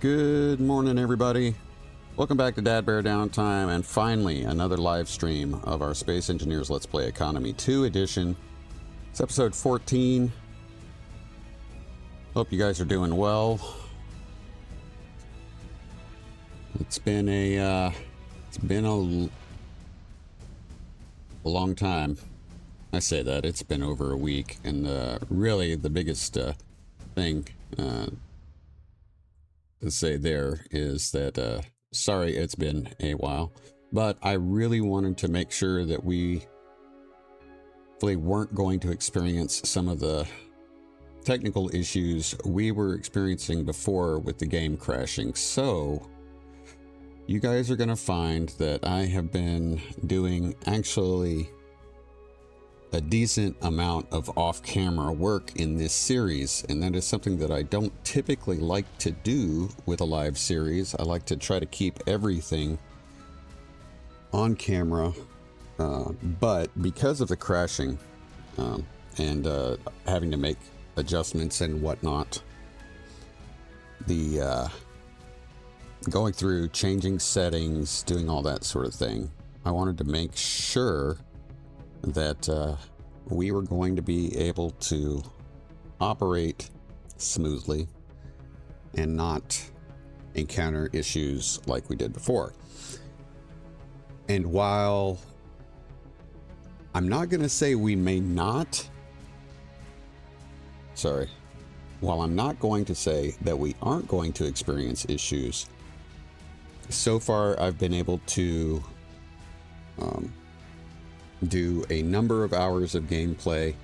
Good morning, everybody. Welcome back to DADBEAR.Downtime, and finally another live stream of our Space Engineers Let's Play Economy 2 edition. It's episode 14. Hope you guys are doing well. It's been a long time. I say that it's been over a week, and really the biggest thing to say there is that sorry it's been a while, but I really wanted to make sure that we weren't going to experience some of the technical issues we were experiencing before with the game crashing. So you guys are going to find that I have been doing actually a decent amount of off-camera work in this series, and that is something that I don't typically like to do with a live series. I like to try to keep everything on camera, but because of the crashing and having to make adjustments and whatnot, the going through, changing settings, doing all that sort of thing, I wanted to make sure that we were going to be able to operate smoothly and not encounter issues like we did before. And while I'm not going to say we may not, while I'm not going to say that we aren't going to experience issues, so far I've been able to do a number of hours of gameplay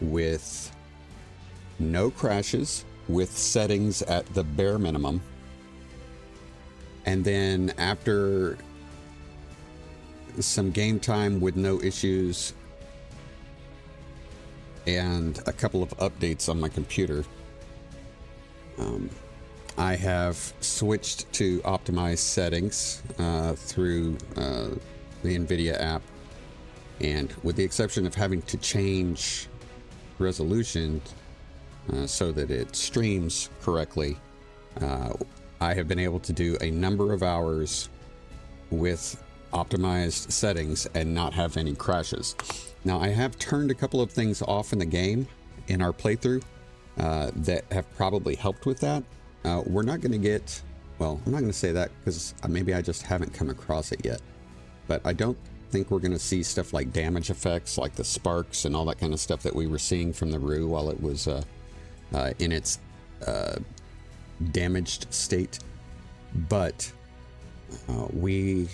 with no crashes, with settings at the bare minimum. And then after some game time with no issues and a couple of updates on my computer, I have switched to optimized settings through the NVIDIA app. And with the exception of having to change resolution so that it streams correctly, I have been able to do a number of hours with optimized settings and not have any crashes. Now, I have turned a couple of things off in the game in our playthrough that have probably helped with that. We're not going to get, well, I'm not going to say that because maybe I just haven't come across it yet, but I don't think we're going to see stuff like damage effects, like the sparks and all that kind of stuff that we were seeing from the Roo while it was in its damaged state. But we,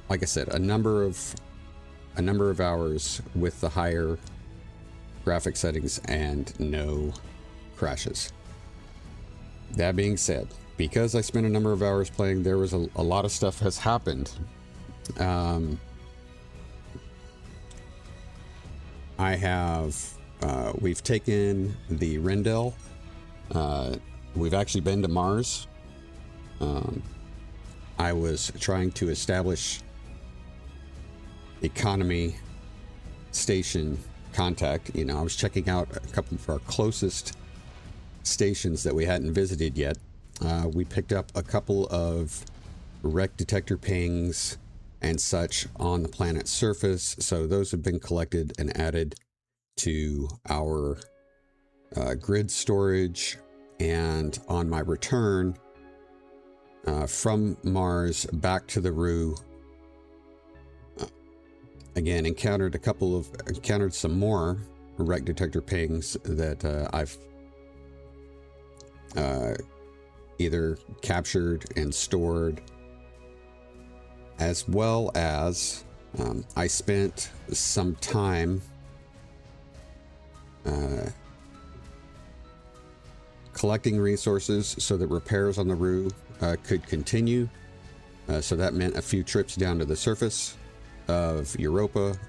like I said, a number of hours with the higher graphic settings and no crashes. That being said, because I spent a number of hours playing, there was a lot of stuff has happened. We've taken the Rendell. We've actually been to Mars. I was trying to establish economy station contact. You know, I was checking out a couple of our closest stations that we hadn't visited yet. We picked up a couple of wreck detector pings and such on the planet's surface, so those have been collected and added to our grid storage. And on my return from Mars back to the Roo, again encountered some more wreck detector pings that I've either captured and stored, as well as I spent some time collecting resources so that repairs on the Roo could continue. So that meant a few trips down to the surface of Europa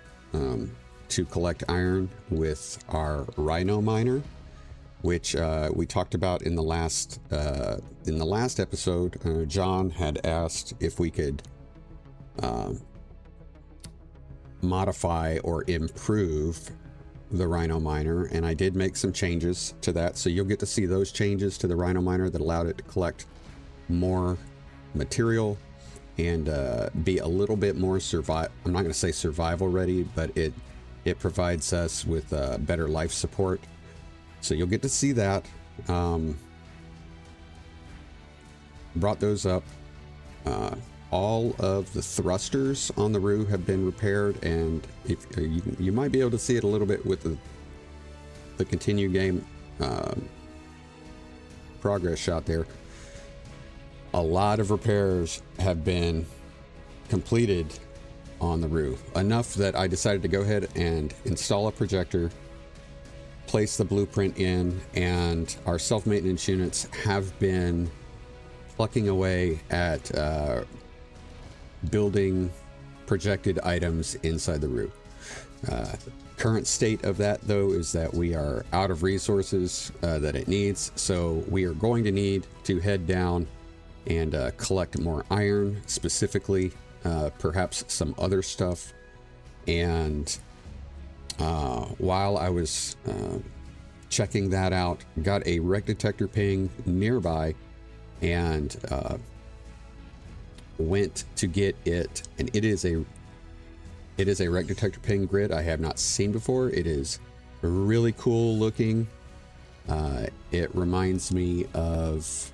to collect iron with our Rhino miner, which we talked about in the last episode. John had asked if we could modify or improve the Rhino miner, and I did make some changes to that. So you'll get to see those changes to the Rhino miner that allowed it to collect more material and be a little bit more I'm not going to say survival ready, but it provides us with better life support. So you'll get to see that. Brought those up. All of the thrusters on the Roo have been repaired, and if you might be able to see it a little bit with the continue game progress shot there. A lot of repairs have been completed on the Roo, enough that I decided to go ahead and install a projector, place the blueprint in, and our self-maintenance units have been plucking away at building projected items inside the Roo. Current state of that, though, is that we are out of resources that it needs, so we are going to need to head down and collect more iron, specifically, perhaps some other stuff. And while I was checking that out, got a wreck detector ping nearby, and went to get it, and it is a wreck detector ping grid I have not seen before. It is really cool looking. It reminds me of,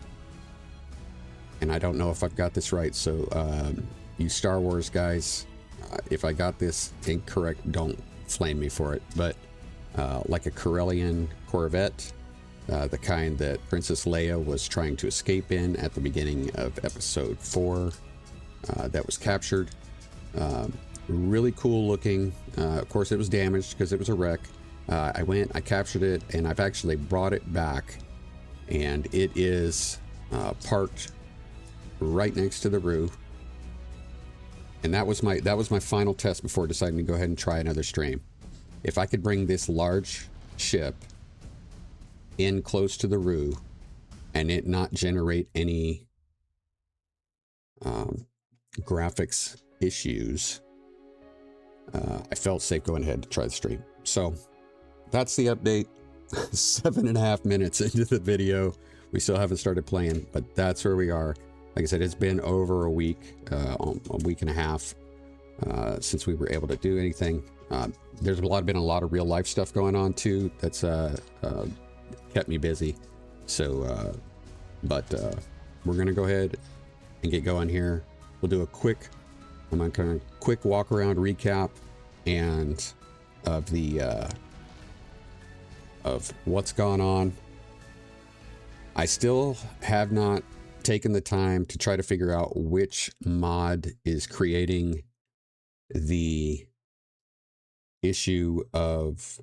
and I don't know if I've got this right, so you Star Wars guys, if I got this incorrect, don't flame me for it, but like a Corellian Corvette, the kind that Princess Leia was trying to escape in at the beginning of episode 4, that was captured. Really cool looking. Of course, it was damaged because it was a wreck. I captured it, and I've actually brought it back, and it is parked right next to the Roo. And that was my final test before deciding to go ahead and try another stream. If I could bring this large ship in close to the Roo and it not generate any graphics issues, I felt safe going ahead to try the stream. So that's the update. 7.5 minutes into the video. We still haven't started playing, but that's where we are. Like I said, it's been over a week, a week and a half since we were able to do anything. There's been a lot of real life stuff going on too. That's kept me busy. So, but we're gonna go ahead and get going here. We'll do a quick walk around recap and of the of what's gone on. I still have not taken the time to try to figure out which mod is creating the issue of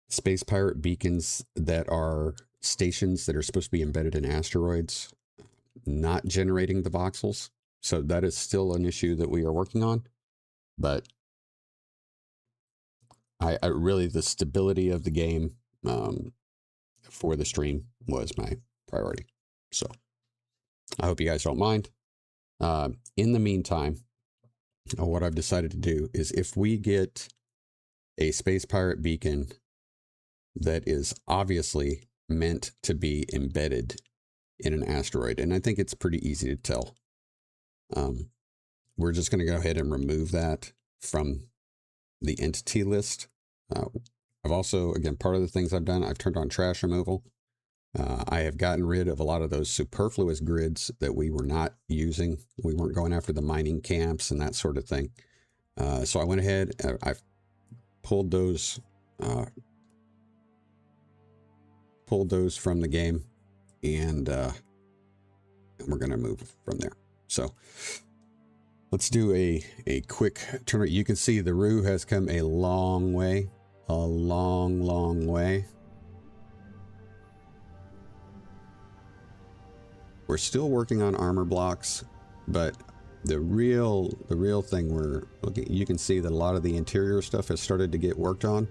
space pirate beacons that are stations that are supposed to be embedded in asteroids not generating the voxels. So that is still an issue that we are working on, but I really, the stability of the game for the stream was my priority. So I hope you guys don't mind. In the meantime, what I've decided to do is, if we get a space pirate beacon that is obviously meant to be embedded in an asteroid, and I think it's pretty easy to tell, we're just going to go ahead and remove that from the entity list. I've also, again, part of the things I've done, I've turned on trash removal. I have gotten rid of a lot of those superfluous grids that we were not using. We weren't going after the mining camps and that sort of thing. So I went ahead, I've pulled those from the game, and we're going to move from there. So let's do a quick turn. You can see the Roo has come a long way, a long way. We're still working on armor blocks, but the real thing we're looking, you can see that a lot of the interior stuff has started to get worked on.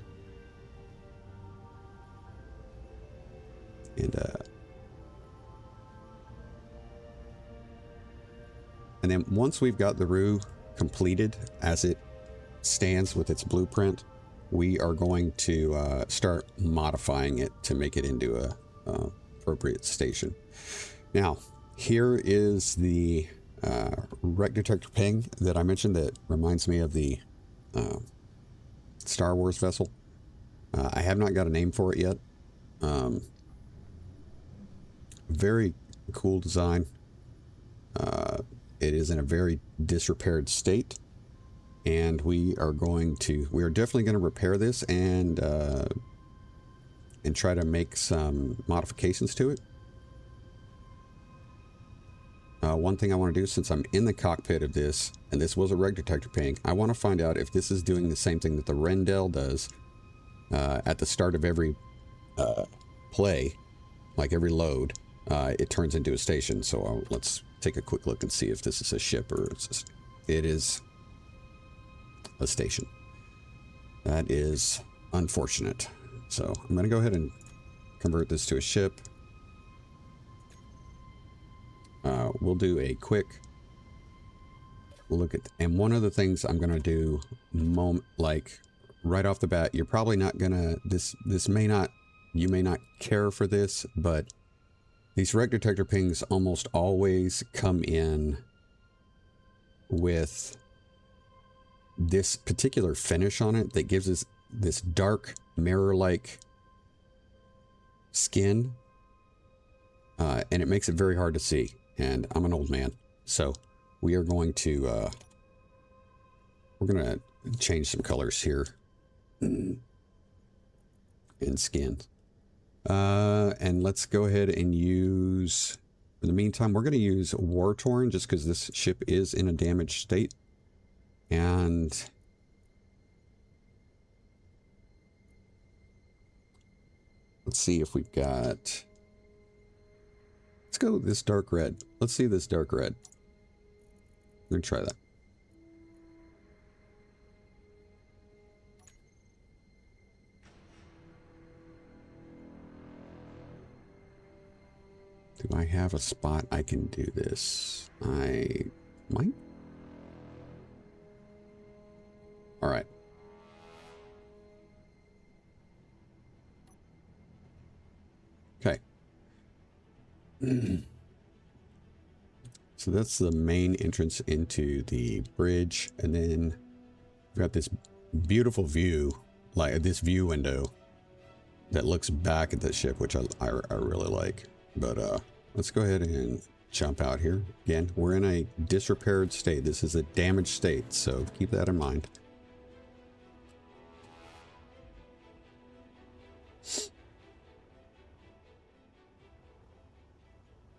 And then once we've got the Roo completed as it stands with its blueprint, we are going to start modifying it to make it into a appropriate station. Now, here is the wreck detector ping that I mentioned that reminds me of the Star Wars vessel. I have not got a name for it yet. Very cool design. It is in a very disrepaired state, and we are definitely going to repair this and try to make some modifications to it. One thing I want to do, since I'm in the cockpit of this, and this was a wreck detector ping, I want to find out if this is doing the same thing that the Rendell does at the start of every play, like every load. It turns into a station. So let's take a quick look and see if this is a ship or it is a station. That is unfortunate. So I'm going to go ahead and convert this to a ship. We'll do a quick look at, and one of the things I'm going to do, like right off the bat, you're probably not going to, you may not care for this, but these wreck detector pings almost always come in with this particular finish on it that gives us this dark mirror-like skin, and it makes it very hard to see. And I'm an old man, so we are going to change some colors here in skin. And let's go ahead and use, in the meantime, we're going to use War Torn just because this ship is in a damaged state. And let's see if we've got, let's go with this dark red. Let's see this dark red. I'm going to try that. Do I have a spot I can do this? I might. All right. Okay. So that's the main entrance into the bridge. And then we've got this beautiful view, like this view window that looks back at the ship, which I really like. But let's go ahead and jump out here. Again, we're in a disrepaired state. This is a damaged state, so keep that in mind.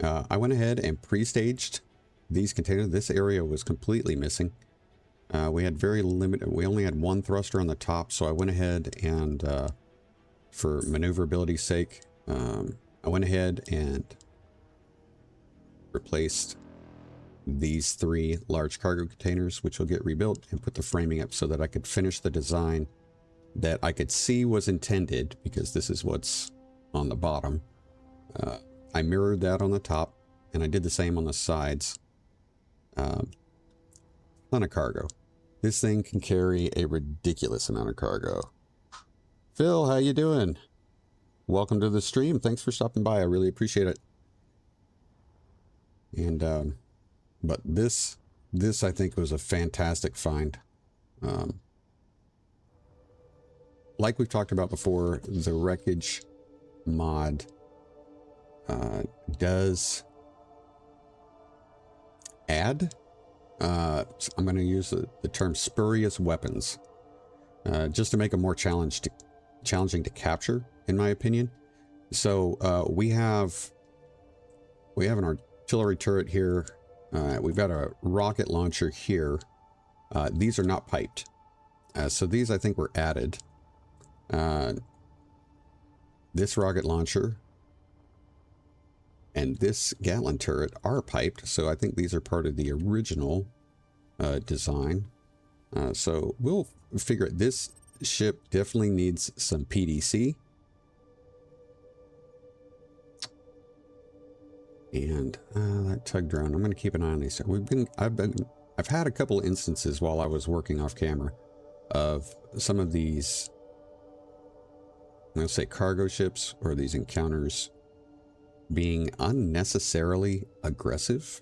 I went ahead and pre-staged these containers. This area was completely missing. We had very limited, we only had one thruster on the top, so I went ahead and for maneuverability's sake, I went ahead and replaced these 3 large cargo containers, which will get rebuilt, and put the framing up so that I could finish the design that I could see was intended, because this is what's on the bottom. I mirrored that on the top, and I did the same on the sides. Ton of cargo. This thing can carry a ridiculous amount of cargo. Phil, how you doing? Welcome to the stream. Thanks for stopping by. I really appreciate it. And but this I think was a fantastic find. Like we've talked about before, the wreckage mod does add, I'm going to use the term spurious weapons, just to make them more challenging to capture, in my opinion. So we have an artillery turret here. We've got a rocket launcher here. These are not piped, so these I think were added. This rocket launcher and this Gatling turret are piped, so I think these are part of the original design. So we'll figure it. This ship definitely needs some PDC. And that tug drone, I'm going to keep an eye on these. I've had a couple instances while I was working off camera of some of these I'm going to say cargo ships or these encounters being unnecessarily aggressive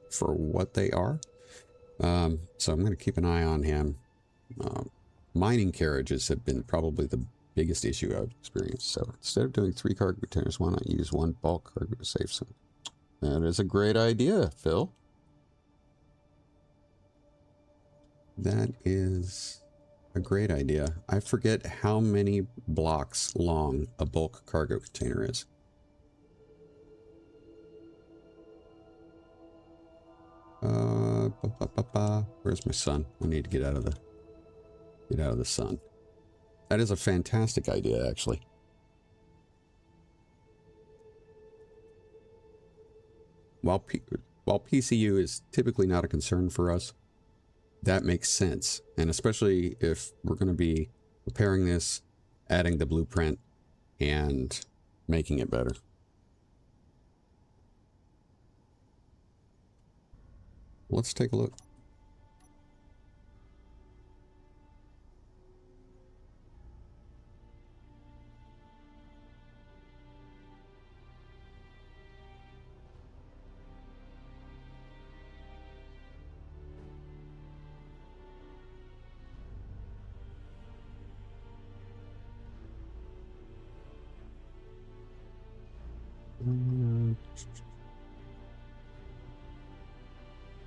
for what they are. So I'm going to keep an eye on him. Mining carriages have been probably the biggest issue I've experienced. So instead of doing 3 cargo containers, why not use 1 bulk cargo to save some? That is a great idea, Phil. That is a great idea. I forget how many blocks long a bulk cargo container is. Where's my sun? I need to get out of the sun. That is a fantastic idea, actually. While PCU is typically not a concern for us, that makes sense. And especially if we're going to be repairing this, adding the blueprint, and making it better. Let's take a look.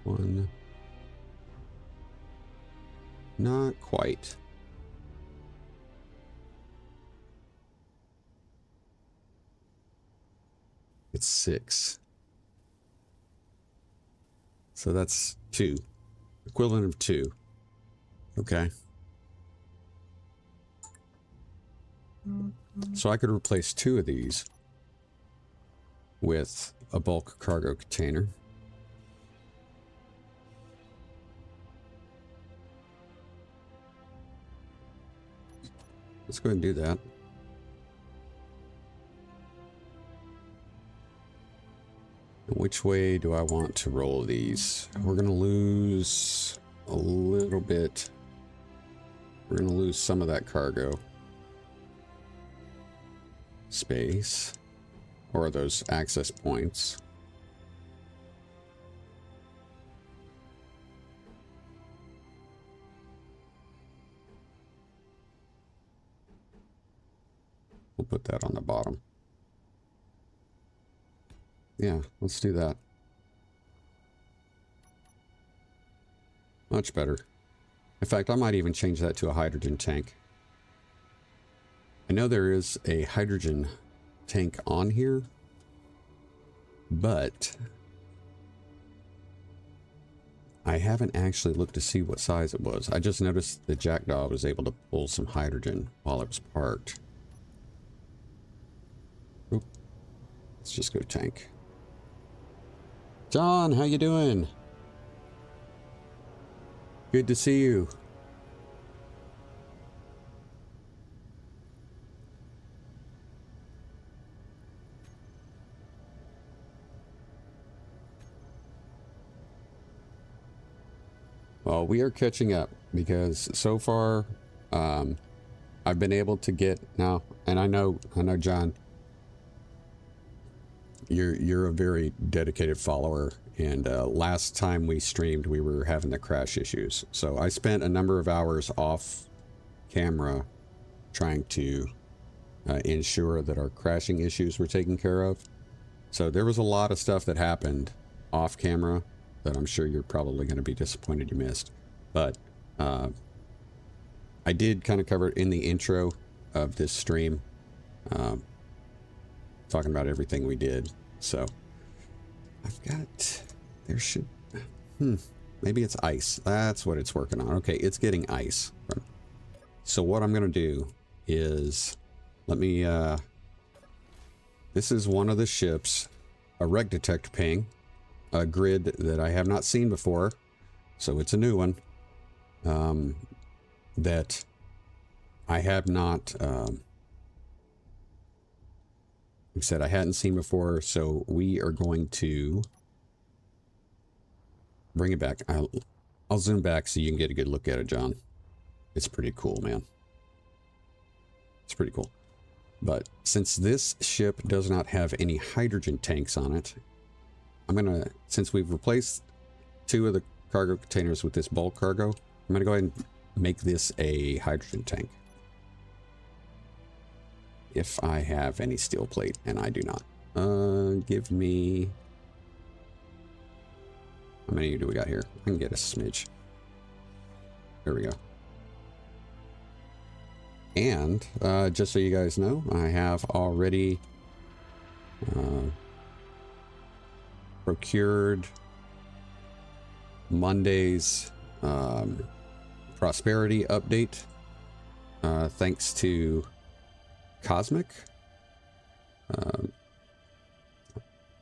One. Not quite. It's 6. So that's 2. Equivalent of 2. Okay. So I could replace 2 of these with a bulk cargo container. Let's go ahead and do that. Which way do I want to roll these? We're going to lose a little bit. We're going to lose some of that cargo space, or those access points. We'll put that on the bottom. Yeah, let's do that. Much better. In fact, I might even change that to a hydrogen tank. I know there is a hydrogen tank on here, but I haven't actually looked to see what size it was. I just noticed the Jackdaw was able to pull some hydrogen while it was parked. Oop. Let's just go tank. John, how you doing? Good to see you. Well, we are catching up because so far I've been able to get now, and I know John, you're a very dedicated follower, and last time we streamed we were having the crash issues, so I spent a number of hours off camera trying to ensure that our crashing issues were taken care of. So there was a lot of stuff that happened off camera that I'm sure you're probably going to be disappointed you missed, but I did kind of cover it in the intro of this stream, talking about everything we did. So I've got, there should, maybe it's ice. That's what it's working on. Okay, it's getting ice. So what I'm going to do is, let me, this is one of the ships, a wreck detect ping, a grid that I have not seen before. So it's a new one, that I have not, like I said, I hadn't seen before, so we are going to bring it back. I'll zoom back so you can get a good look at it, John. It's pretty cool, man. It's It's pretty cool. But since this ship does not have any hydrogen tanks on it, I'm going to, since we've replaced 2 of the cargo containers with this bulk cargo, I'm going to go ahead and make this a hydrogen tank. If I have any steel plate, and I do not. Give me... How many do we got here? I can get a smidge. There we go. And just so you guys know, I have already procured Monday's prosperity update, thanks to Cosmic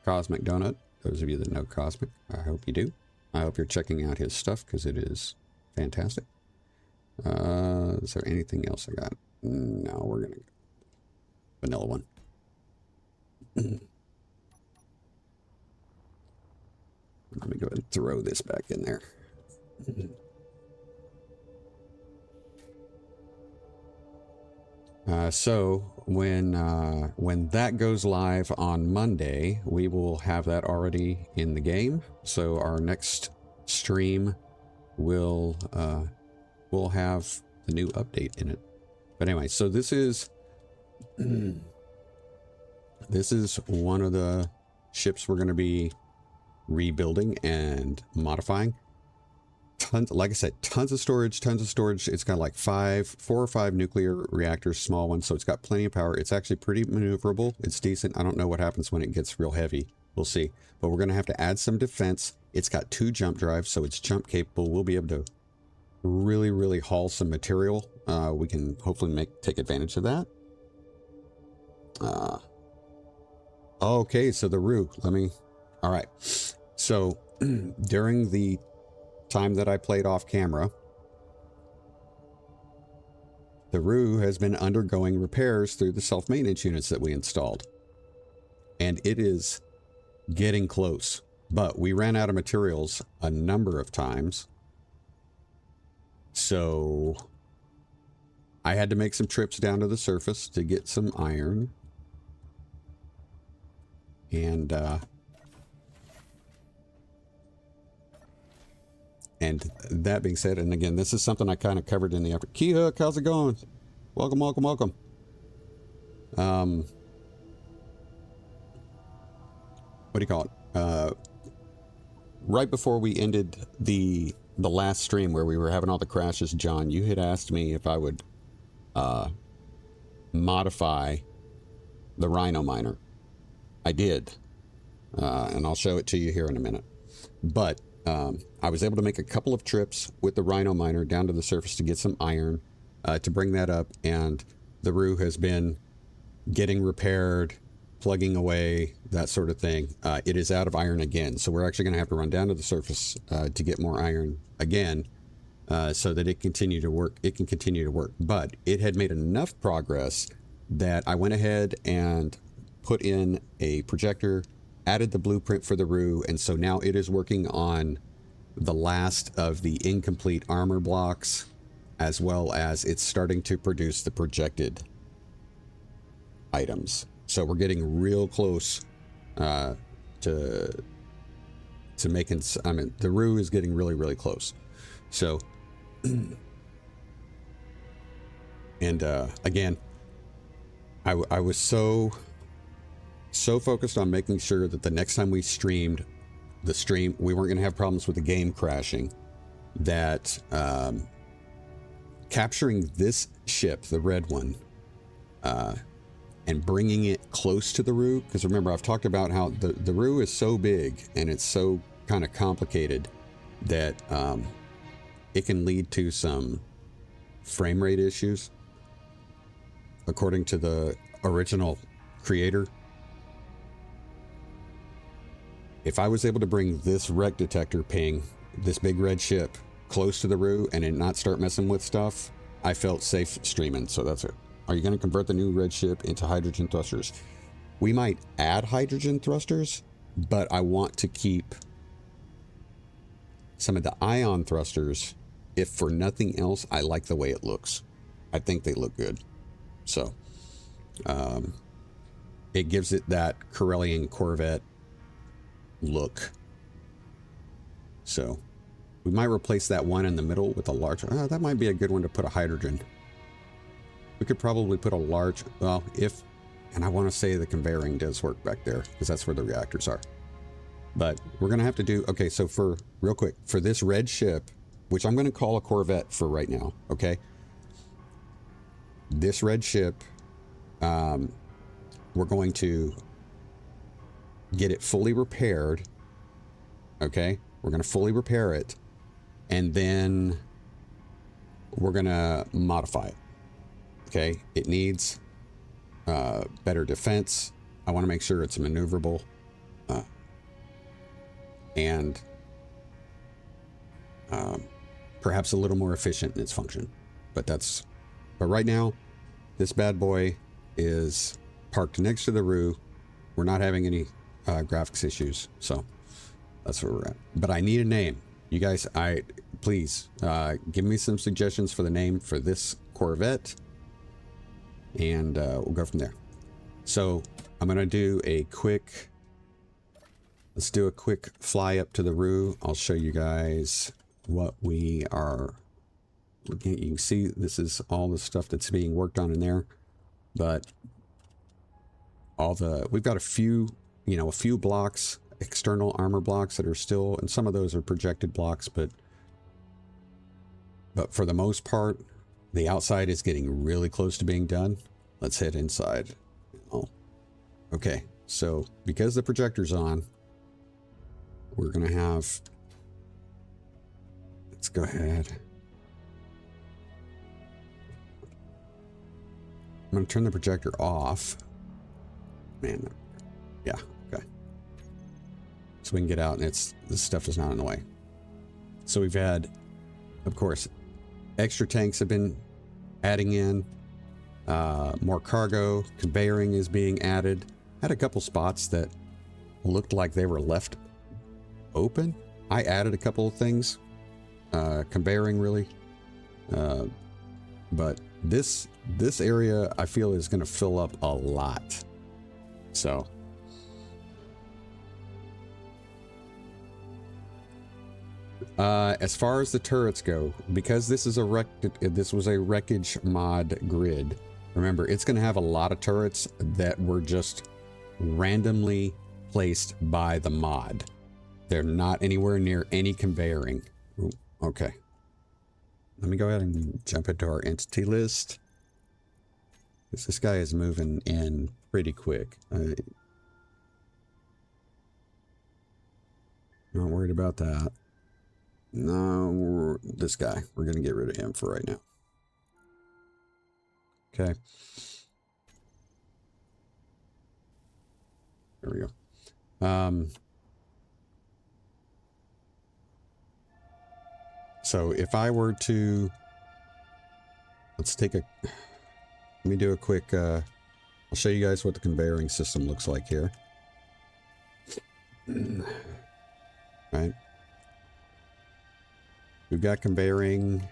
Donut. Those of you that know Cosmic, I hope you do. I hope you're checking out his stuff because it is fantastic. Is there anything else I got? No, we're gonna go vanilla one. Let me go ahead and throw this back in there. So when that goes live on Monday, we will have that already in the game. So our next stream will have the new update in it. But anyway, so this is one of the ships we're going to be rebuilding and modifying. Like I said, tons of storage. It's got like 4 or 5 nuclear reactors, small ones, so it's got plenty of power. It's actually pretty maneuverable. It's decent. I don't know what happens when it gets real heavy. We'll see. But we're going to have to add some defense. It's got 2 jump drives, so it's jump capable. We'll be able to really haul some material. We can hopefully take advantage of that. Okay, so the Roo. All right. So during the time that I played off camera, the Roo has been undergoing repairs through the self-maintenance units that we installed, and it is getting close. But we ran out of materials a number of times, so I had to make some trips down to the surface to get some iron. And that being said, and again, this is something I kind of covered in the after. Keyhook, how's it going? Welcome. What do you call it? Right before we ended the last stream where we were having all the crashes, John, you had asked me if I would modify the Rhino miner. I did. And I'll show it to you here in a minute. But I was able to make a couple of trips with the Rhino miner down to the surface to get some iron, to bring that up, and the Roo has been getting repaired, plugging away, that sort of thing. It is out of iron again, so we're actually going to have to run down to the surface to get more iron again, so that it can continue to work. But it had made enough progress that I went ahead and put in a projector, added the blueprint for the Roo, and so now it is working on the last of the incomplete armor blocks, as well as it's starting to produce the projected items. So we're getting real close to making, I mean, the Roo is getting really close. So, and again, I was so focused on making sure that the next time we streamed the stream, we weren't going to have problems with the game crashing, that capturing this ship, the red one, and bringing it close to the Roo, because remember, I've talked about how the Roo is so big and it's so kind of complicated that it can lead to some frame rate issues, according to the original creator. If I was able to bring this wreck detector ping, this big red ship, close to the Roo and it not start messing with stuff, I felt safe streaming. So that's it. Are you going to convert the new red ship into hydrogen thrusters? We might add hydrogen thrusters, but I want to keep some of the ion thrusters. If for nothing else, I like the way it looks. I think they look good. So It gives it that Corellian Corvette look. So we might replace that one in the middle with a large, that might be a good one to put a hydrogen. We could probably put a large, well, if, and I want to say the conveying does work back there because that's where the reactors are. But we're going to have to do, okay, so for, real quick, for this red ship, which I'm going to call a Corvette for right now, okay? This red ship, we're going to get it fully repaired, okay? We're going to fully repair it, and then we're going to modify it, okay? It needs better defense. I want to make sure it's maneuverable. And perhaps a little more efficient in its function. But right now, this bad boy is parked next to the Roo. We're not having any graphics issues, so that's where we're at. But I need a name. You guys, please give me some suggestions for the name for this Corvette, and we'll go from there. So I'm gonna do a quick, let's do a quick fly up to the Roo. I'll show you guys what we are looking at. You can see this is all the stuff that's being worked on in there, but we've got a few blocks, external armor blocks that are still, and some of those are projected blocks, but for the most part, the outside is getting really close to being done. Let's head inside. Oh, okay. So because the projector's on, we're going to have, let's go ahead. I'm going to turn the projector off. Man, yeah, okay. So we can get out and this stuff is not in the way. So we've had, of course, extra tanks have been adding in, more cargo, conveying is being added. Had a couple spots that looked like they were left open. I added a couple of things, conveying really, but this area I feel is going to fill up a lot. So as far as the turrets go, because this was a wreckage mod grid, remember it's going to have a lot of turrets that were just randomly placed by the mod. They're not anywhere near any conveying. Ooh, okay. Let me go ahead and jump into our entity list, because this guy is moving in pretty quick. Not worried about that. No, this guy. We're going to get rid of him for right now. Okay. There we go. So if I were to, let me do a quick, I'll show you guys what the conveying system looks like here. Right. We've got conveying.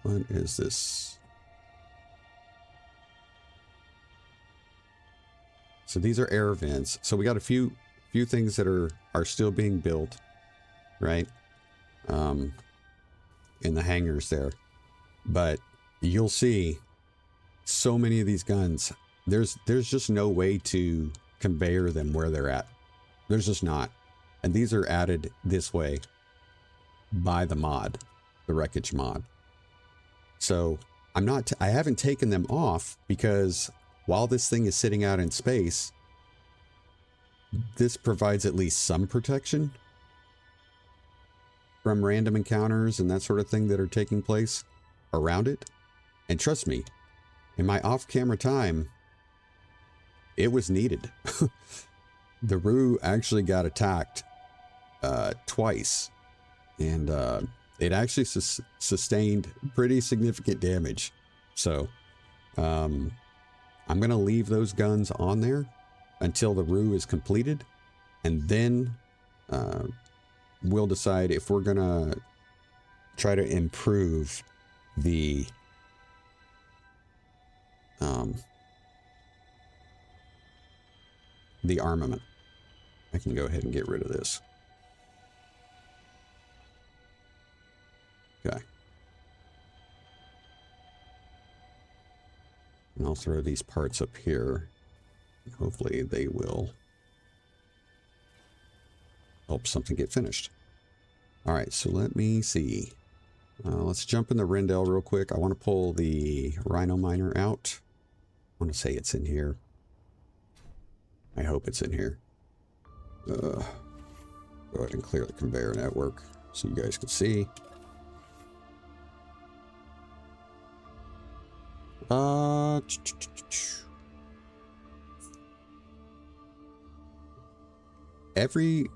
What is this? So these are air vents. So we got a few things that are still being built, right? In the hangars there, but you'll see so many of these guns. There's just no way to conveyor them where they're at. There's just not. And these are added this way by the mod, the wreckage mod. So I haven't taken them off because while this thing is sitting out in space, this provides at least some protection from random encounters and that sort of thing that are taking place around it. And trust me, in my off-camera time, it was needed. The Roo actually got attacked twice, and it actually sustained pretty significant damage. So I'm going to leave those guns on there until the Roo is completed, and then we'll decide if we're going to try to improve the the armament. I can go ahead and get rid of this. Okay. And I'll throw these parts up here. Hopefully they will help something get finished. All right, so let me see. Let's jump in the Rendell real quick. I want to pull the Rhino Miner out. I want to say it's in here. I hope it's in here. Go ahead and clear the conveyor network so you guys can see.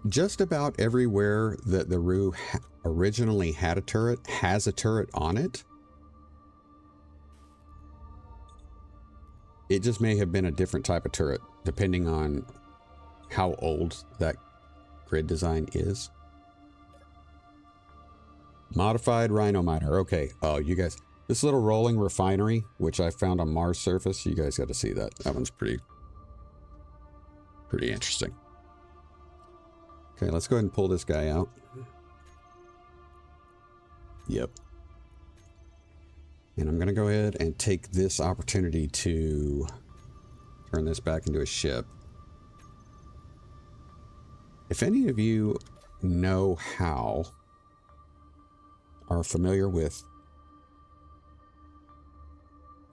Just about everywhere that the Roo originally had a turret has a turret on it. It just may have been a different type of turret depending on how old that grid design is. Modified Rhino Miner. Okay. Oh, you guys, this little rolling refinery, which I found on Mars surface, you guys got to see that. That one's pretty interesting. Okay, let's go ahead and pull this guy out. Yep. And I'm going to go ahead and take this opportunity to turn this back into a ship. If any of you know how, are familiar with,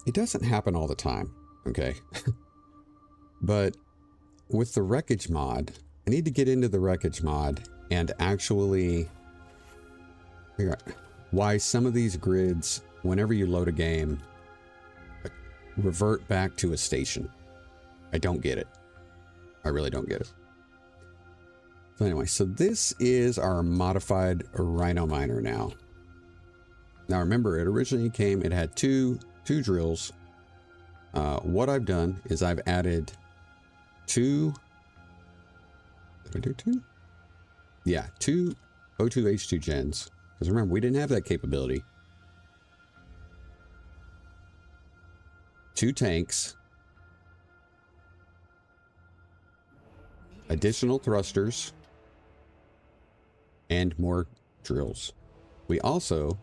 it doesn't happen all the time, okay? But with the wreckage mod, I need to get into the wreckage mod and actually figure out why some of these grids, whenever you load a game, revert back to a station. I don't get it. I really don't get it. So anyway, so this is our modified Rhino Miner now. Now remember, it originally came, it had two drills. What I've done is I've added two... Did I do two? Yeah, two O2H2 gens. Because remember, we didn't have that capability. 2 tanks. Additional thrusters. And more drills. We also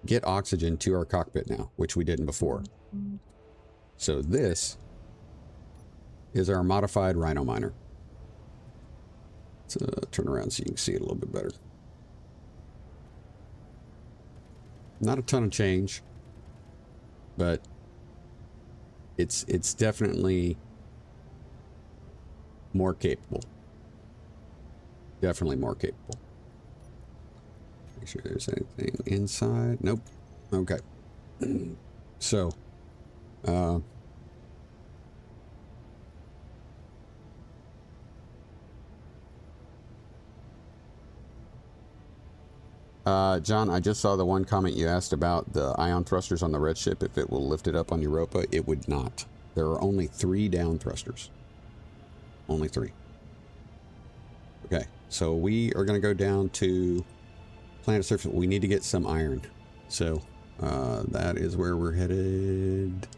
get oxygen to our cockpit now, which we didn't before. So this is our modified Rhino Miner. Let's turn around so you can see it a little bit better. Not a ton of change, but it's definitely more capable. Definitely more capable. Make sure there's anything inside. Nope. Okay. So, John, I just saw the one comment you asked about the ion thrusters on the red ship, if it will lift it up on Europa. It would not. There are only 3 down thrusters. Only 3. Okay, so we are going to go down to planet surface. We need to get some iron. So that is where we're headed.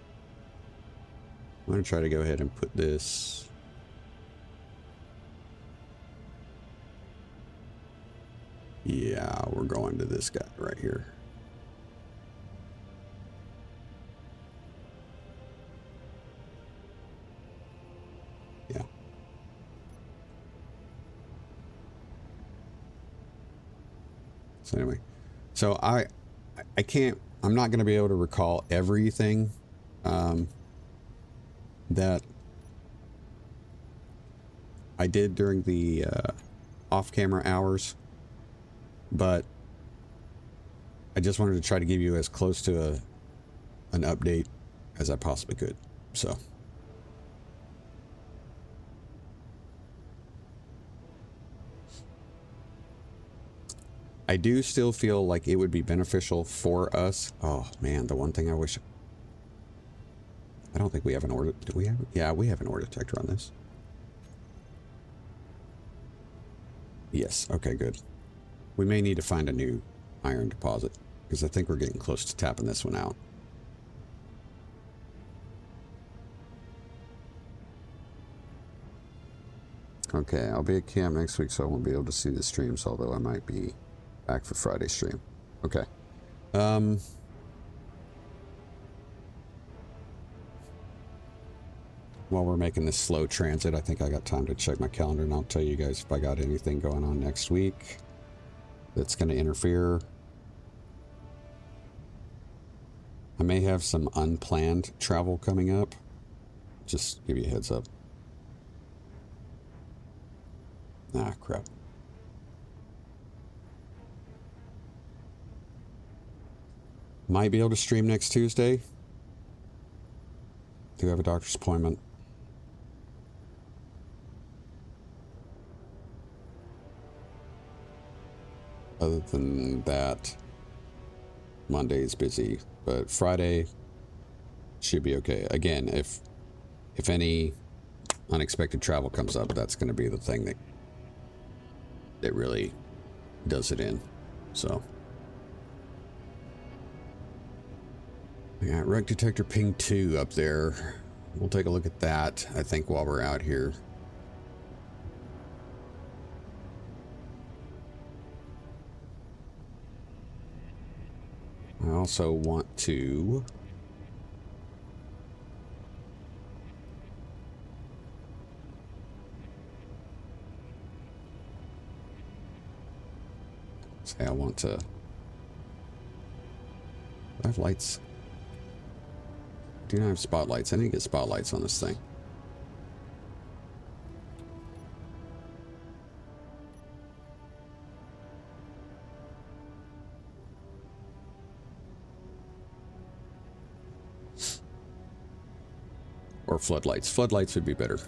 I'm going to try to go ahead and put this... Yeah, we're going to this guy right here. Yeah. So anyway, so I can't, I'm not going to be able to recall everything that I did during the off-camera hours. But I just wanted to try to give you as close to an update as I possibly could. So. I do still feel like it would be beneficial for us. Oh man, the one thing I wish... I don't think we have an ore... Do we have... Yeah, we have an ore detector on this. Yes, okay, good. We may need to find a new iron deposit, because I think we're getting close to tapping this one out. Okay, I'll be at camp next week, so I won't be able to see the streams, although I might be back for Friday's stream. Okay. While we're making this slow transit, I think I got time to check my calendar, and I'll tell you guys if I got anything going on next week that's going to interfere. I may have some unplanned travel coming up. Just give you a heads up. Ah, crap. Might be able to stream next Tuesday. Do have a doctor's appointment. Other than that, Monday is busy, but Friday should be okay. Again, if any unexpected travel comes up, that's going to be the thing that really does it in. So, we got wreck detector ping 2 up there. We'll take a look at that, I think, while we're out here. I also want to say I want to. I have lights. Do not have spotlights. I need to get spotlights on this thing. Or floodlights. Floodlights would be better.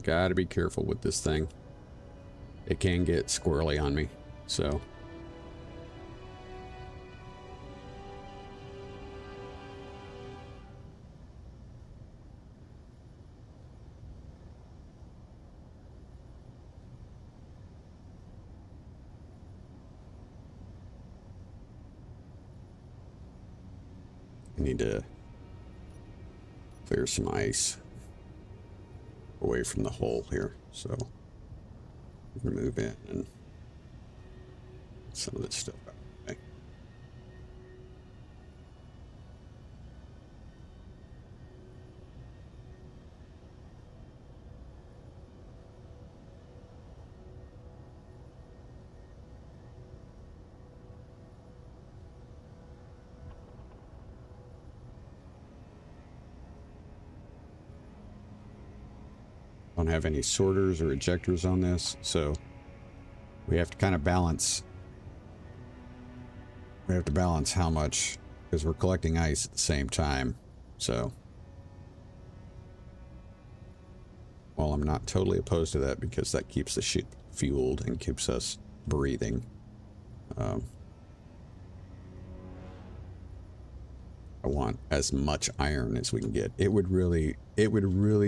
Gotta be careful with this thing. It can get squirrely on me, so. I need to clear some ice away from the hole here, so remove it and some of this stuff out. Okay. Don't have any sorters or ejectors on this, so we have to kind of balance. We have to balance how much, because we're collecting ice at the same time. So, while I'm not totally opposed to that, because that keeps the ship fueled and keeps us breathing. I want as much iron as we can get. It would really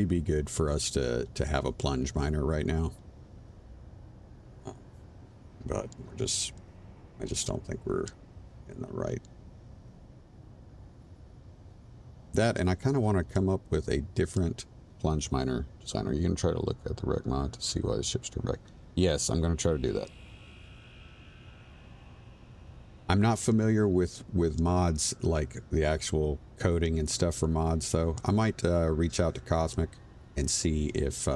be good for us to have a plunge miner right now. But I just don't think we're in the right. That, and I kind of want to come up with a different plunge miner design. Are you going to try to look at the rec mod to see why the ship's turned back? Yes, I'm going to try to do that. I'm not familiar with mods, like the actual coding and stuff for mods, though. I might reach out to Cosmic and see if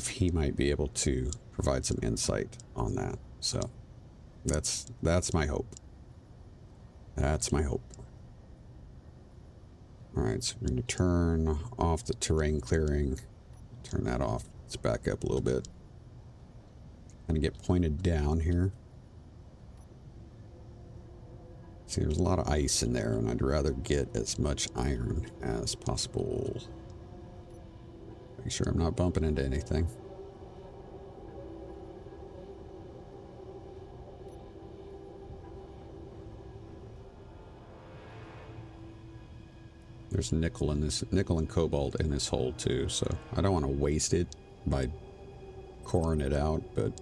he might be able to provide some insight on that. So that's my hope. That's my hope. All right, so we're going to turn off the terrain clearing. Turn that off. Let's back up a little bit. Kind of get pointed down here. See, there's a lot of ice in there, and I'd rather get as much iron as possible. Make sure I'm not bumping into anything. There's nickel in this, nickel and cobalt in this hole too, so I don't want to waste it by coring it out, but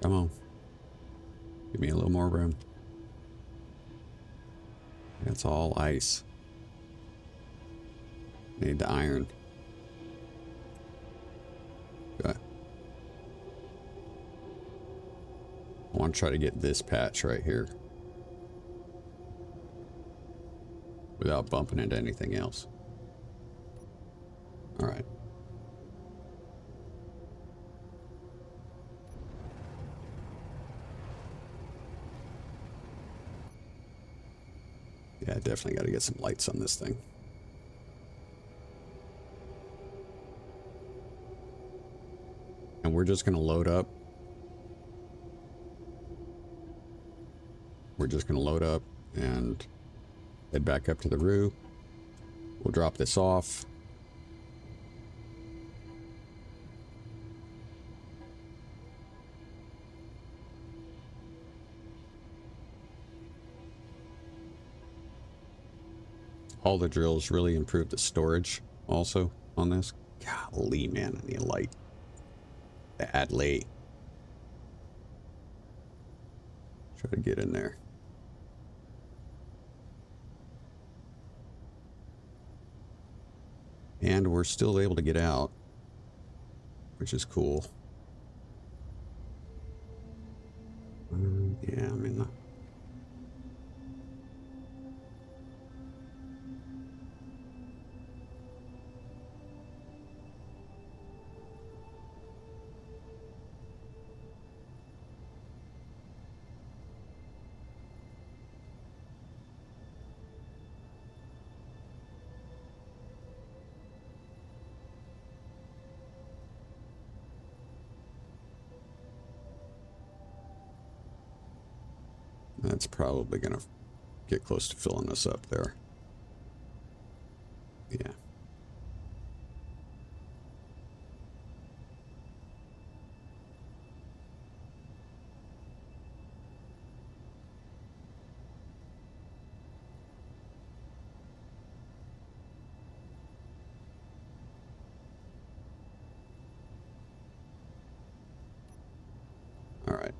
come on. Give me a little more room. That's all ice. Need the iron. Okay. I want to try to get this patch right here without bumping into anything else. All right. Yeah, I definitely got to get some lights on this thing. And we're just going to load up. We're just going to load up and head back up to the roof. We'll drop this off. All the drills really improve the storage also on this. Golly, man, I need a light. Badly. Try to get in there. And we're still able to get out, which is cool. Yeah, I'm in the... That's probably going to get close to filling us up there. Yeah. All right.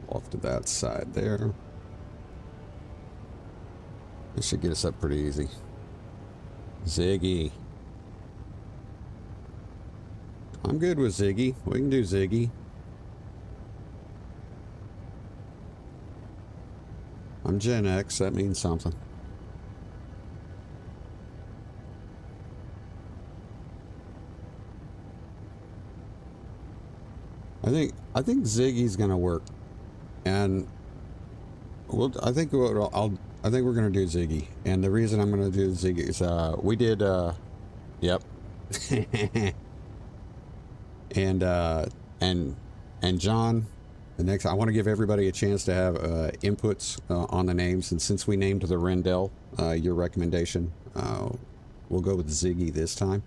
Off to that side there. This should get us up pretty easy. Ziggy. I'm good with Ziggy. We can do Ziggy. I'm Gen X. That means something. I think Ziggy's gonna work. And I think we're gonna do Ziggy, and the reason I'm gonna do Ziggy is we did yep, and John, the next I want to give everybody a chance to have inputs on the names, and since we named the Rendell your recommendation, we'll go with Ziggy this time,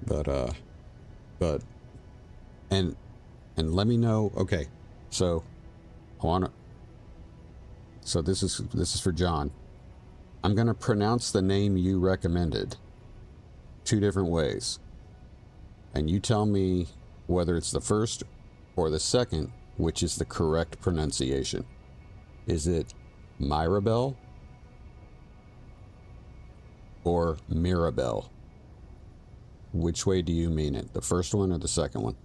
but and let me know. Okay, so. I want to... So this is for John. I'm going to pronounce the name you recommended 2 different ways. And you tell me whether it's the first or the second, which is the correct pronunciation. Is it Mirabelle or Mirabelle? Which way do you mean it? The first one or the second one?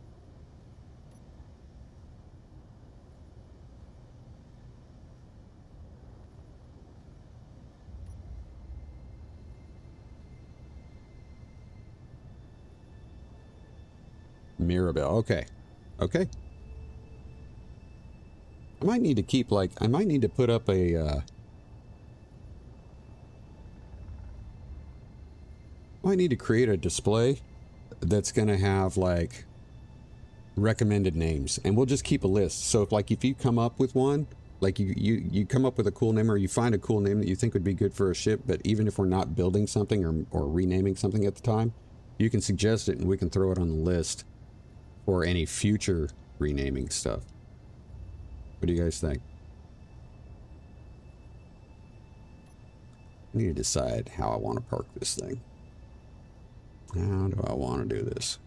Mirabelle. Okay. Okay. I might need to keep, like, I might need to put up a, I might need to create a display that's going to have, like, recommended names. And we'll just keep a list. So, if you come up with one, like, you come up with a cool name, or you find a cool name that you think would be good for a ship, but even if we're not building something or renaming something at the time, you can suggest it and we can throw it on the list for any future renaming stuff. What do you guys think? I need to decide how I want to park this thing. How do I want to do this?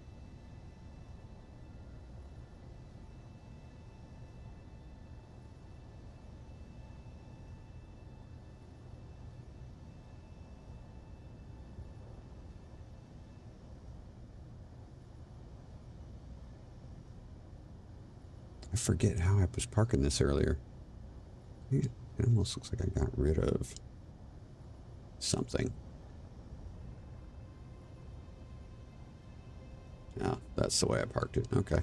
I forget how I was parking this earlier. It almost looks like I got rid of something. Yeah, that's the way I parked it. Okay.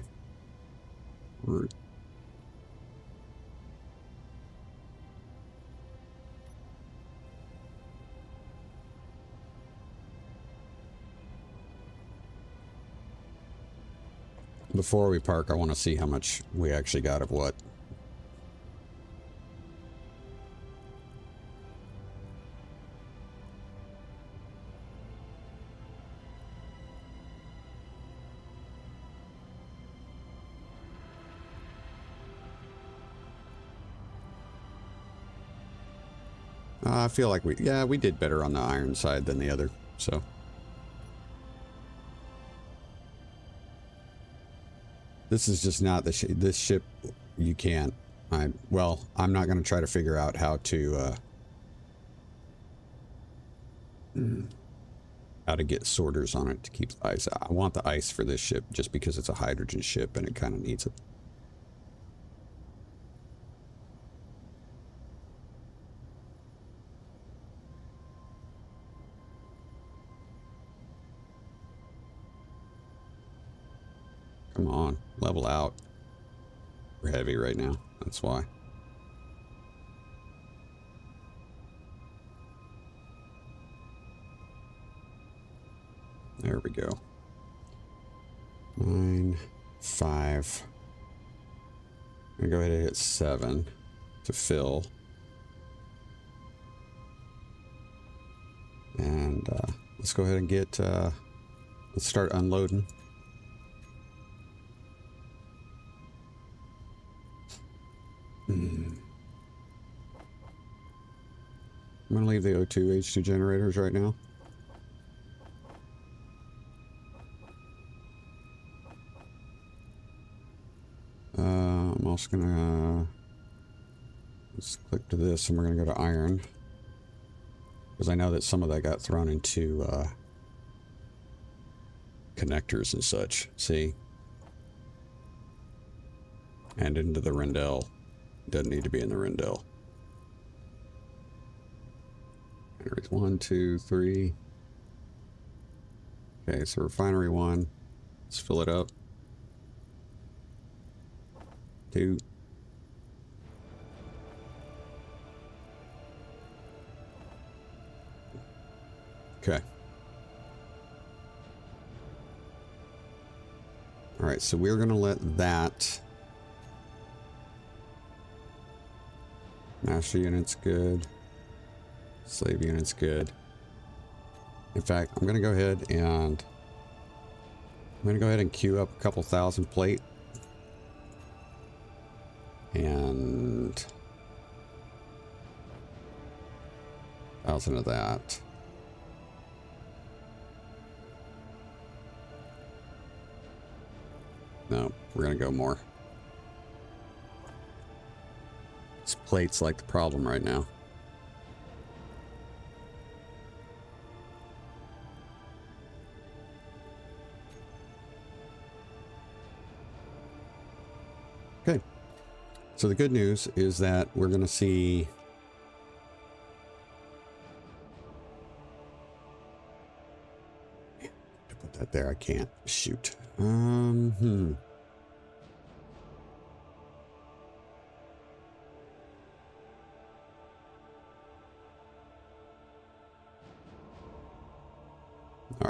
Before we park, I want to see how much we actually got of what. I feel like we did better on the iron side than the other, so. This is just not this ship. You can't. Well, I'm not going to try to figure out how to get sorters on it to keep the ice. I want the ice for this ship just because it's a hydrogen ship and it kind of needs it. Come on, level out. We're heavy right now, that's why. There we go. 9, 5. I'm gonna go ahead and hit 7 to fill. And let's go ahead and get, let's start unloading. I'm going to leave the O2 H2 generators right now. I'm also going to let's click to this and we're going to go to iron. Because I know that some of that got thrown into connectors and such. See? And into the Rendell. Doesn't need to be in the Rendell. There's 1, 2, 3. Okay, so refinery 1. Let's fill it up. 2. Okay. Alright, so we're going to let that... Master unit's good. Slave unit's good. In fact, I'm going to go ahead and... queue up a couple thousand plate. And... 1,000 of that. No, we're gonna go more. This plate's like the problem right now. Okay. So the good news is that we're gonna see to put that there, I can't shoot. All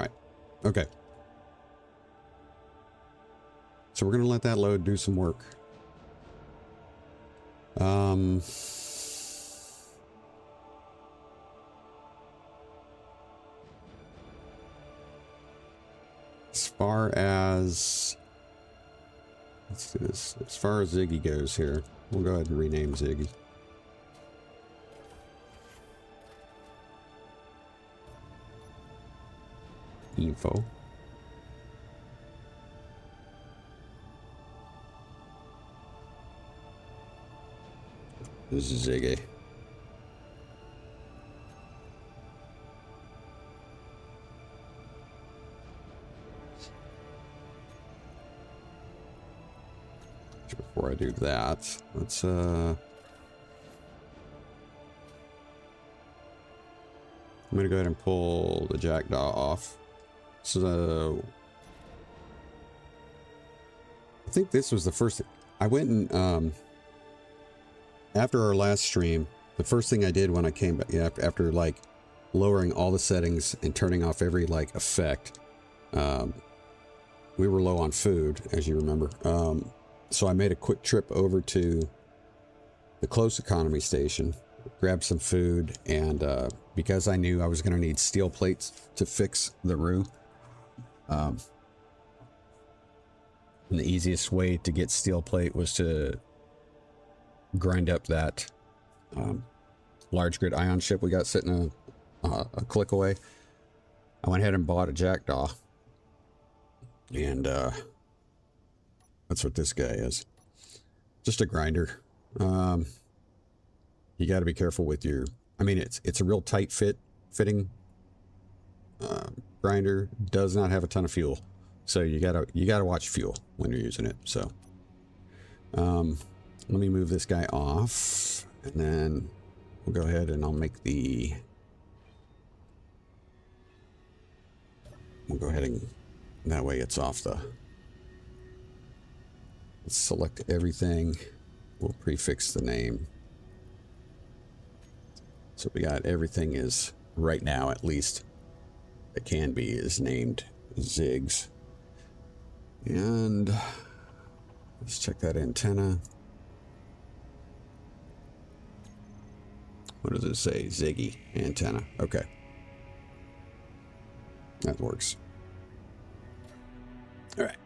right. Okay. So we're going to let that load do some work. As far as, let's do this. As far as Ziggy goes here, we'll go ahead and rename Ziggy. Info. This is Ziggy. Before I do that, let's I'm gonna go ahead and pull the jackdaw off. So I think this was the first. I went and after our last stream, the first thing I did when I came back, after like lowering all the settings and turning off every like effect, we were low on food, as you remember. So I made a quick trip over to the close economy station, grabbed some food, and because I knew I was going to need steel plates to fix the roux, and the easiest way to get steel plate was to grind up that large grid ion ship we got sitting a click away. I went ahead and bought a jackdaw, and that's what this guy is. Just a grinder. You got to be careful with your, I mean, it's a real tight fitting grinder. Does not have a ton of fuel, so you gotta watch fuel when you're using it. So let me move this guy off, and then we'll go ahead and I'll make the, we'll go ahead and that way it's off the, let's select everything. We'll prefix the name. So we got everything is, right now at least, it can be, is named Ziggs. And let's check that antenna. What does it say? Ziggy antenna. Okay. That works. All right.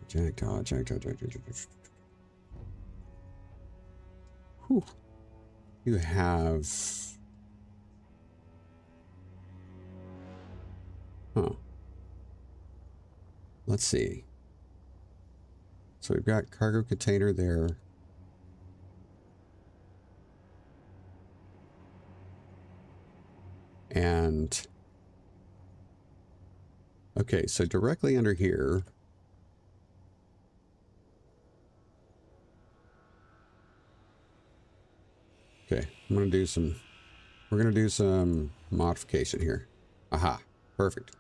Jackdaw. Whew. You have... Huh. Let's see. So we've got cargo container there. And... okay, so directly under here... okay, I'm gonna do some... we're gonna do some modification here. Aha, perfect.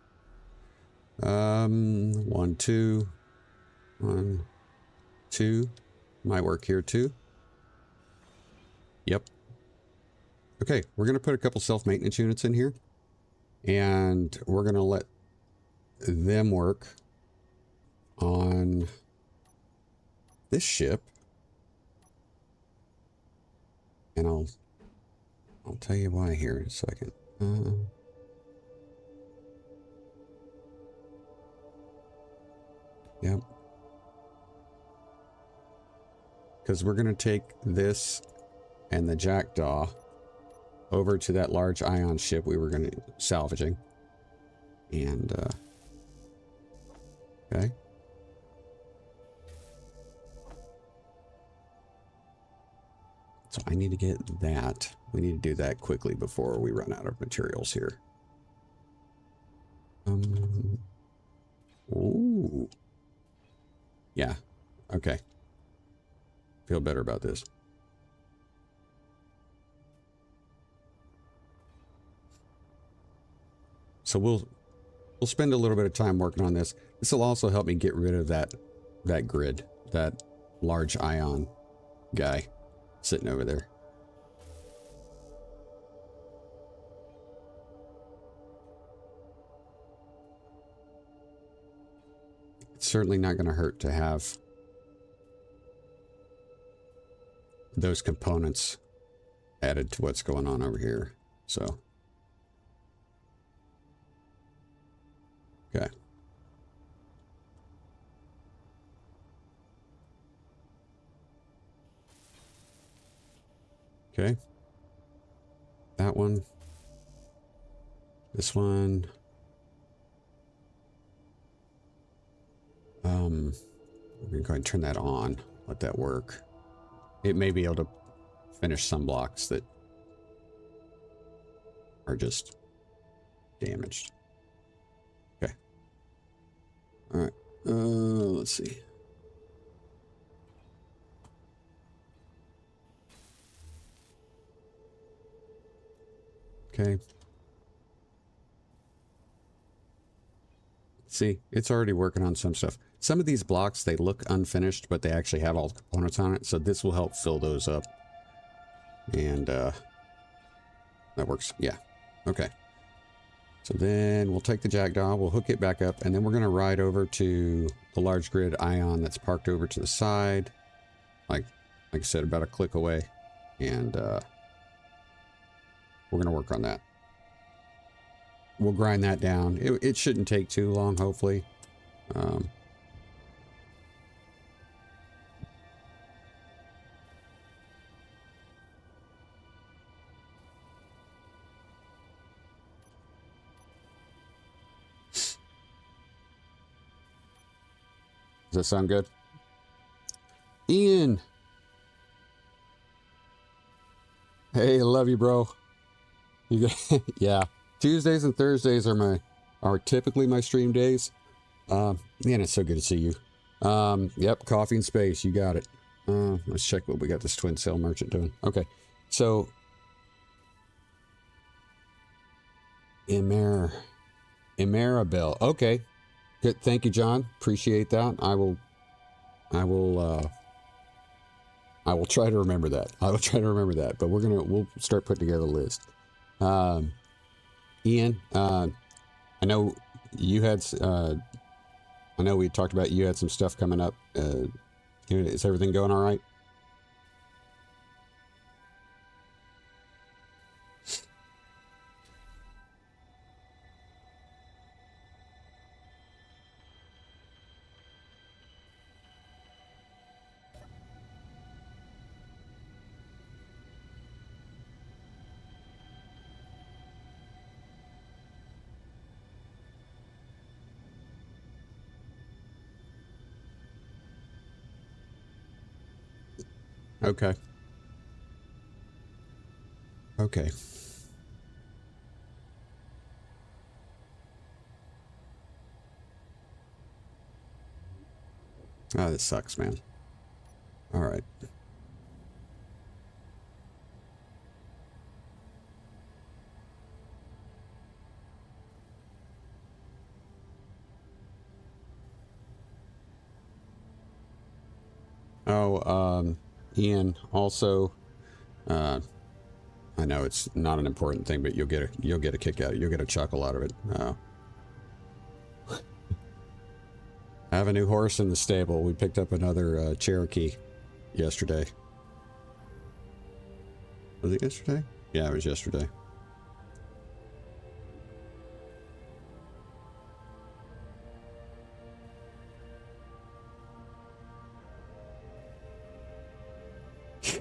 1, 2... 1, 2 might work here too. Yep. Okay, we're going to put a couple self-maintenance units in here, and we're going to let them work on this ship, and I'll tell you why here in a second. Yep. because we're going to take this and the jackdaw over to that large ion ship we were going to salvaging. And, okay. So I need to get that. We need to do that quickly before we run out of materials here. Ooh. Yeah. Okay. Feel better about this. So we'll spend a little bit of time working on this. This will also help me get rid of that grid, that large ion guy sitting over there. It's certainly not going to hurt to have those components added to what's going on over here. So, okay. Okay. That one. This one. We're going to go ahead and turn that on. Let that work. It may be able to finish some blocks that are just damaged. Okay. All right. Let's see. Okay. See, it's already working on some stuff. Some of these blocks, they look unfinished, but they actually have all the components on it. So this will help fill those up. And that works. Yeah. Okay. So then we'll take the jackdaw, we'll hook it back up, and then we're going to ride over to the large grid ion that's parked over to the side. Like I said, about a click away. And we're going to work on that. We'll grind that down. It shouldn't take too long, hopefully. Does that sound good? Ian! Hey, I love you, bro. Yeah. Tuesdays and Thursdays are typically my stream days. Man, it's so good to see you. Yep, coffee and space, you got it. Let's check what we got this twin sail merchant doing. Okay, so Emerabel. Okay, good. Thank you, John. Appreciate that. I will try to remember that. But we'll start putting together a list. Ian, I know you had, I know we talked about you had some stuff coming up. Is everything going all right? Okay. Okay. Oh, this sucks, man. All right. Oh, Ian, also, I know it's not an important thing, but you'll get a kick out of it. You'll get a chuckle out of it. I have a new horse in the stable. We picked up another Cherokee yesterday. Was it yesterday? Yeah, it was yesterday.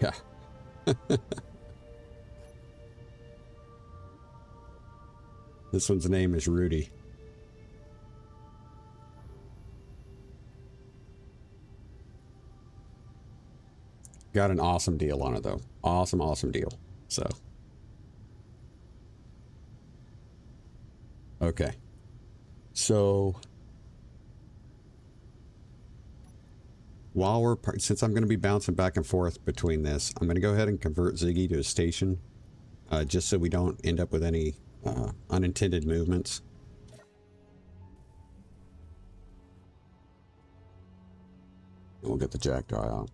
Yeah. This one's name is Rudy. Got an awesome deal on it, though. Awesome, awesome deal. So. Okay. So. Since I'm going to be bouncing back and forth between this, I'm going to go ahead and convert Ziggy to a station. Just so we don't end up with any unintended movements. We'll get the jackdaw out.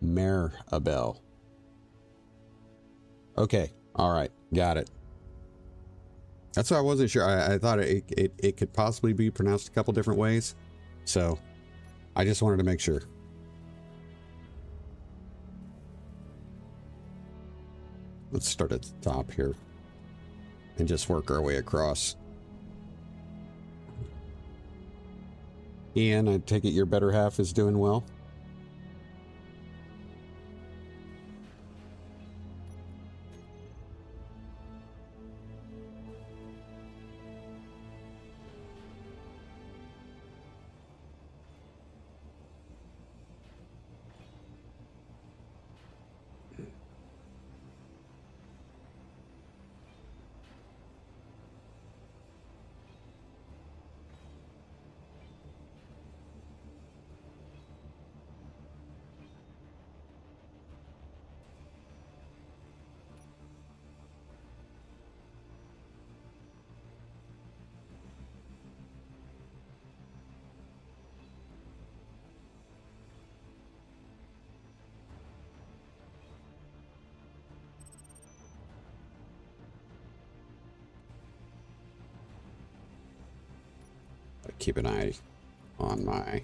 Marabelle. Okay. All right. Got it. That's why I wasn't sure. I thought it could possibly be pronounced a couple different ways. So I just wanted to make sure. Let's start at the top here and just work our way across. Ian, I take it your better half is doing well? Keep an eye on my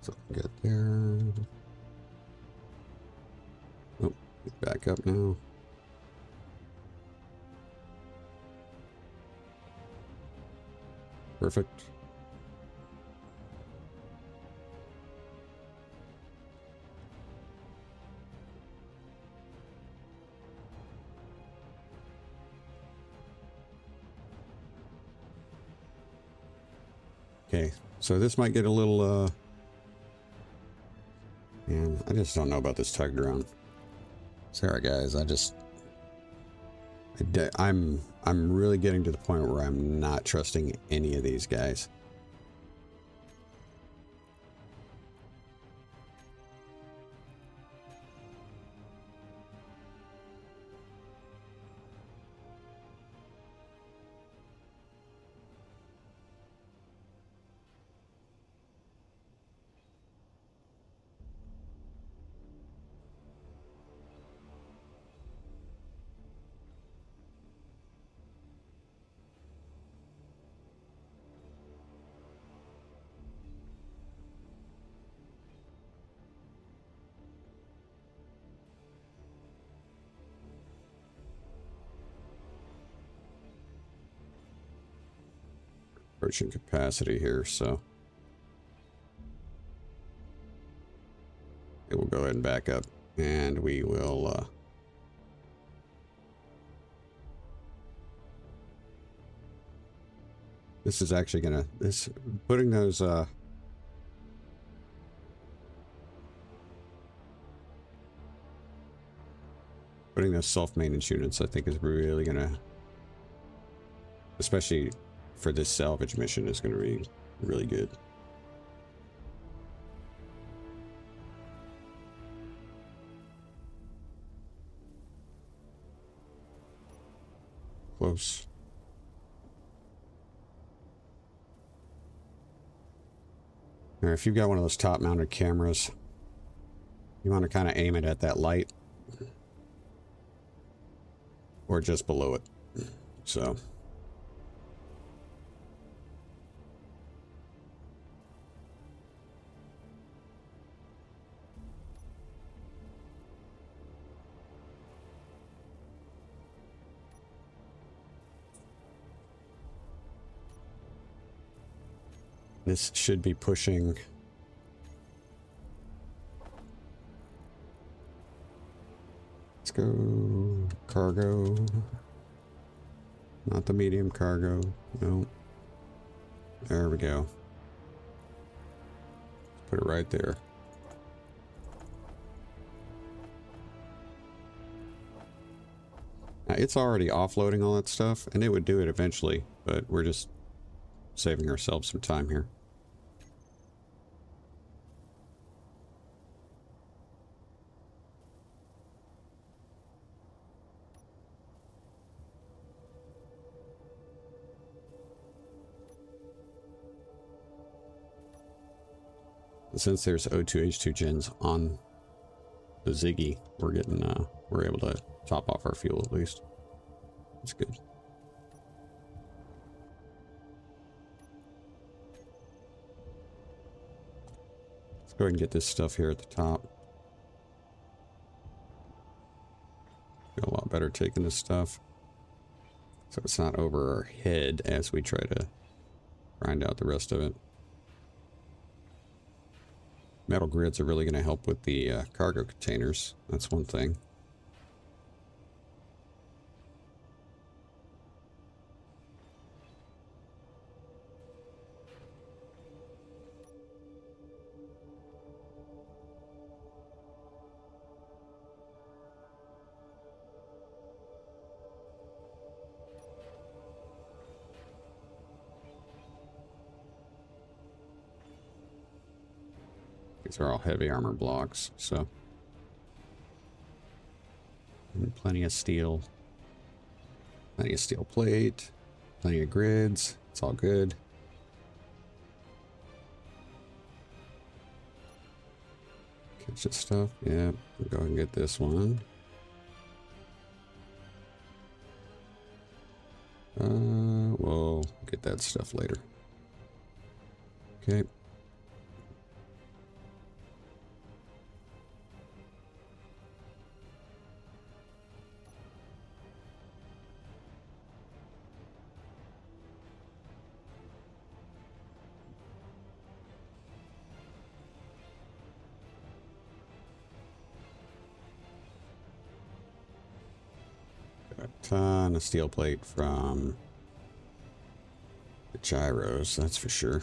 so get there. Oh, get back up now. Perfect. Okay, so this might get a little, man, I just don't know about this tug drone. Sorry guys, I'm really getting to the point where I'm not trusting any of these guys. Approaching capacity here, so it will go ahead and back up, and we will this is actually gonna putting those self-maintenance units, I think, is really gonna, especially for this salvage mission, is gonna be really good. Close. Now, if you've got one of those top-mounted cameras, you want to kind of aim it at that light or just below it. So This should be pushing. Let's go cargo. Not the medium cargo. No. There we go. Put it right there. Now, it's already offloading all that stuff, and it would do it eventually, but we're just saving ourselves some time here. Since there's O2H2 gens on the Ziggy, we're able to top off our fuel at least. That's good. Let's go ahead and get this stuff here at the top. Feel a lot better taking this stuff, so it's not over our head as we try to grind out the rest of it. Metal grids are really going to help with the cargo containers. That's one thing. These are all heavy armor blocks, so. And plenty of steel. Plenty of steel plate. Plenty of grids. It's all good. Catch this stuff. Yeah, we'll go ahead and get this one. We'll get that stuff later. Okay. Got a ton of steel plate from the gyros, that's for sure.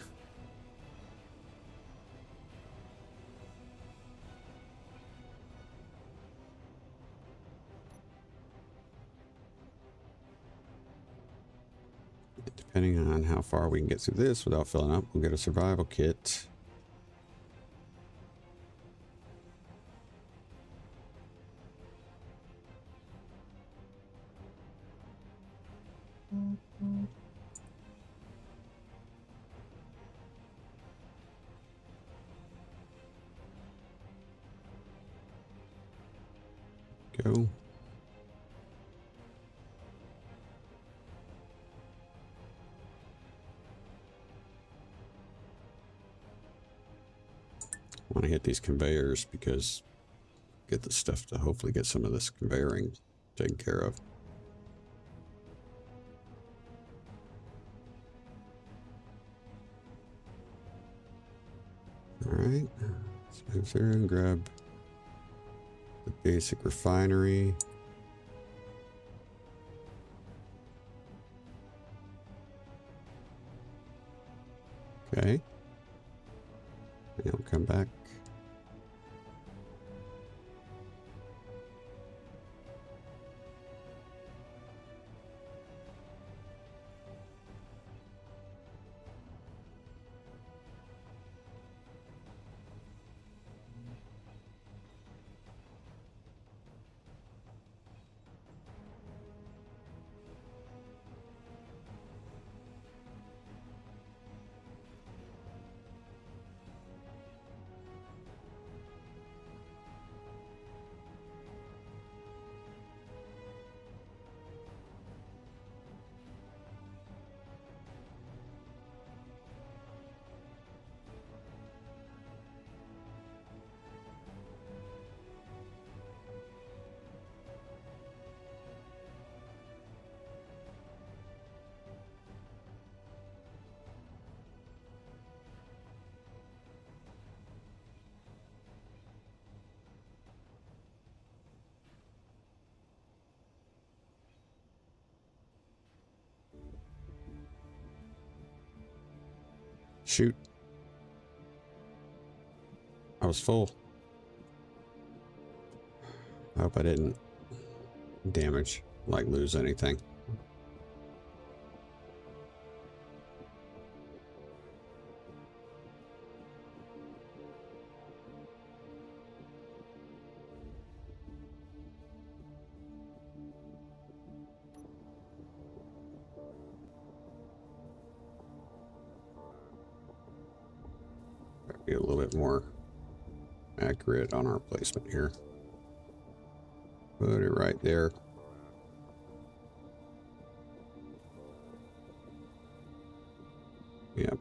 Depending on how far we can get through this without filling up, we'll get a survival kit. Go. I want to hit these conveyors because get the stuff to hopefully get some of this conveyoring taken care of. All right, let's move through and grab the basic refinery. Okay. And we'll come back. Shoot. I was full. I hope I didn't damage, like lose anything. Be a little bit more accurate on our placement here. Put it right there. Yep.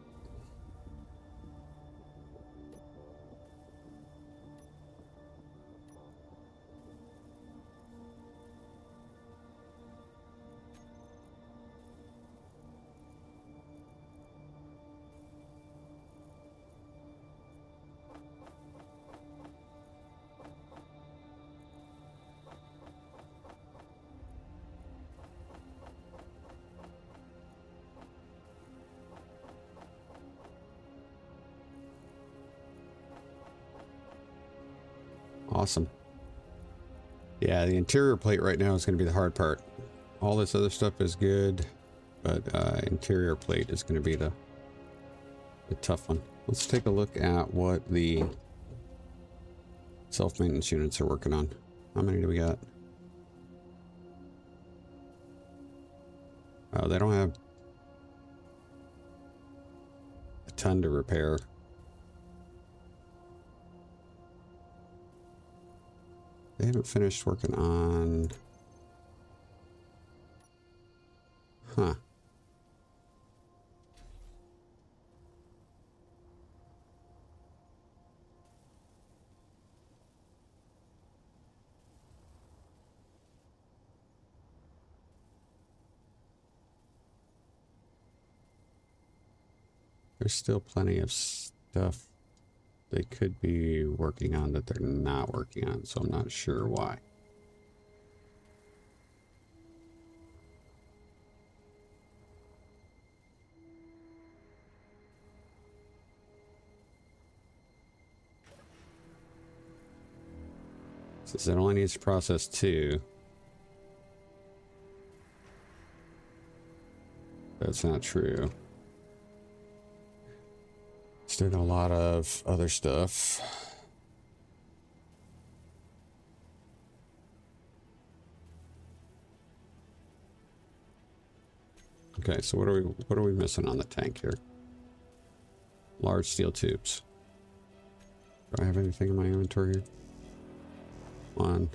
Awesome. Yeah, the interior plate right now is going to be the hard part. All this other stuff is good, but interior plate is going to be the tough one. Let's take a look at what the self-maintenance units are working on. How many do we got? Oh, they don't have a ton to repair. They haven't finished working on... Huh. There's still plenty of stuff they could be working on that they're not working on, so I'm not sure why. Since it only needs to process 2. That's not true. Still got a lot of other stuff. Okay, so what are we missing on the tank here? Large steel tubes. Do I have anything in my inventory here? 1,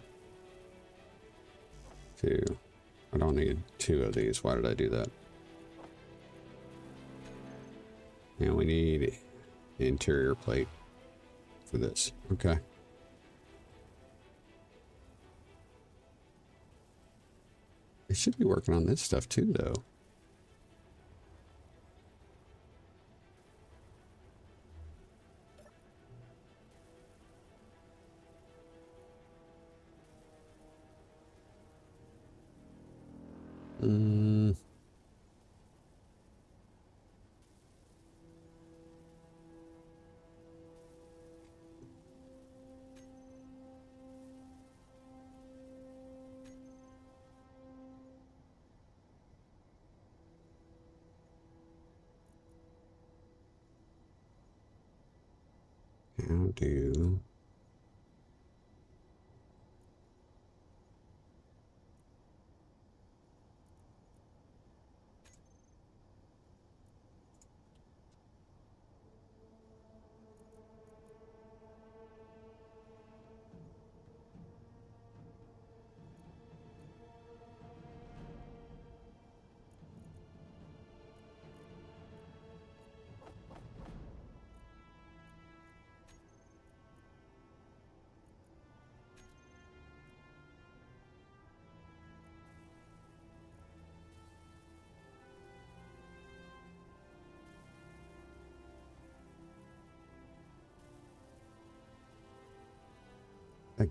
2. I don't need 2 of these. Why did I do that? And we need the interior plate for this. Okay. They should be working on this stuff too, though. How do...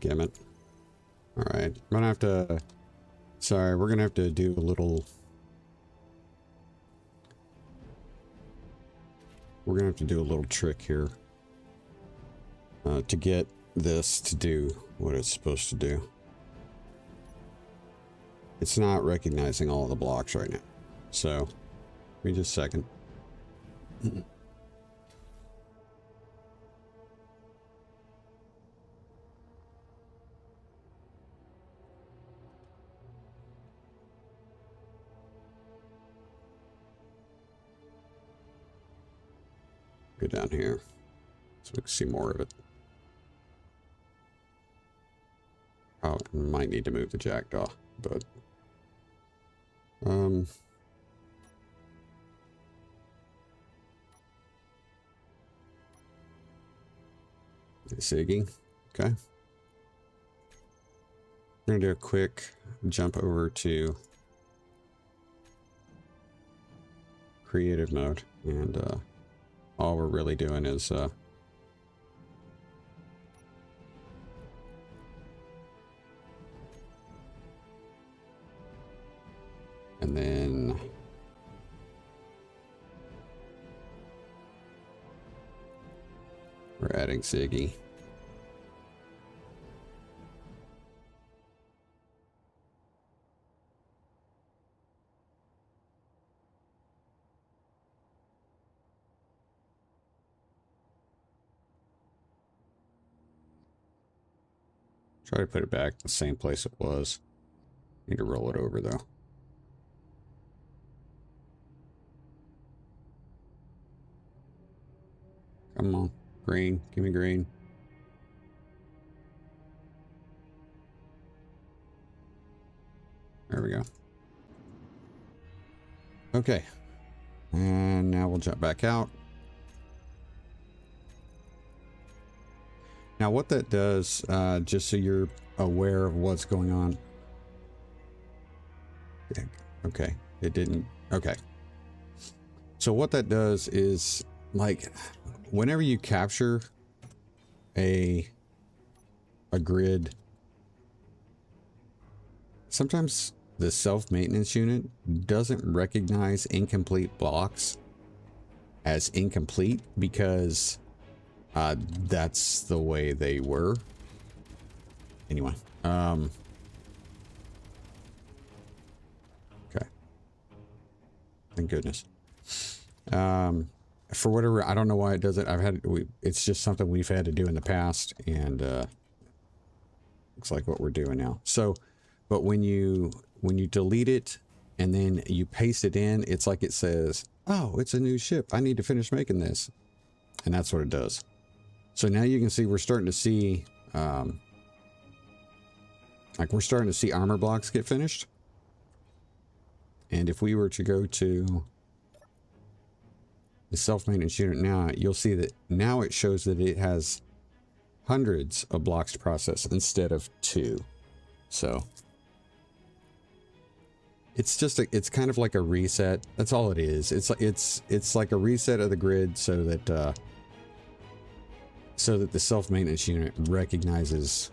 Gamut. All right, I'm gonna have to... Sorry, we're gonna have to do a little we're gonna have to do a little trick here to get this to do what it's supposed to do. It's not recognizing all of the blocks right now. So, give me just a second. Go down here so we can see more of it. Oh, might need to move the jackdaw, but Siggy. Okay. We're gonna do a quick jump over to creative mode, and all we're really doing is and then we're adding Ziggy. Try to put it back the same place it was. Need to roll it over though. Come on, green, give me green. There we go. Okay, and now we'll jump back out. Now what that does, just so you're aware of what's going on. Okay, it didn't. Okay. So what that does is, like, whenever you capture a grid, sometimes the self-maintenance unit doesn't recognize incomplete blocks as incomplete because that's the way they were. Anyway, okay. Thank goodness. For whatever, I don't know why it does it. It's just something we've had to do in the past, and looks like what we're doing now. So, but when you delete it and then you paste it in, it's like it says, "Oh, it's a new ship. I need to finish making this," and that's what it does. So now you can see we're starting to see, like we're starting to see armor blocks get finished. And if we were to go to the self-maintenance unit now, you'll see that now it shows that it has hundreds of blocks to process instead of 2. So it's just it's kind of like a reset. That's all it is. It's like a reset of the grid so that the self-maintenance unit recognizes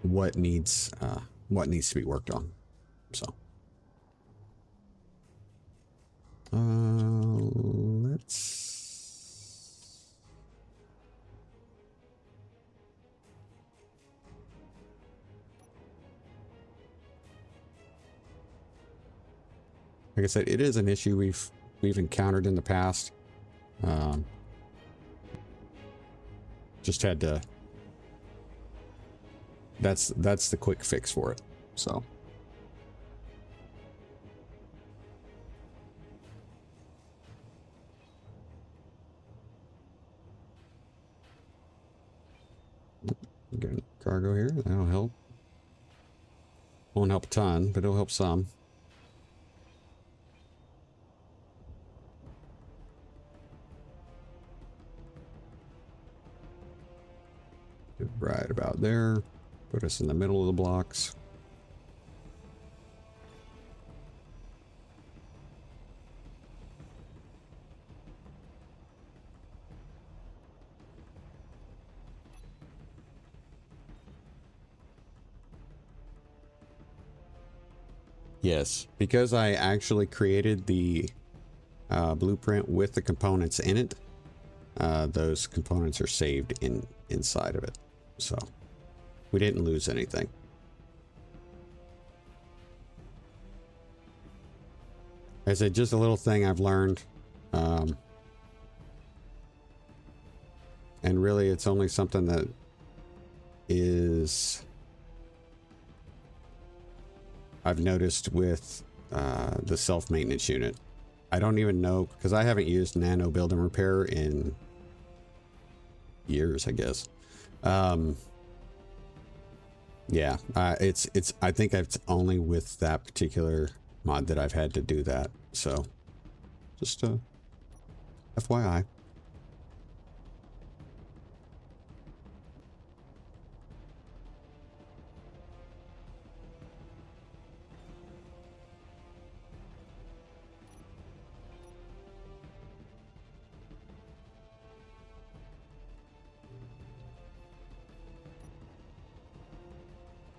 what needs to be worked on. So let's like I said, it is an issue we've encountered in the past. Just had to. That's the quick fix for it. So. Get cargo here. That'll help. Won't help a ton, but it'll help some. Right about there. Put us in the middle of the blocks. Yes, because I actually created the blueprint with the components in it, those components are saved inside of it. So we didn't lose anything. I said, just a little thing I've learned. And really, it's only something that is I've noticed with the self-maintenance unit. I don't even know, because I haven't used Nano Build and Repair in years, I guess. Yeah, it's I think it's only with that particular mod that I've had to do that. So just FYI.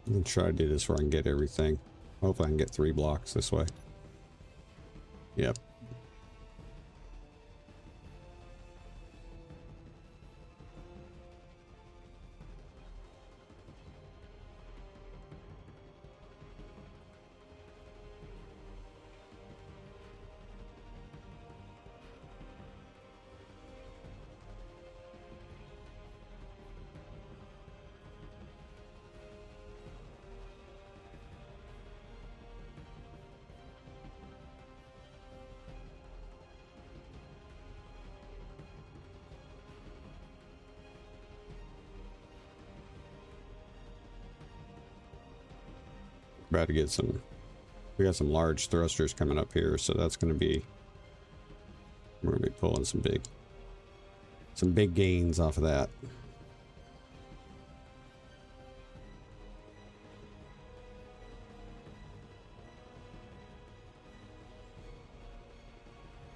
I'm gonna try to do this where I can get everything. Hopefully I can get 3 blocks this way. Yep. About to get some, we got some large thrusters coming up here, so that's going to be, we're going to be pulling some big gains off of that.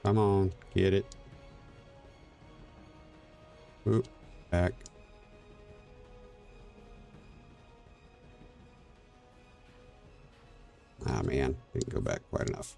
Come on, get it. Oop, back. Ah, man, didn't go back quite enough.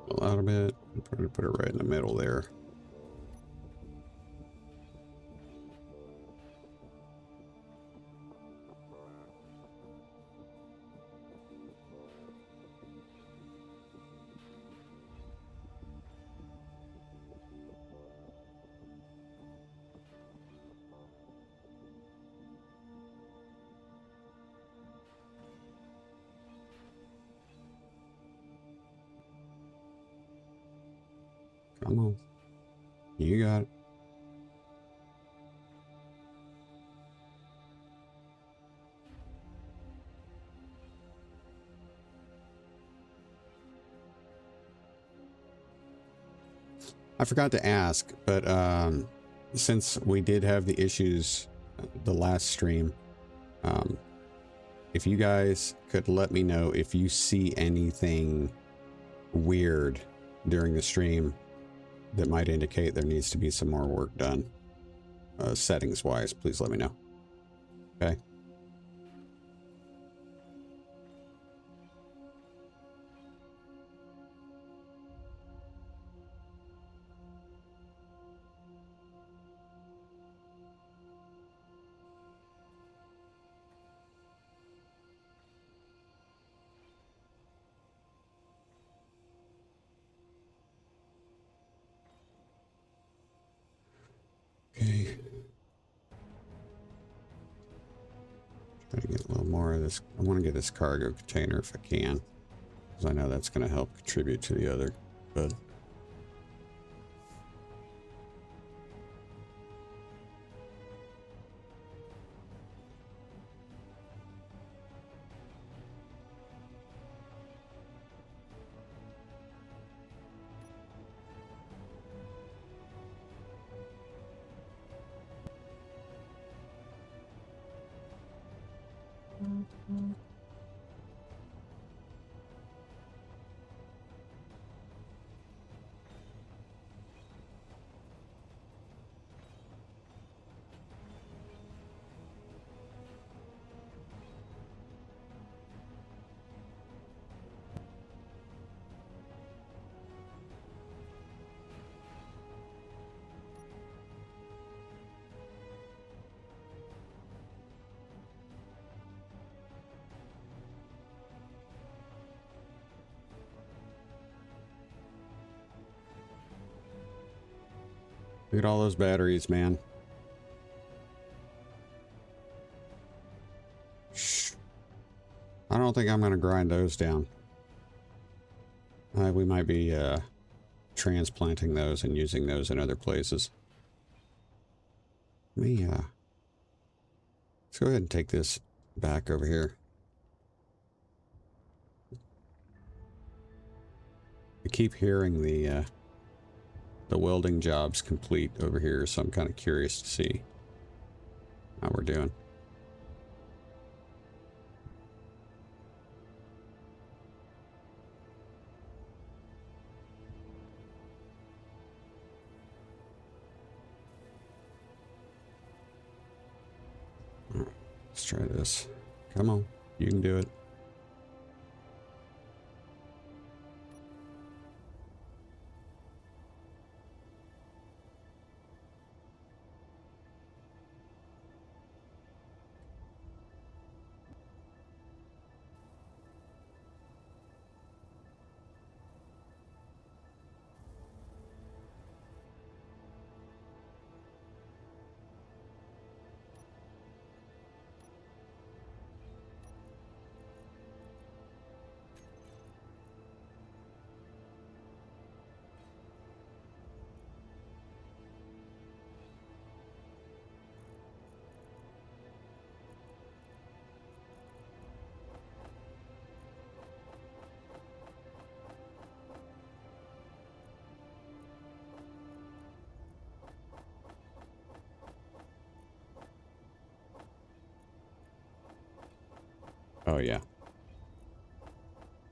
A lot of it. I'm trying to put it right in the middle there. Come on. You got it. I forgot to ask, but since we did have the issues the last stream, if you guys could let me know if you see anything weird during the stream that might indicate there needs to be some more work done, settings wise, please let me know. Okay. Okay. Try to get a little more of this. I want to get this cargo container if I can, because I know that's going to help contribute to the other. But look at all those batteries, man. Shh. I don't think I'm going to grind those down. We might be transplanting those and using those in other places. Let me, let's go ahead and take this back over here. I keep hearing the welding jobs complete over here, so I'm kind of curious to see how we're doing. All right, let's try this. Come on, you can do it. Oh yeah,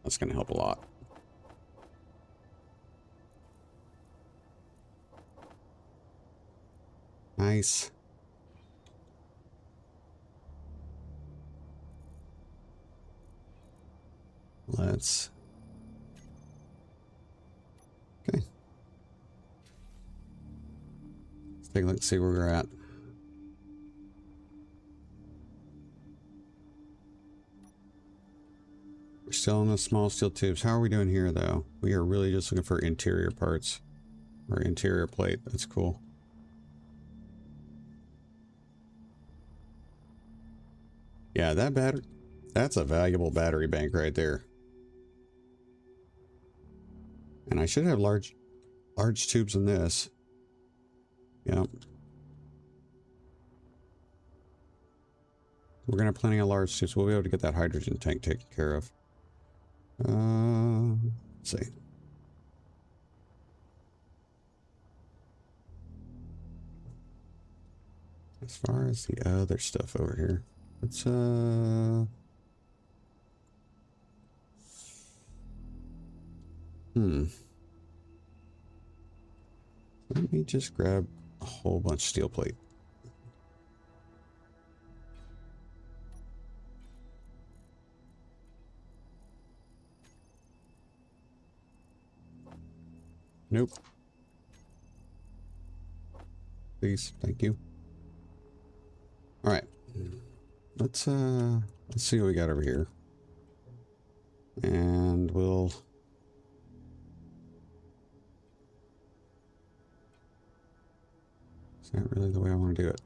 that's gonna help a lot. Nice. Let's... Okay. Let's take a look, see where we're at. We're still in the small steel tubes. How are we doing here, though? We are really just looking for interior parts. Or interior plate. That's cool. Yeah, that battery... That's a valuable battery bank right there. And I should have large tubes in this. Yep. We're gonna have plenty of large tubes. We'll be able to get that hydrogen tank taken care of. Let's see. As far as the other stuff over here, let's let me just grab a whole bunch of steel plate. Nope. Please, thank you. All right. Let's see what we got over here. And we'll Is that really the way I want to do it?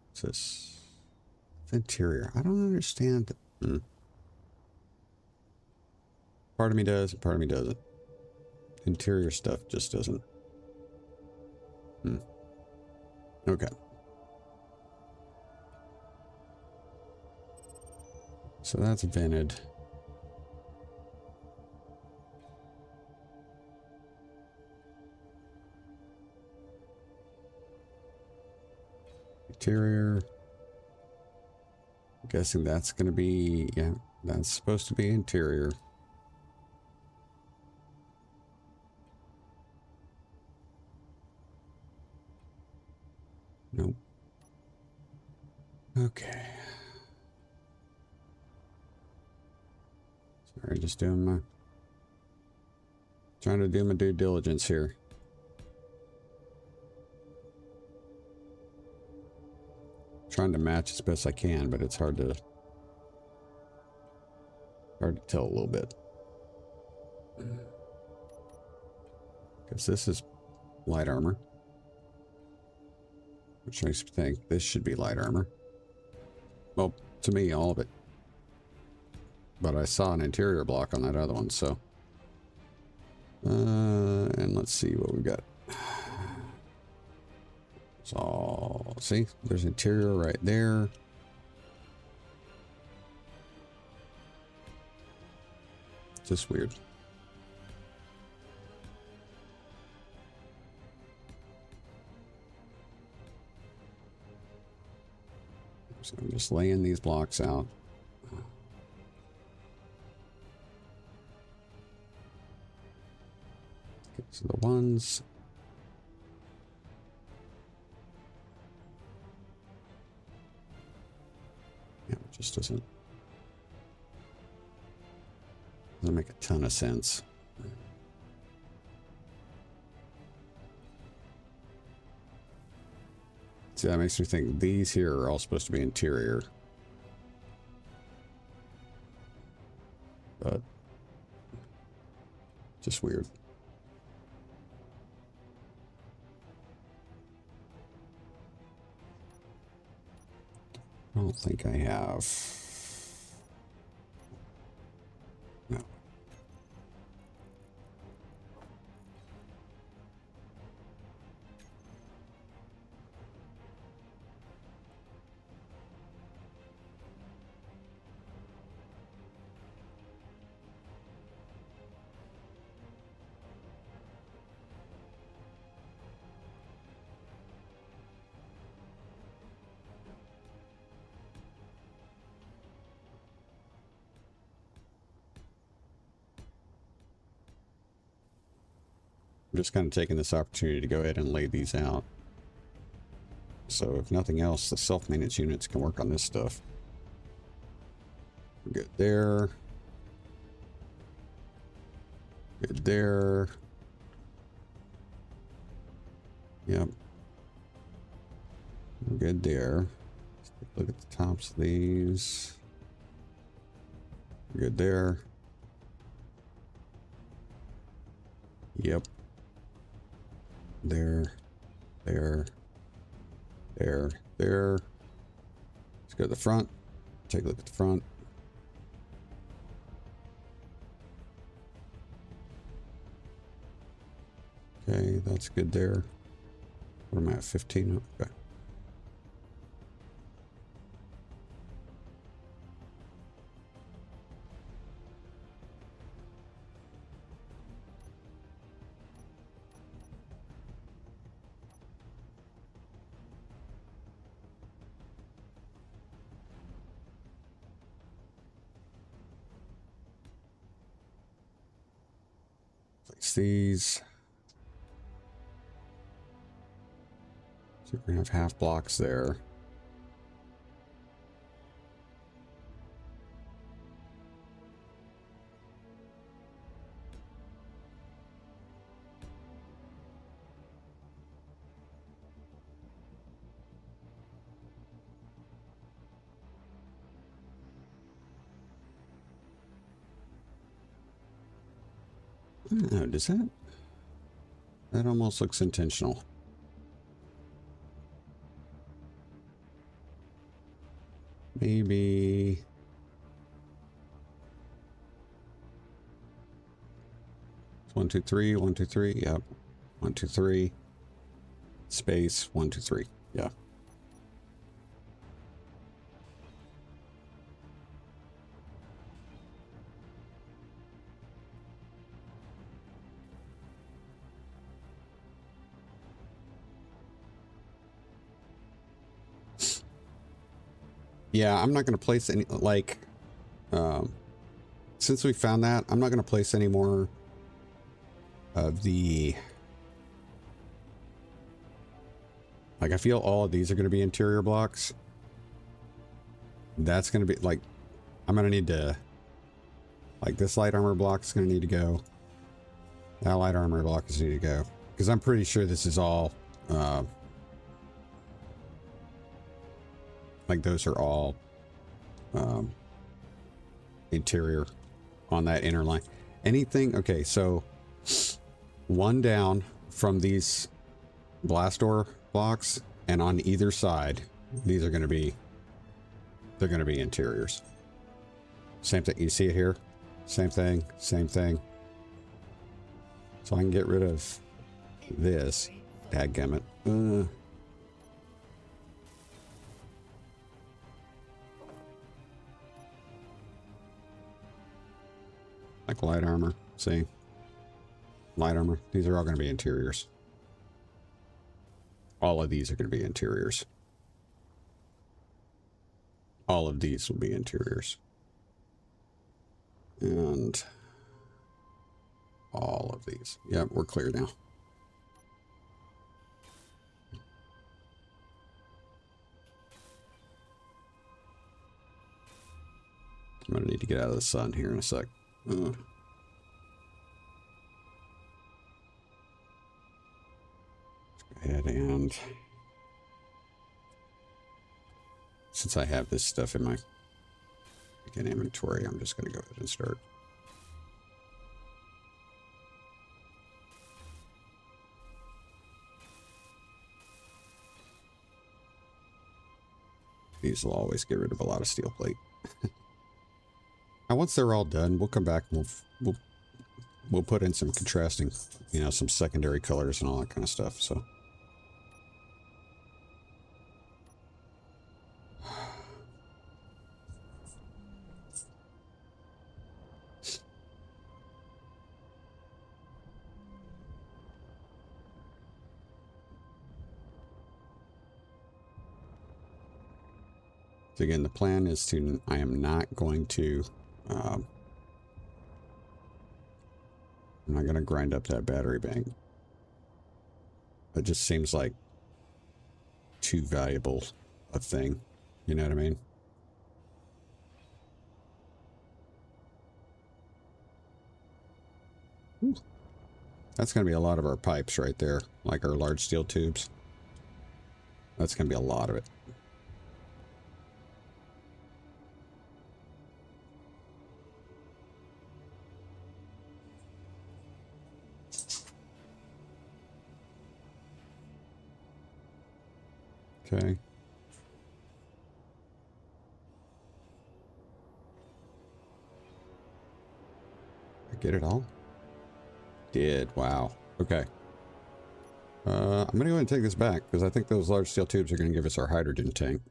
What's this? Interior. I don't understand. Part of me does, part of me doesn't. Interior stuff just doesn't. Okay. So that's vented. Interior. I'm guessing that's going to be, yeah, that's supposed to be interior. Nope. Okay. Sorry, just doing my... trying to do my due diligence here. Trying to match as best I can, but it's hard to tell a little bit. Because this is light armor. Which makes me think this should be light armor. Well, to me, all of it. But I saw an interior block on that other one, so. And let's see what we got. So, see, there's interior right there. Just weird. So I'm just laying these blocks out. Okay, so the ones... yeah, it just doesn't make a ton of sense. See, that makes me think these here are all supposed to be interior. But just weird. I don't think I have. No. I'm just kind of taking this opportunity to go ahead and lay these out. So if nothing else, the self-maintenance units can work on this stuff. We're good there. Good there. Yep. We're good there. Let's take a look at the tops of these. We're good there. Yep. There. There. There. There. Let's go to the front. Take a look at the front. Okay, that's good there. What am I at? 15? Okay. Place these. So we're going to have half blocks there. Oh, does that? That almost looks intentional. Maybe. It's 1, 2, 3, 1, 2, 3. Yep. 1, 2, 3. Space 1, 2, 3. Yeah. Yeah, I'm not going to place any, like, since we found that, I'm not going to place any more of the, like, I feel all of these are going to be interior blocks. That's going to be, like, I'm going to need to, like, this light armor block is going to need to go. That light armor block is need to go. Because I'm pretty sure this is all, like, those are all interior on that inner line. Anything, okay, so one down from these blast door blocks, and on either side, these are going to be, they're going to be interiors. Same thing, you see it here? Same thing, same thing. So I can get rid of this. Dadgummit. Like light armor, see? Light armor. These are all going to be interiors. All of these are going to be interiors. All of these will be interiors. And all of these. Yep, we're clear now. I'm going to need to get out of the sun here in a sec. Let's go ahead and, since I have this stuff in my inventory, I'm just going to go ahead and start. These will always get rid of a lot of steel plate. Now, once they're all done, we'll come back and we'll put in some contrasting, you know, some secondary colors and all that kind of stuff. So. So again, the plan is to, I am not going to, I'm not going to grind up that battery bank. It just seems like too valuable a thing. You know what I mean? Ooh. That's going to be a lot of our pipes right there, like our large steel tubes. That's going to be a lot of it. Okay. I get it all? Did. Wow. Okay. I'm going to go ahead and take this back because I think those large steel tubes are going to give us our hydrogen tank.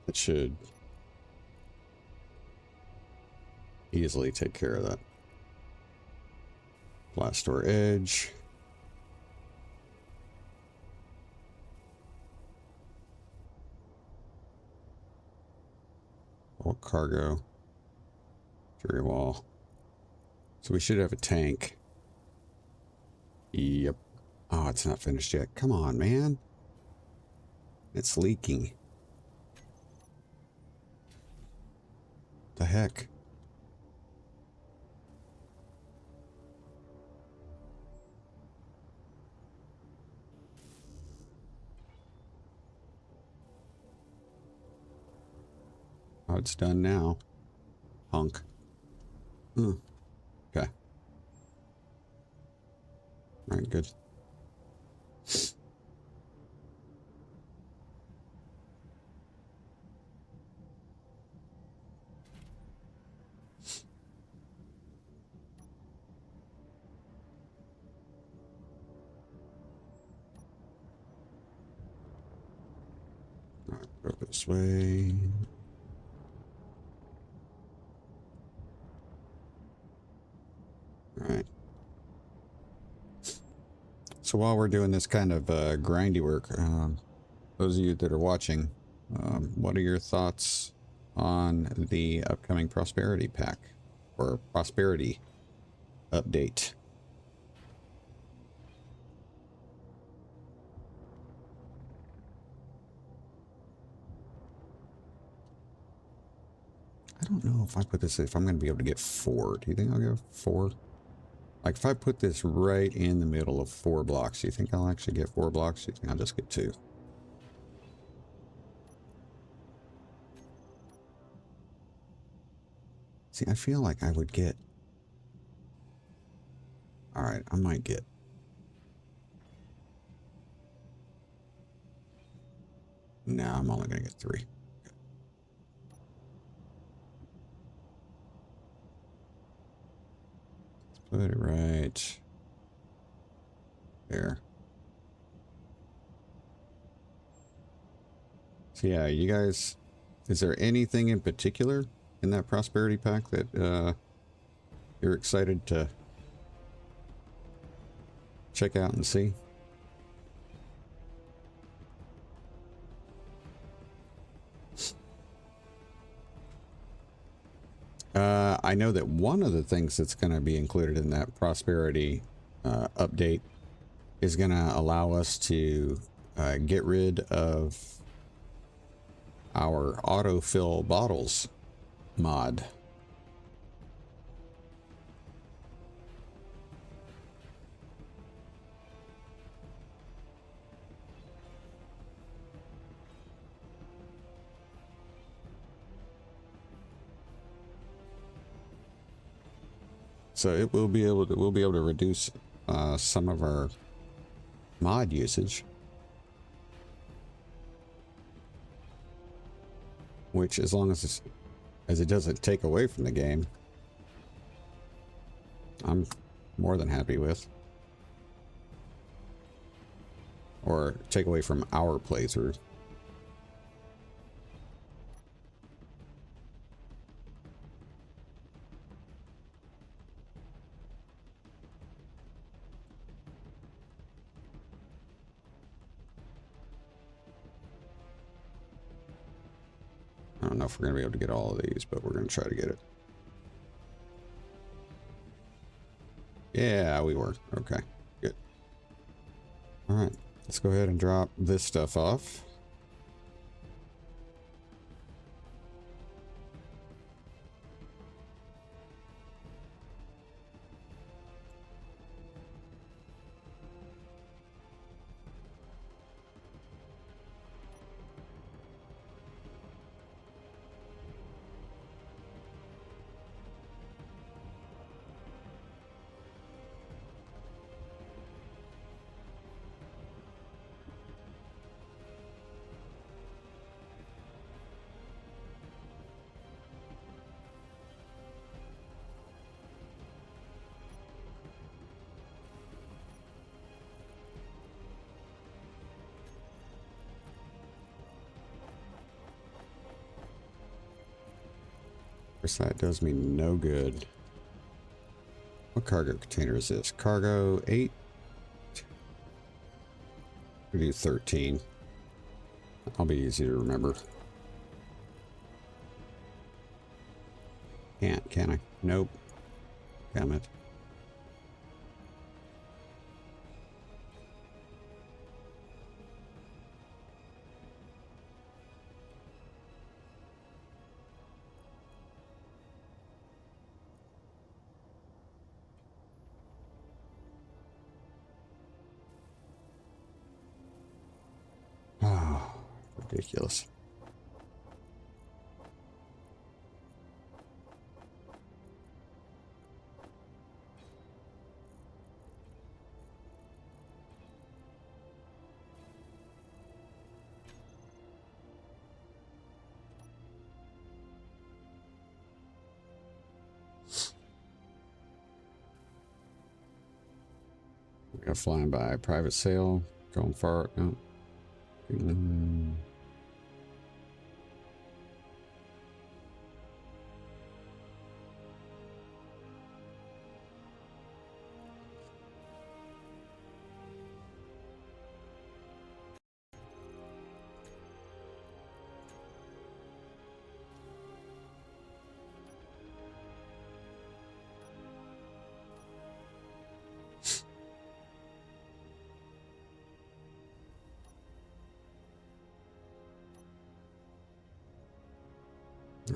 It should easily take care of that. Blast door edge. All cargo. Jury wall. So we should have a tank. Yep. Oh, it's not finished yet. Come on, man. It's leaking. The heck? Oh, it's done now. Punk. Okay. All right, good. All right, go this way. All right. So while we're doing this kind of grindy work, those of you that are watching, what are your thoughts on the upcoming prosperity pack or prosperity update? I don't know if I put this, if I'm going to be able to get 4. Do you think I'll get 4? Like if I put this right in the middle of 4 blocks, do you think I'll actually get 4 blocks? Do you think I'll just get 2? See, I feel like I would get... Alright, I might get... No, I'm only going to get 3. Put it right there. So yeah, you guys, is there anything in particular in that prosperity pack that you're excited to check out and see? I know that one of the things that's going to be included in that prosperity update is going to allow us to get rid of our autofill bottles mod. So it will be able to, we'll be able to reduce some of our mod usage, which, as long as it doesn't take away from the game, I'm more than happy with. Or take away from our playthrough. I don't know if we're going to be able to get all of these, but we're going to try to get it. Yeah, we were. Okay, good. All right, let's go ahead and drop this stuff off. course, that does me no good. What cargo container is this? Cargo 8? We do 13. I'll be easy to remember. Can't, can I? Nope. Damn it. Oh, ridiculous. We got flying by private sale, going far. No.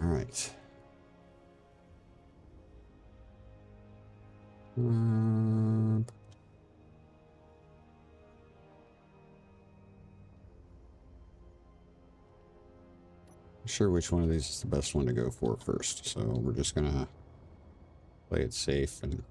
All right. Sure which one of these is the best one to go for first, so we're just gonna play it safe and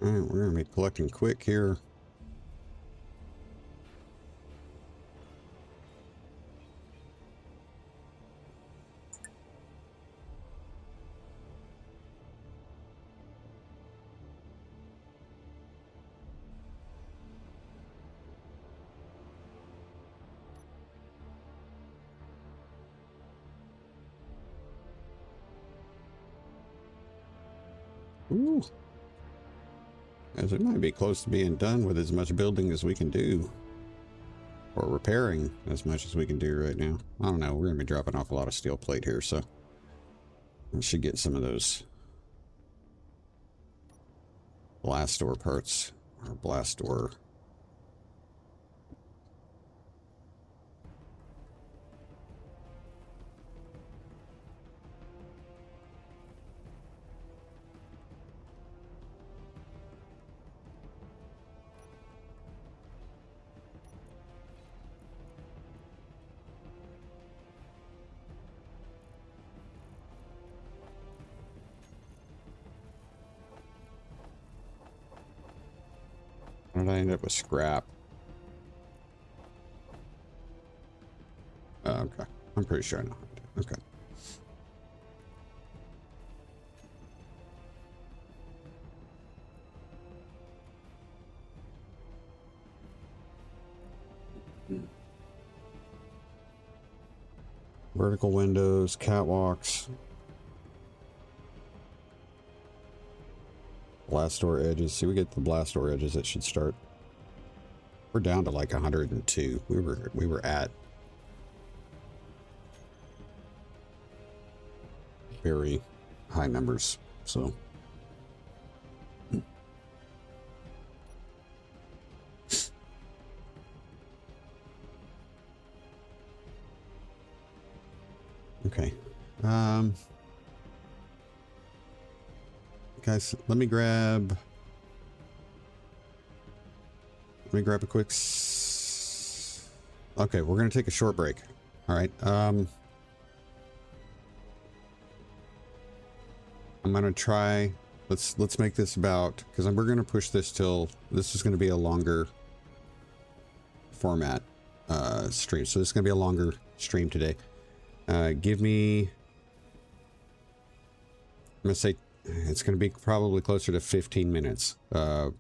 all right, we're gonna be collecting quick here. Ooh. As it might be close to being done with as much building as we can do. Or repairing as much as we can do right now. I don't know, we're gonna be dropping off a lot of steel plate here, so I should get some of those blast door parts, or blast door. How did I end up with scrap? Oh, okay. I'm pretty sure I know. Okay. Vertical windows, catwalks, blast door edges. See, we get the blast door edges. It should start. We're down to like 102. We were at very high numbers. So. Okay. Guys, let me grab a quick okay, we're gonna take a short break. All right. I'm gonna try, let's make this about, because we're gonna push this till this is gonna be a longer format stream. So this is gonna be a longer stream today. Give me, I'm gonna say it's gonna be probably closer to 15 minutes. I'm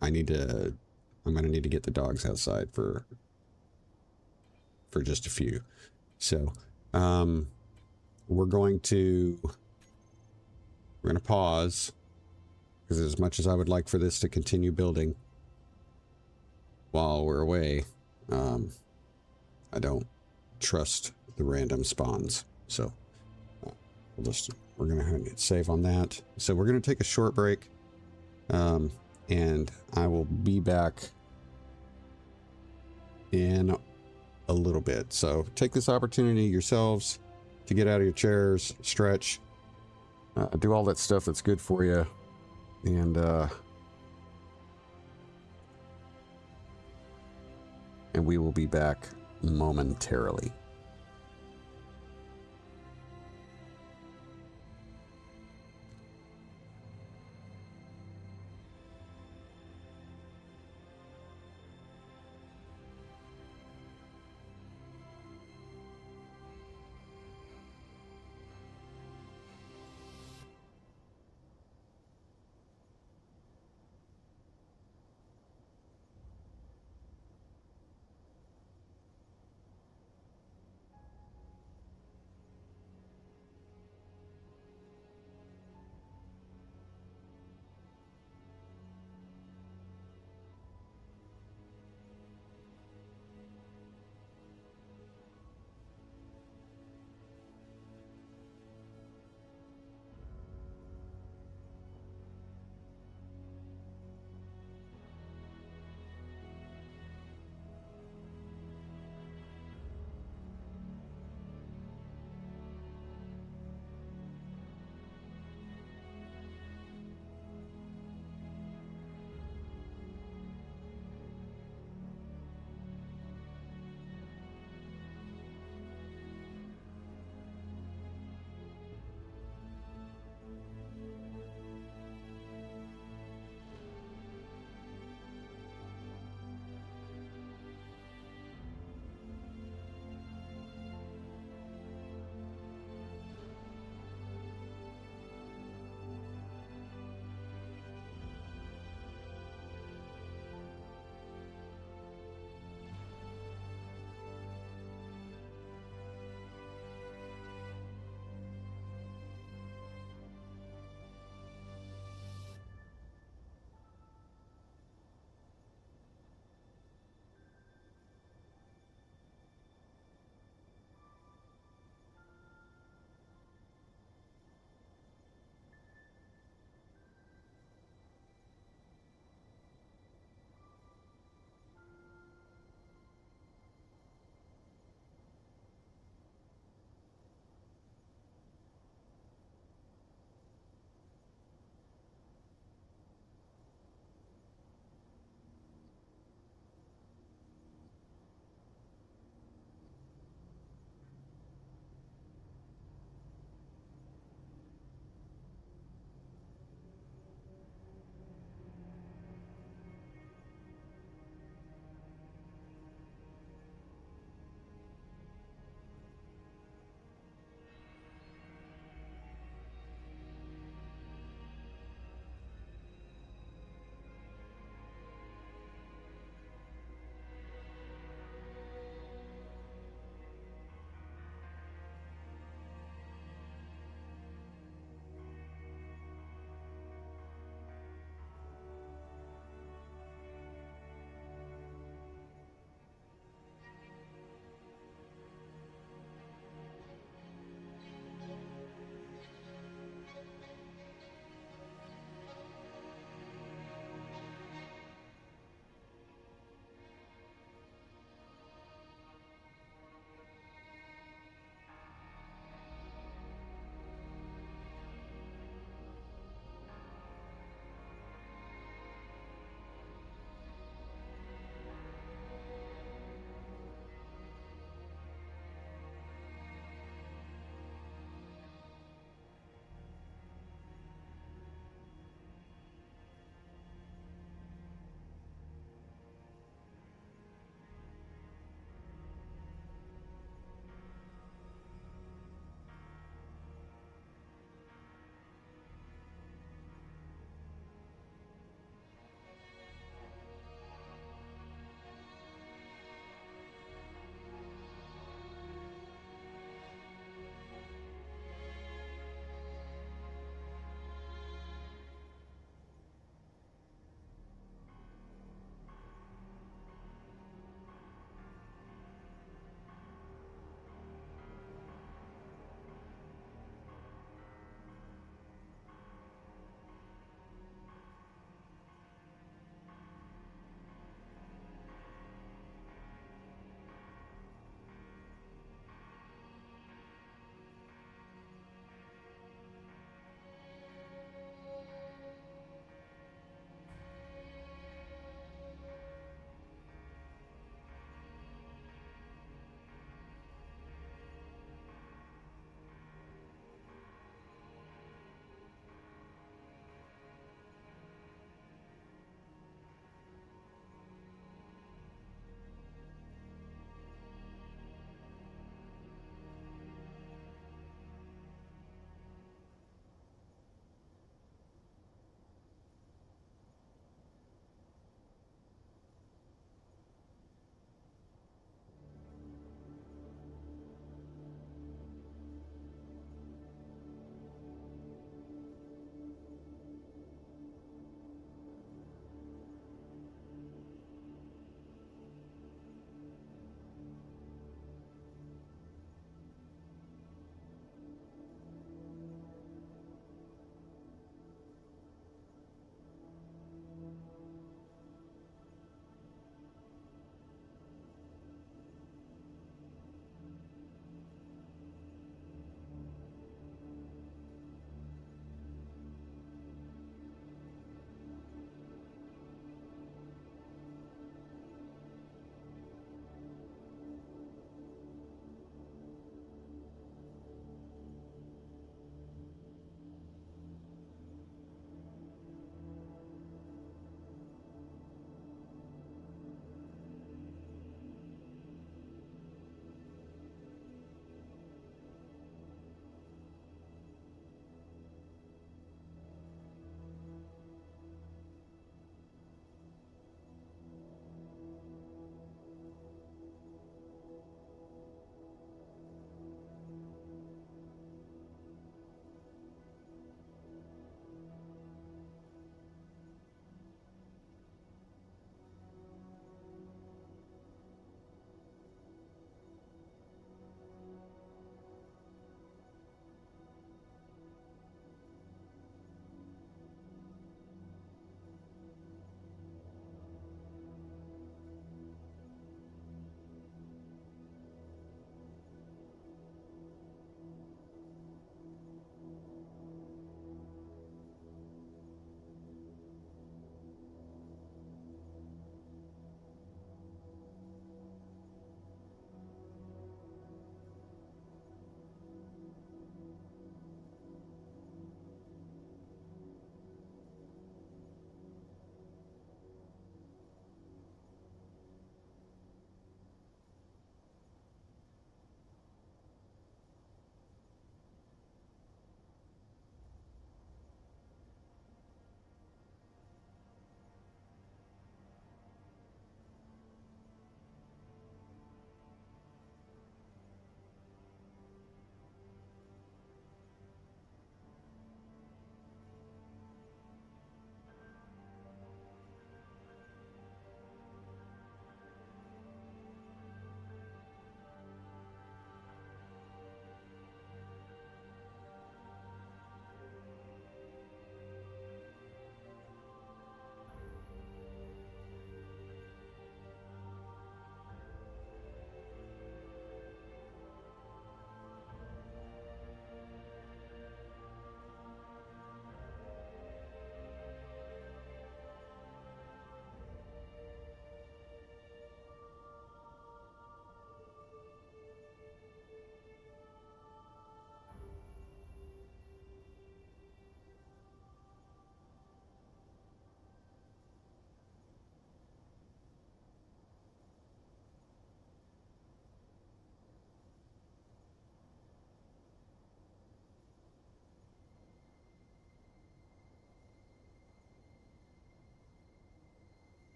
gonna need to get the dogs outside for just a few. So we're gonna pause, because as much as I would like for this to continue building while we're away, I don't trust the random spawns. So we're gonna hit save on that. So we're gonna take a short break, and I will be back in a little bit. So take this opportunity yourselves to get out of your chairs, stretch, do all that stuff that's good for you, and we will be back momentarily.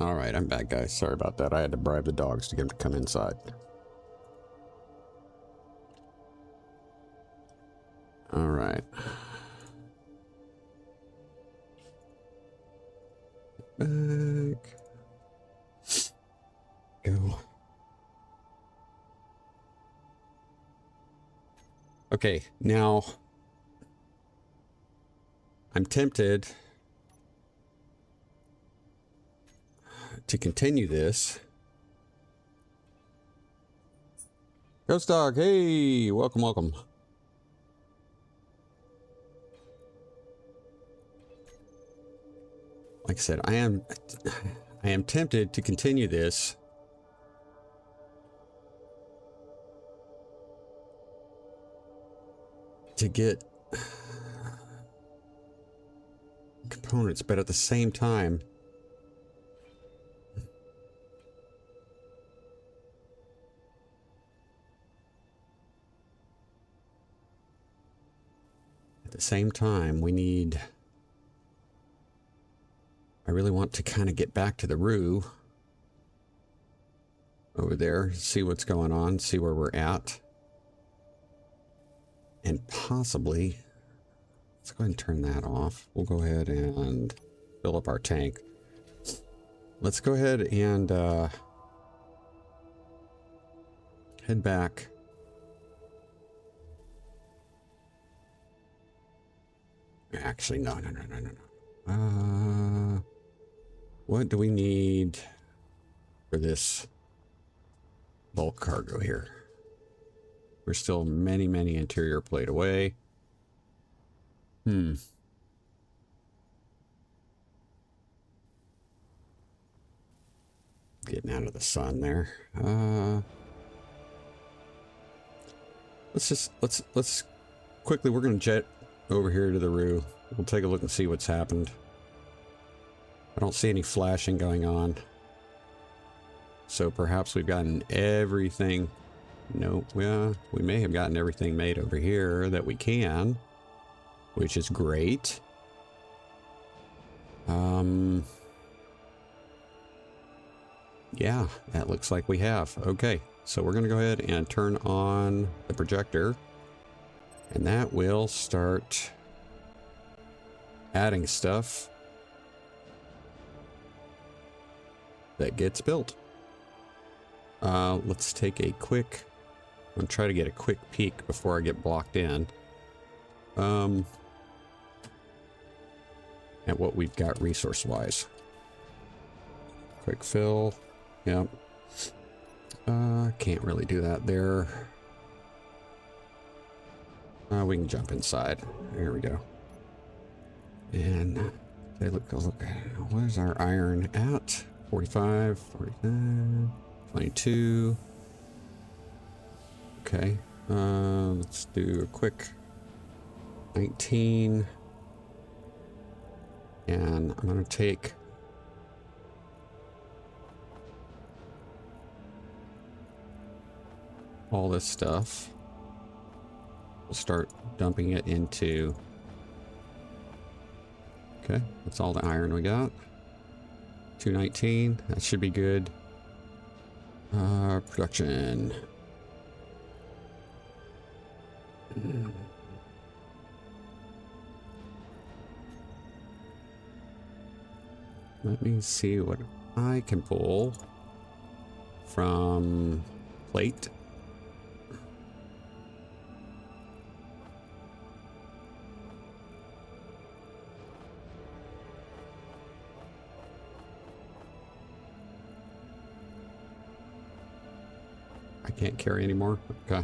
All right, I'm back, guys. Sorry about that. I had to bribe the dogs to get them to come inside. All right. Back. Go. Okay, now I'm tempted to continue this. Ghost Dog, hey, welcome, welcome. Like I said, I am tempted to continue this. To get components, but at the same time, we need, I really want to kind of get back to the Roo over there, see what's going on, see where we're at. And possibly, let's go ahead and turn that off. We'll go ahead and fill up our tank. Let's go ahead and head back. Actually, no. What do we need for this bulk cargo here? We're still many interior plate away. Getting out of the sun there. Let's quickly, we're going to jet over here to the Roo. We'll take a look and see what's happened. I don't see any flashing going on. So perhaps we've gotten everything. No, well, we may have gotten everything made over here that we can, which is great. Yeah, that looks like we have. Okay, so we're going to go ahead and turn on the projector, and that will start adding stuff that gets built. Let's take a quick, I'm try to get a quick peek before I get blocked in. At what we've got resource-wise. Quick fill. Yep. Can't really do that there. We can jump inside. There we go. And they look. What is our iron at? 45, 49, 22. Okay. Let's do a quick 19. And I'm going to take all this stuff. We'll start dumping it into... Okay, that's all the iron we got. 219, that should be good. Production. Let me see what I can pull from plate. I can't carry anymore. Okay.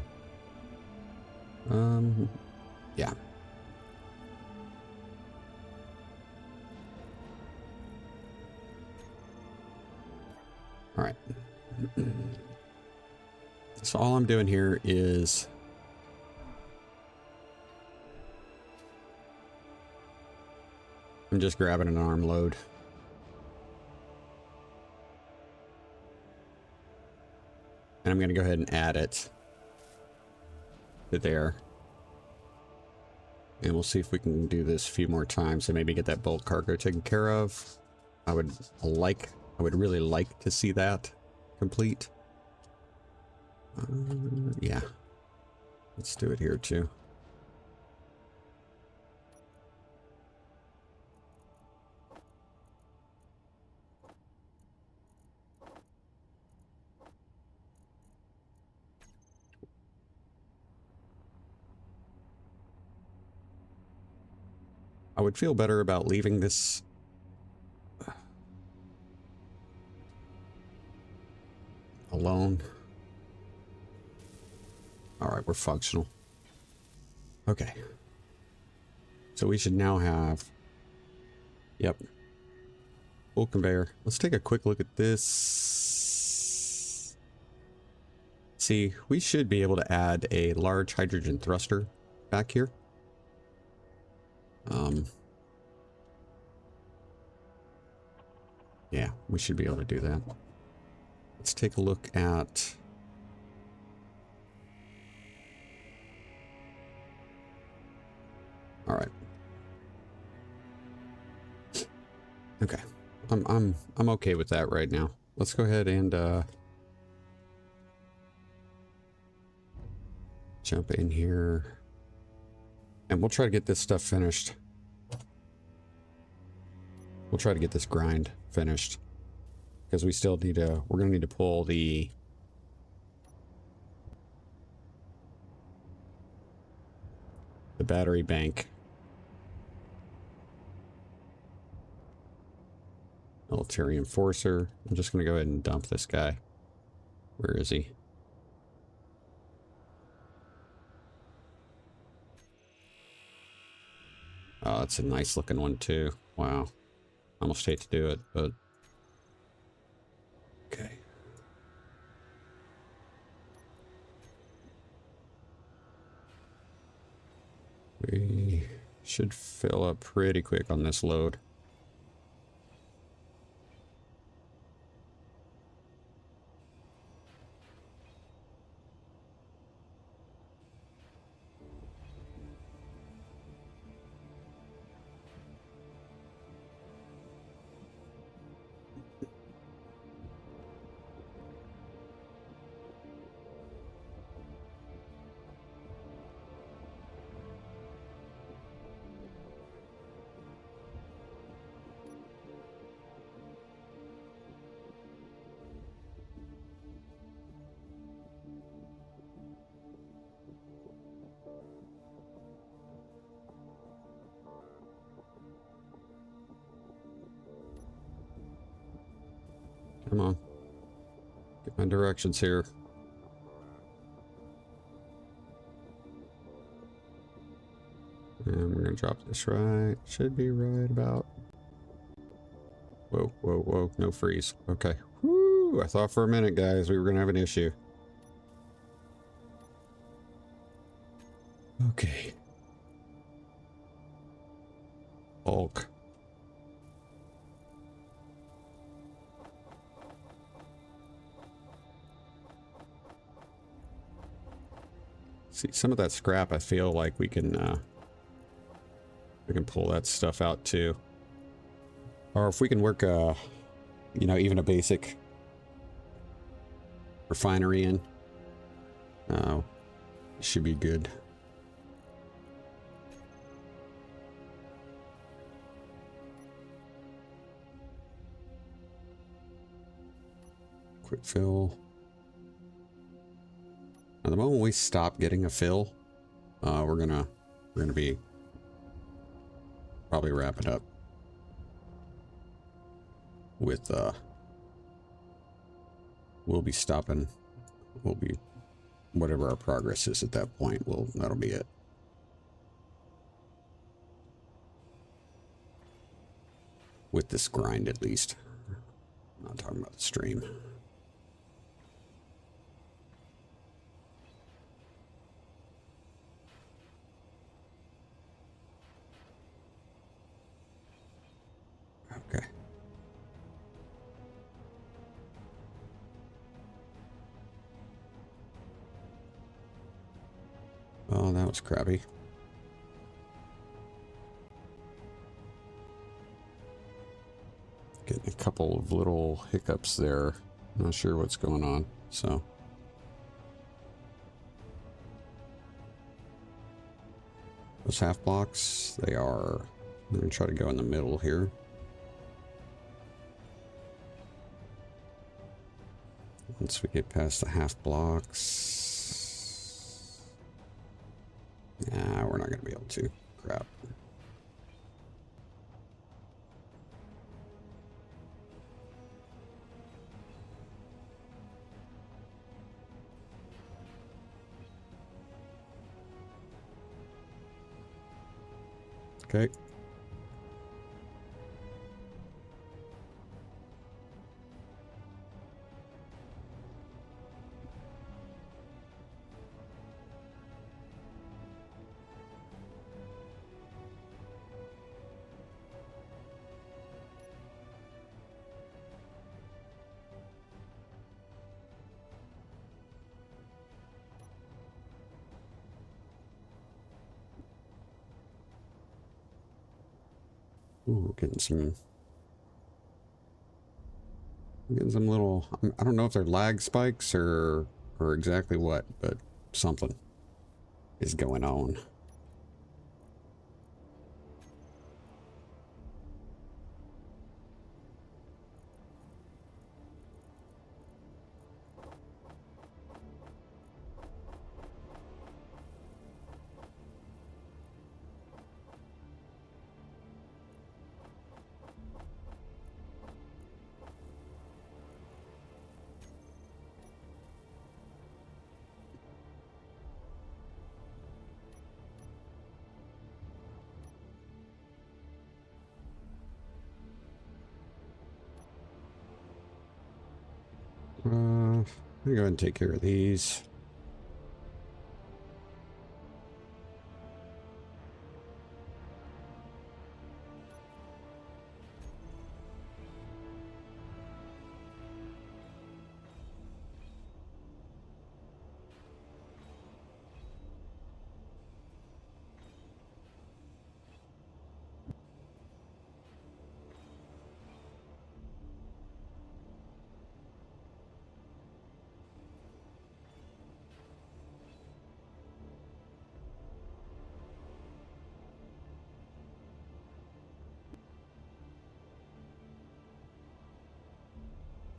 Yeah. All right. So all I'm doing here is I'm just grabbing an arm load. And I'm going to go ahead and add it to there. And we'll see if we can do this a few more times and maybe get that bulk cargo taken care of. I would like I would really like to see that complete. Yeah. Let's do it here too. I would feel better about leaving this alone. All right, we're functional. Okay. So we should now have, yep, full conveyor. Let's take a quick look at this. See, we should be able to add a large hydrogen thruster back here. Yeah, we should be able to do that. Let's take a look at... All right. Okay. I'm okay with that right now. Let's go ahead and jump in here. And we'll try to get this stuff finished. We'll try to get this grind finished. Because we still need to, we're going to need to pull the battery bank. Military enforcer. I'm just going to go ahead and dump this guy. Where is he? Oh, that's a nice looking one too. Wow. Almost hate to do it, but... Okay. We should fill up pretty quick on this load. Come on. Get my directions here. And we're going to drop this right. Should be right about... Whoa, whoa, whoa. No freeze. Okay. Woo! I thought for a minute, guys, we were going to have an issue. Okay. Bulk. See, some of that scrap, I feel like we can pull that stuff out too. Or if we can work, you know, even a basic refinery in, should be good. Quick fill. Now, the moment we stop getting a fill, we're gonna be probably wrap it up with we'll be stopping. We'll be whatever our progress is at that point. That'll be it. With this grind, at least. I'm not talking about the stream. Okay. Oh, that was crappy. Getting a couple couple of little hiccups there. Not sure what's going on, so. Those half blocks, they are, I'm going to try to go in the middle here. Once we get past the half blocks. Nah, we're not going to be able to. Crap. Okay. Ooh, getting some little, I don't know if they're lag spikes or exactly what, but something is going on. Let me go ahead and take care of these.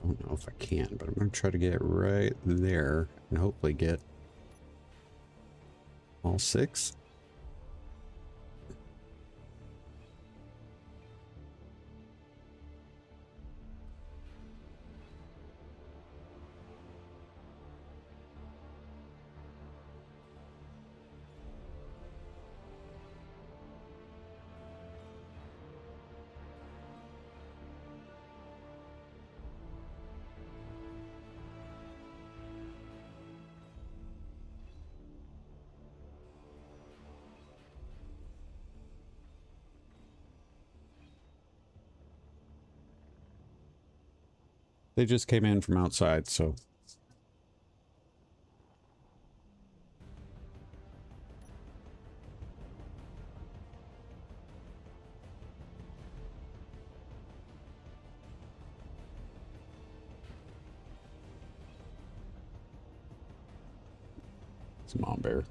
I don't know if I can, but I'm going to try to get right there and hopefully get all 6. They just came in from outside, so. It's a mom bear.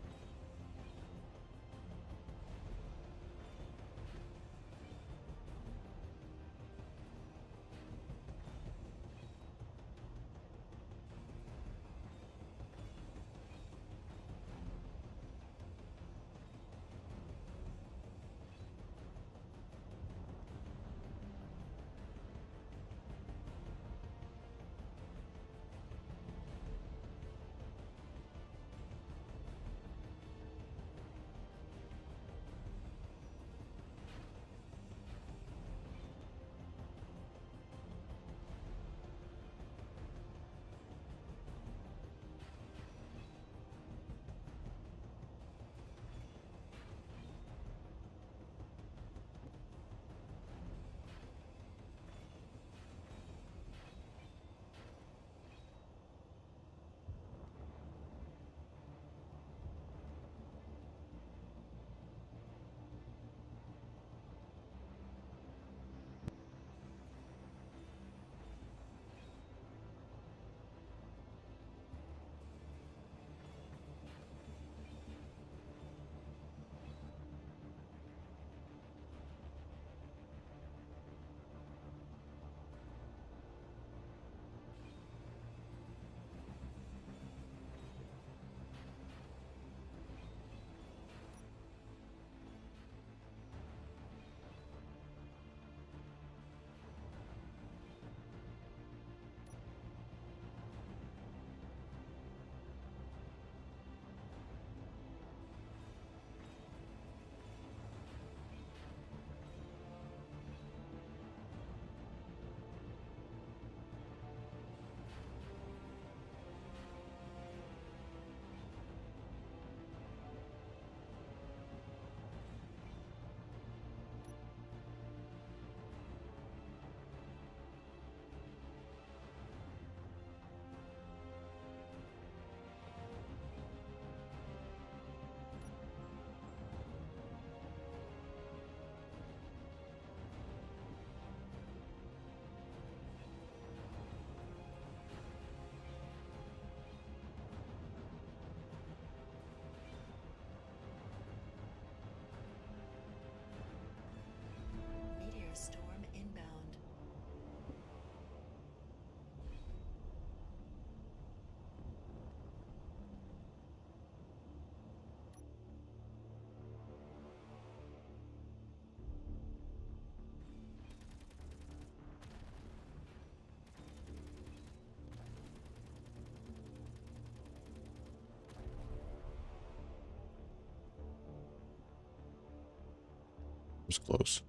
was close.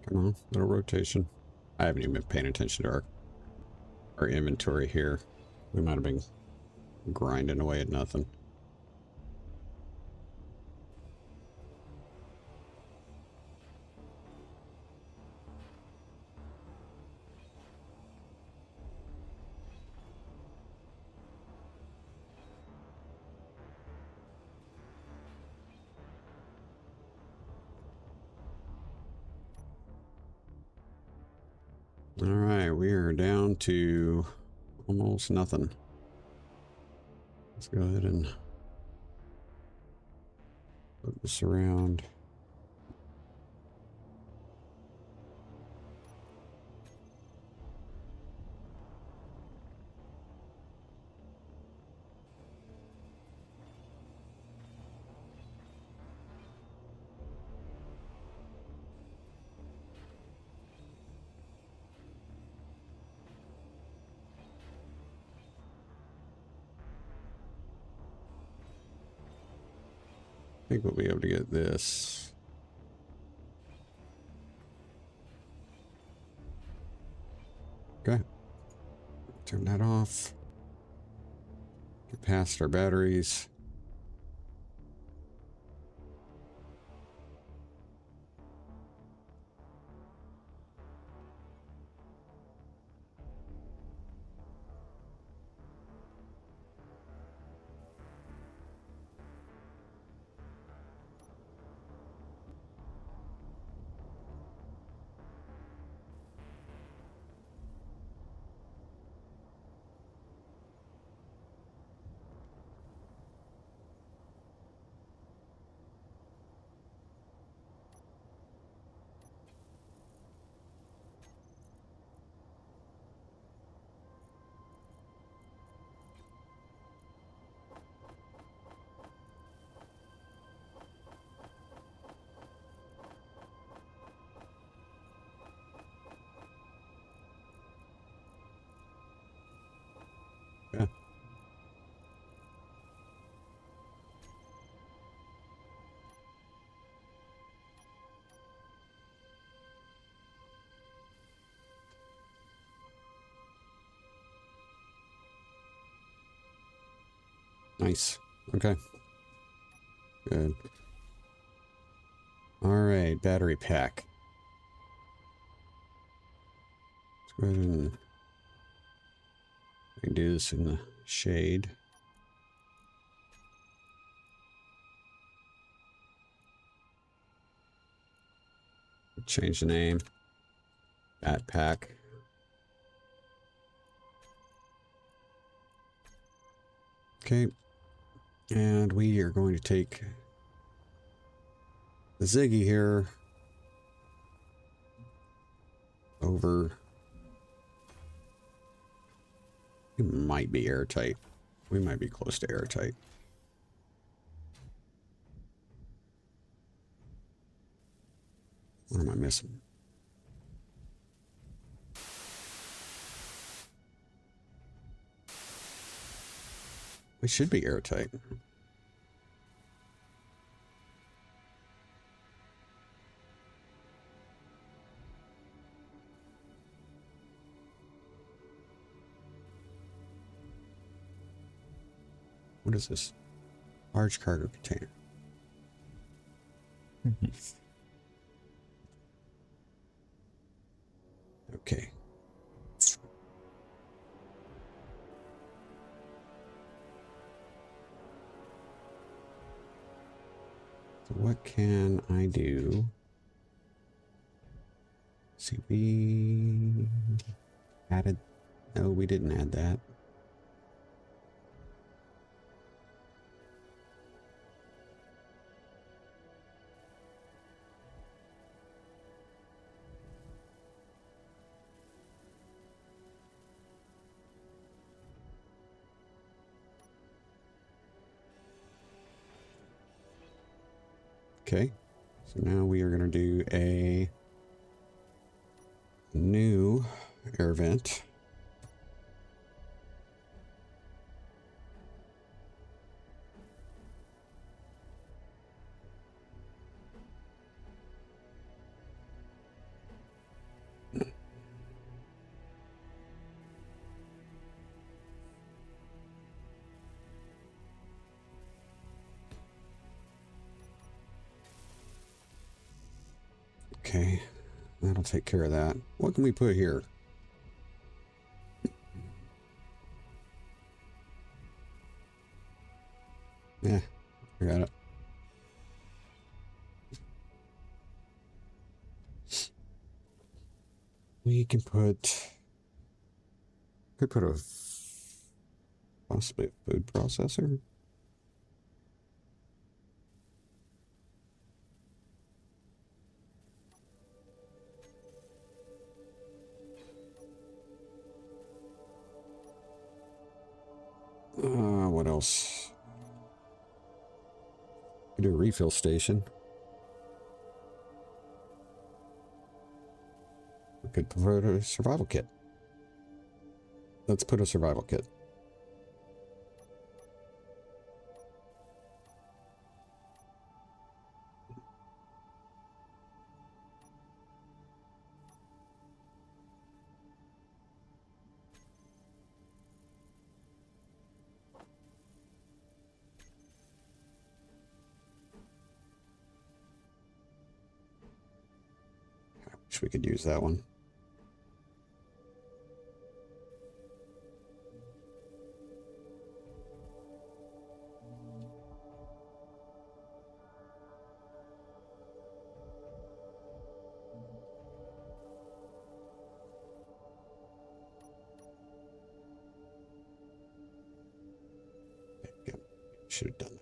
Come on, little rotation. I haven't even been paying attention to our inventory here. We might have been grinding away at nothing. All right, we are down to almost nothing. Let's go ahead and put this around. I think we'll be able to get this. Okay. Turn that off. Get past our batteries. Yeah. Nice. Okay. Good. All right, battery pack. Let's go ahead and I can do this in the shade. Change the name. Backpack. Okay. And we are going to take the Ziggy here over. It might be airtight. We might be close to airtight. What am I missing? We should be airtight. What is this? Large cargo container. Okay. So what can I do? See, we added. No, we didn't add that. Okay, so now we are going to do a new air vent. Okay, that'll take care of that. What can we put here? Yeah, I got it. We can put... Could put a... possibly a food processor. What else? Could do a refill station. We could put a survival kit. Let's put a survival kit. I wish we could use that one. Yeah, should have done that.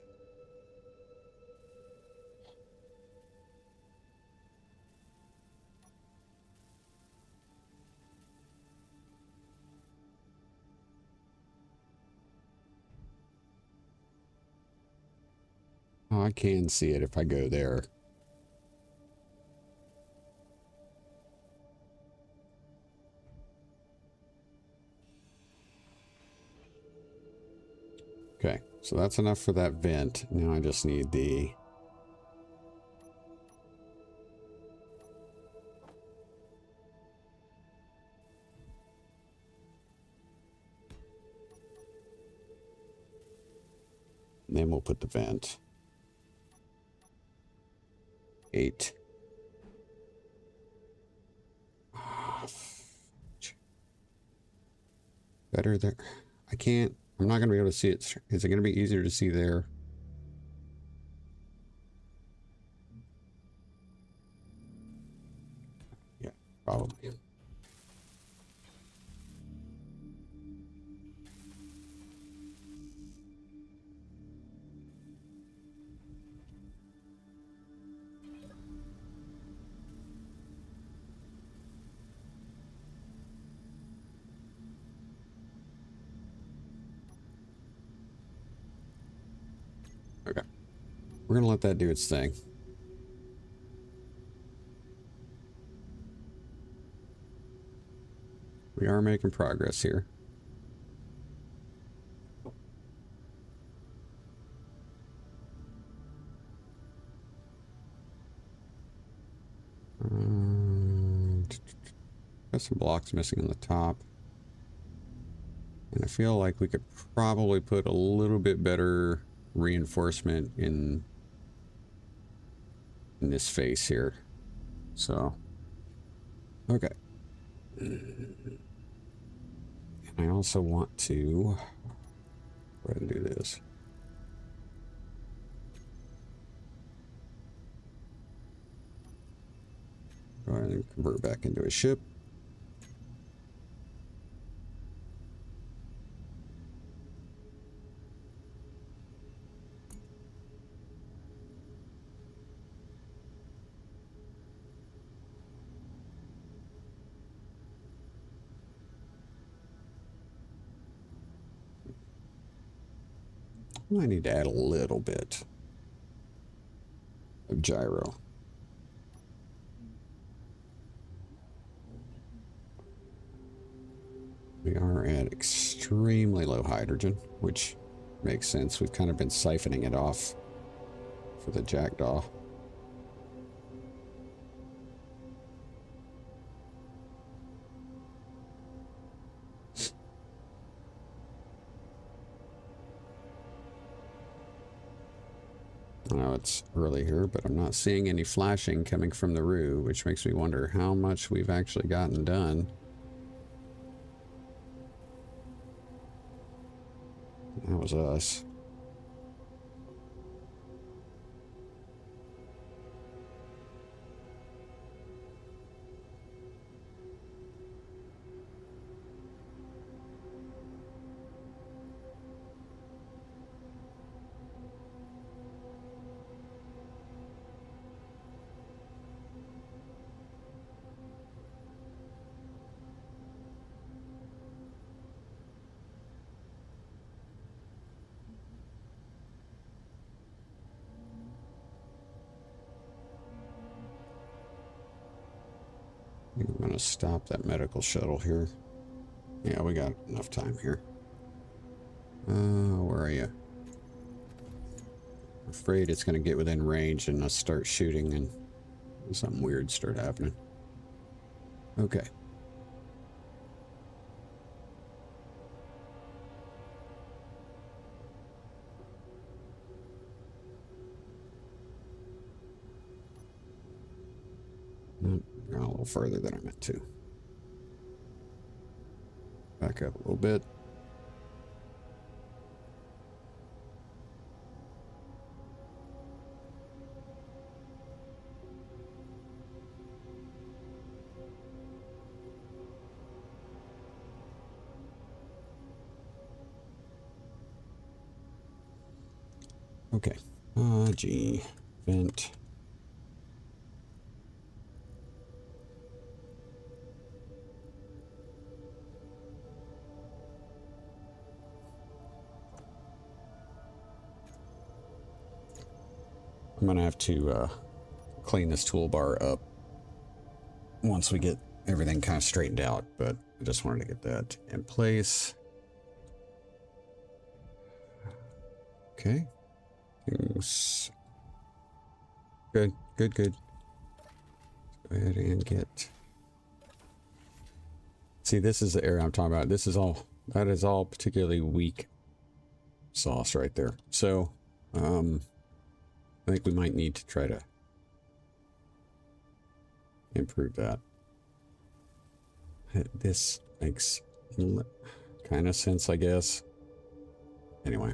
Oh, I can see it if I go there. Okay, so that's enough for that vent. Now I just need the... Then we'll put the vent. 8. Better there. I can't. I'm not going to be able to see it. Is it going to be easier to see there? Yeah, probably. Okay. We're going to let that do its thing. We are making progress here. Got some blocks missing on the top. And I feel like we could probably put a little bit better reinforcement in this face here. So, okay. And I also want to go ahead and do this. Go ahead and convert back into a ship. I need to add a little bit of gyro. We are at extremely low hydrogen, which makes sense. We've kind of been siphoning it off for the jackdaw. I know it's early here, but I'm not seeing any flashing coming from the roof, which makes me wonder how much we've actually gotten done. That was us. I'm going to stop that medical shuttle here. Yeah, we got enough time here. Where are you? I'm afraid it's going to get within range and I'll start shooting and something weird start happening. Okay. Nope, gone a little further than I meant to. Back up a little bit. Okay. G. Vent. I'm going to have to clean this toolbar up once we get everything kind of straightened out, but I just wanted to get that in place. Okay. Things good, good, good. Go ahead and get. See, this is the area I'm talking about. This is all, that is all particularly weak sauce right there. So, I think we might need to try to improve that. This makes kind of sense, I guess. Anyway.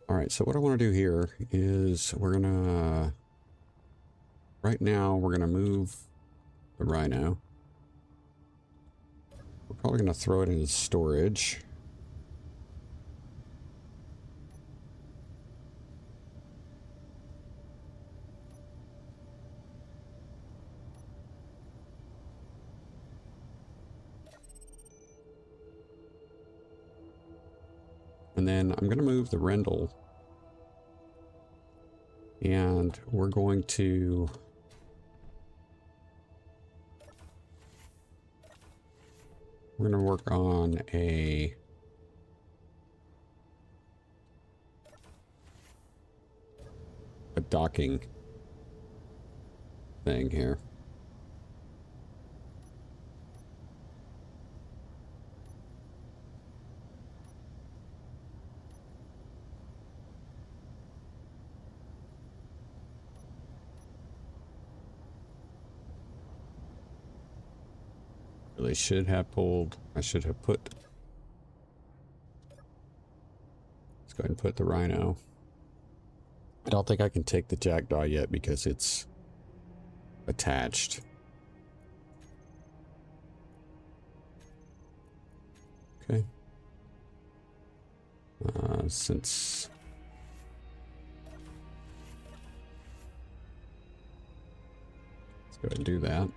All right, so what I want to do here is we're going to, right now, we're going to move the Rhino. We're probably going to throw it into storage. And then I'm going to move the Rendell. And we're going to work on a docking thing here. Really should have pulled, I should have put, let's go ahead and put the Rhino. I don't think I can take the jackdaw yet because it's attached. Okay. Since let's go ahead and do that.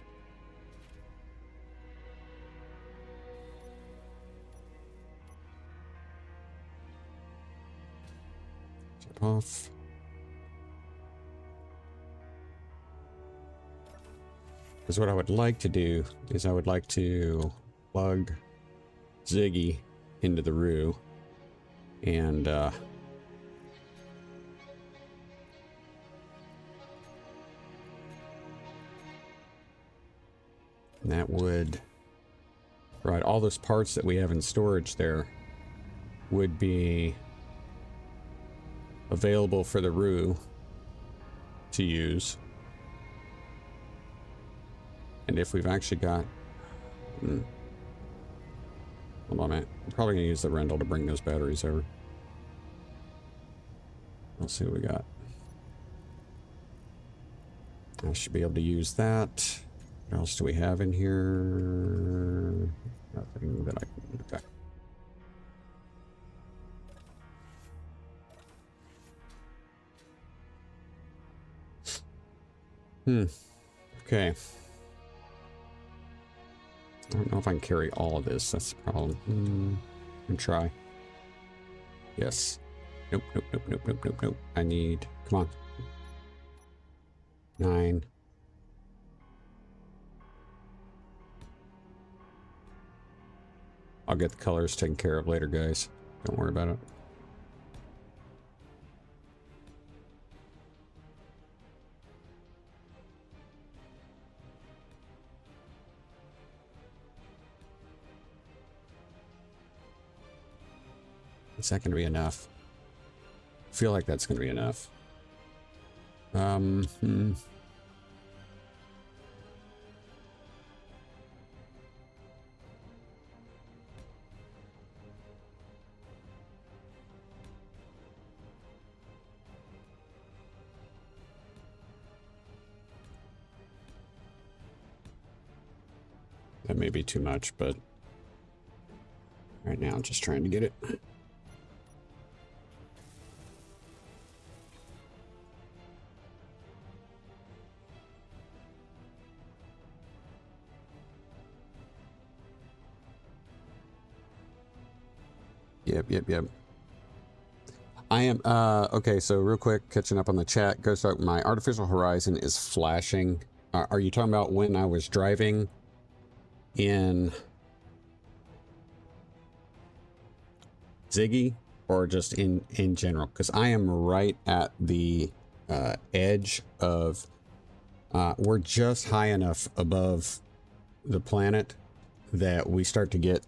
off. Because what I would like to do is I would like to plug Ziggy into the roux and that would, right, all those parts that we have in storage there would be available for the roux to use. And if we've actually got, hold on a minute, I'm probably gonna use the rental to bring those batteries over. Let's see what we got. I should be able to use that. What else do we have in here? Nothing that I can, okay. Okay. I don't know if I can carry all of this. That's the problem. I can try. Yes. Nope, nope, nope, nope, nope, nope, nope. I need, come on. 9. I'll get the colors taken care of later, guys. Don't worry about it. Is that going to be enough? I feel like that's going to be enough. That may be too much, but right now I'm just trying to get it. Yep. I am, okay, so real quick, catching up on the chat. Ghost Oak, my artificial horizon is flashing. Are you talking about when I was driving in Ziggy, or just in general? Because I am right at the edge of, we're just high enough above the planet that we start to get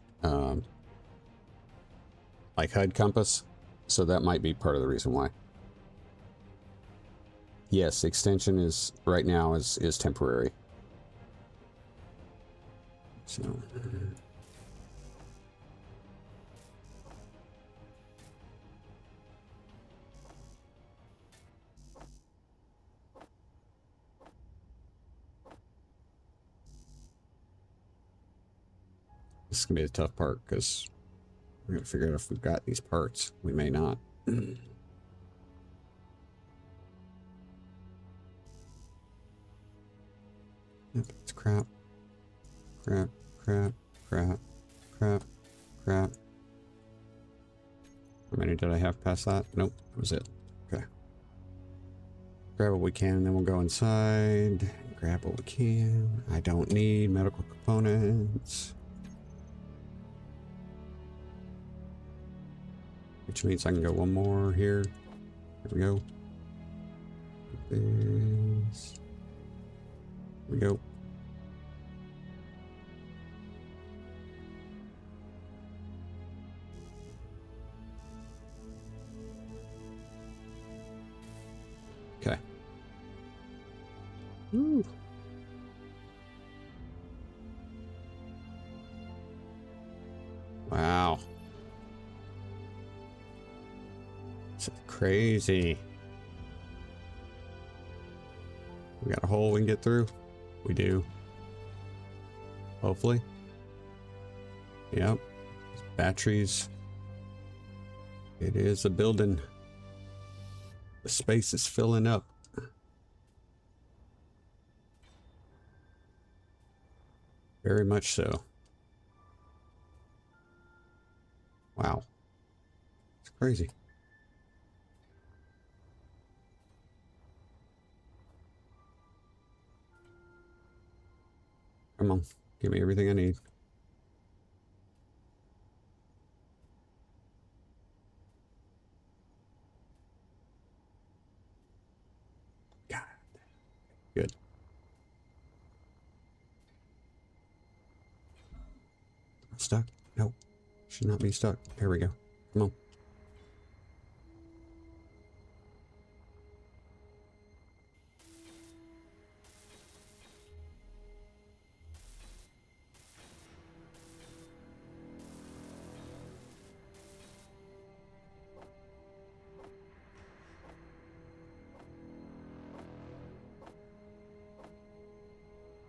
like HUD compass, so that might be part of the reason why. Yes, extension is right now is temporary. So this is gonna be the tough part, because we're gonna figure out if we've got these parts. We may not. Yep, it's crap. Crap. How many did I have past that? Nope, that was it. Okay. Grab what we can, and then we'll go inside. Grab what we can. I don't need medical components. Which means I can go one more here. There we go. This. Here we go. Okay. Woo. Wow. It's crazy. We got a hole we can get through? We do. Hopefully. Yep. Batteries. It is a building. The space is filling up. Very much so. Wow. It's crazy. Come on. Give me everything I need. God. Good. Stuck? Nope. Should not be stuck. There we go. Come on.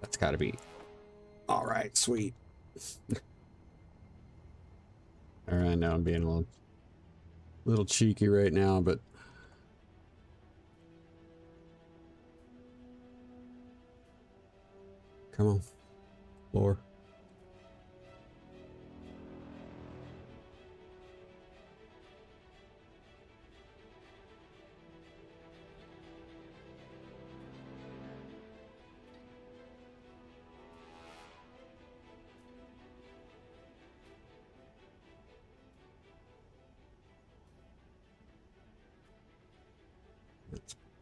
That's gotta be. All right, sweet. All right, now I'm being a little cheeky right now, but come on, floor.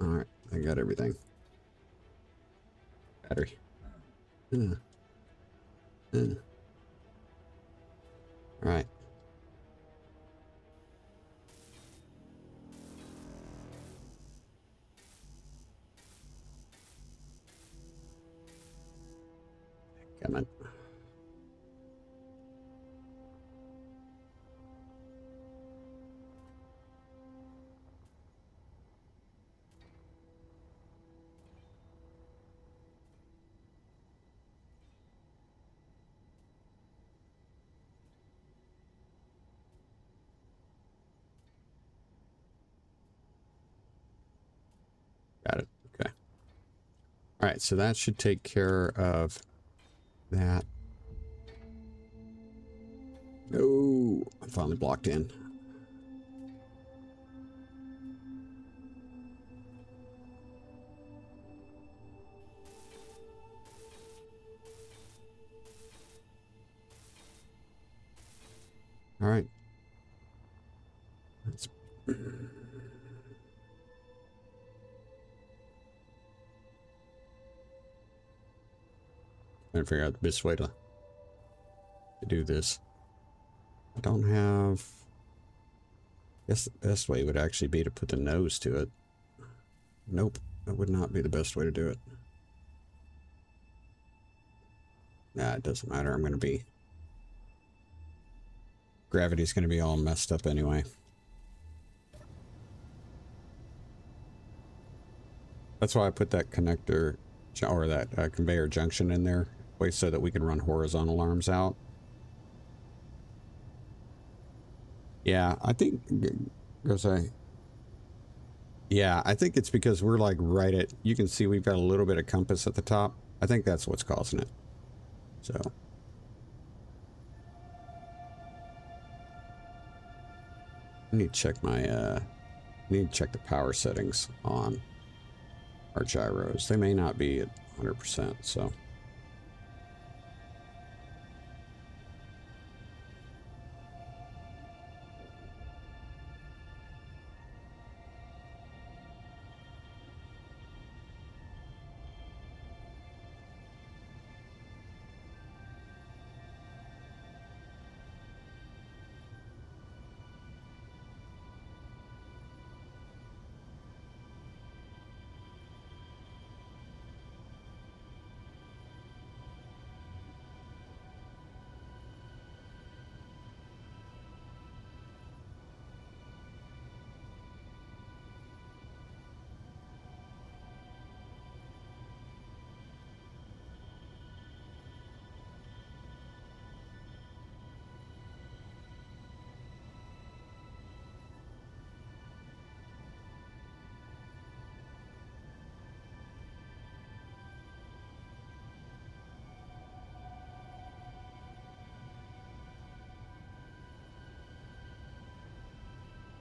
All right, I got everything. Battery. All right. Come on. Got it. Okay. All right, so that should take care of that. No, I'm finally blocked in. All right. That's... trying to figure out the best way to do this. I don't have... I guess the best way would actually be to put the nose to it. Nope, that would not be the best way to do it. Nah, it doesn't matter. I'm going to be... gravity's going to be all messed up anyway. That's why I put that connector, or that conveyor junction in there, way so that we can run horizontal arms out. Yeah, I think... yeah, I think it's because we're like right at... you can see we've got a little bit of compass at the top. I think that's what's causing it. So... I need to check my... I need to check the power settings on our gyros. They may not be at 100%, so...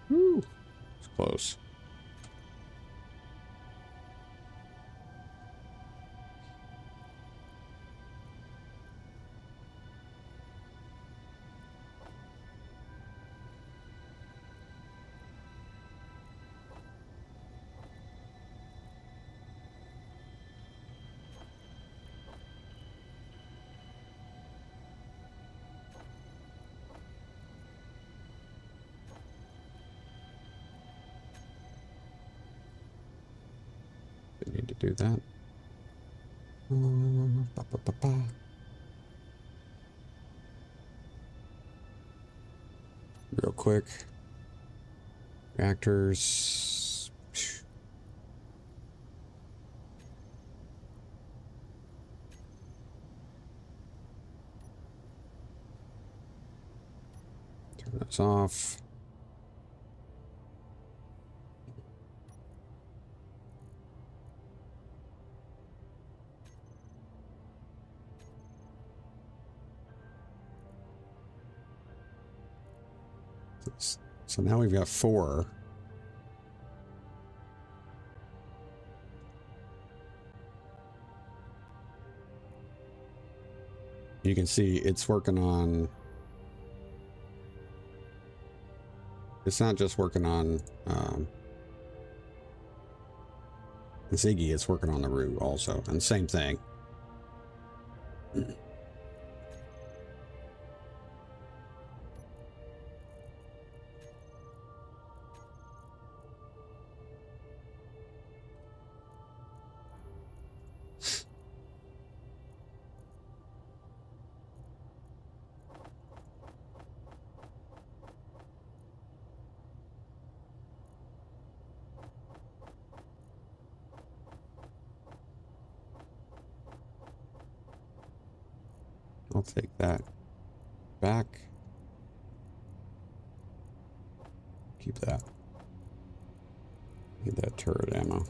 Woo! It's close. Didn't need to do that. Ba, ba, ba, ba. Real quick. Reactors. Turn this off. So now we've got 4. You can see it's working on... It's not just working on Ziggy, it's working on the root also. And same thing. I'll take that back. Keep that. Need that turret ammo.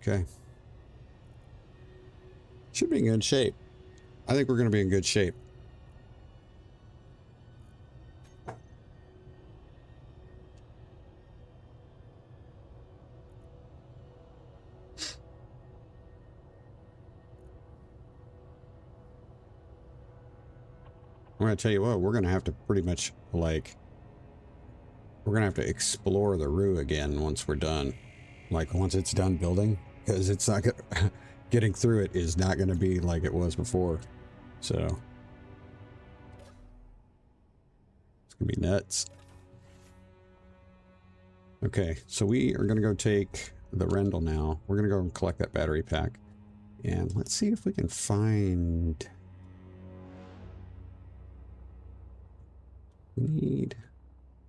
Okay. Should be in good shape. I think we're going to be in good shape. I'm going to tell you what, we're going to have to pretty much, like, we're going to have to explore the Rue again once we're done. Like, once it's done building, because it's not gonna, getting through it is not going to be like it was before. So, it's going to be nuts. Okay, so we are going to go take the Rendell now. We're going to go and collect that battery pack. And let's see if we can find... We need...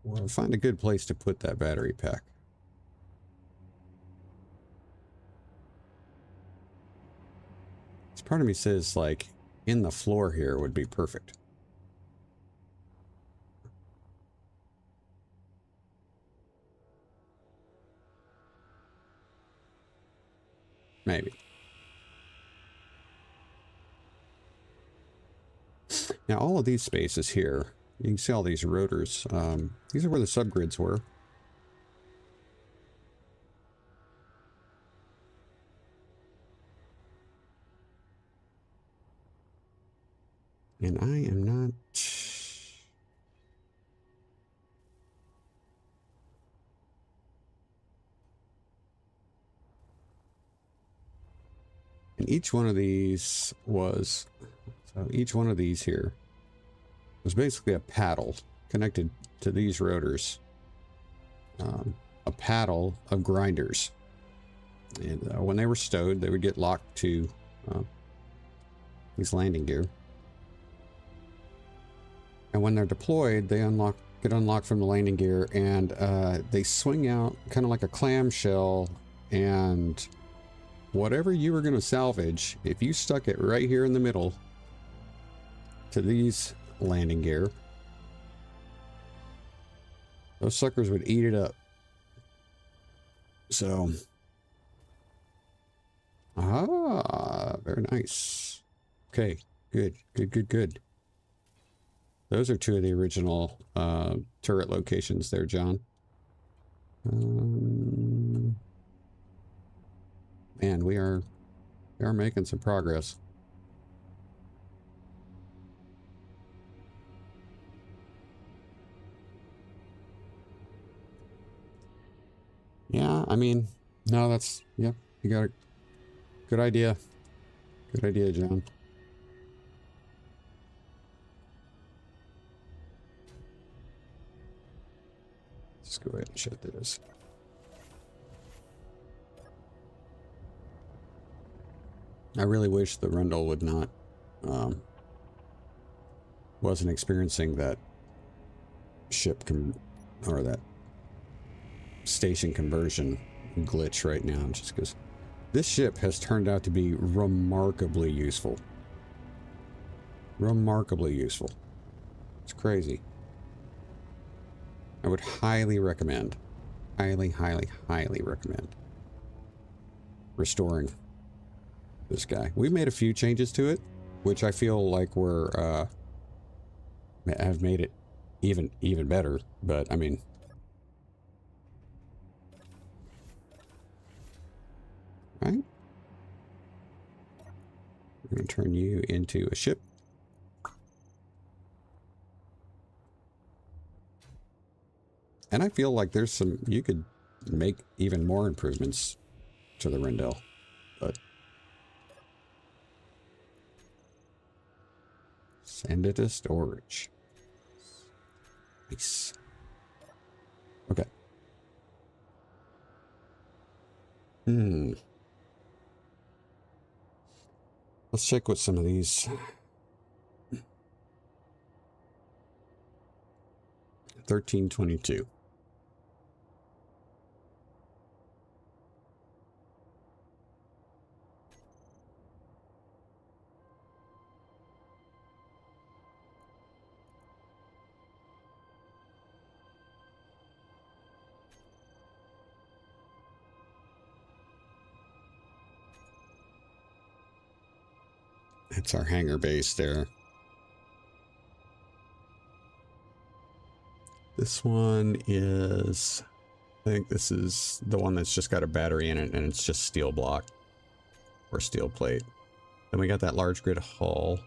Well, find a good place to put that battery pack. This part of me says, like, in the floor here would be perfect. Maybe. Now, all of these spaces here, you can see all these rotors. These are where the subgrids were. And I am not... And each one of these was... So each one of these here was basically a paddle connected to these rotors. A paddle of grinders. And when they were stowed, they would get locked to these landing gear. And when they're deployed, they get unlocked from the landing gear, and they swing out kind of like a clamshell, and whatever you were going to salvage, if you stuck it right here in the middle to these landing gear, those suckers would eat it up. So, very nice. Okay, good. Those are 2 of the original turret locations there, John. Man, we are making some progress. Yeah, I mean, no, that's, yep, you got a good idea. Good idea, John. go ahead and shut this. I really wish the Rundle would not, wasn't experiencing that or that station conversion glitch right now, just because this ship has turned out to be remarkably useful. Remarkably useful. It's crazy. I would highly recommend, highly recommend restoring this guy. We've made a few changes to it, which I feel like have made it even better, but I mean, right? We're going to turn you into a ship. And I feel like there's some, you could make even more improvements to the Rendell, but send it to storage. Nice. Okay. Let's check what some of these 1322. That's our hangar base there. This one is, I think this is the one that's just got a battery in it and it's just steel block or steel plate. Then we got that large grid hull.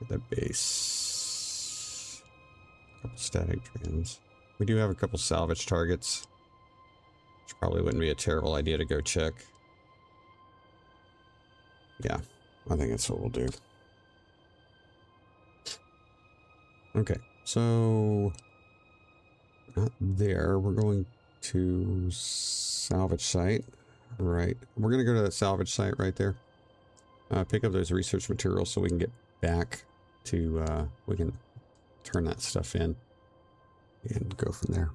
The base. A couple static trans. We do have a couple salvage targets, which probably wouldn't be a terrible idea to go check. Yeah, I think that's what we'll do. Okay, so not there. We're going to salvage site, right? We're going to go to that salvage site right there. Pick up those research materials so we can get back to, we can turn that stuff in and go from there.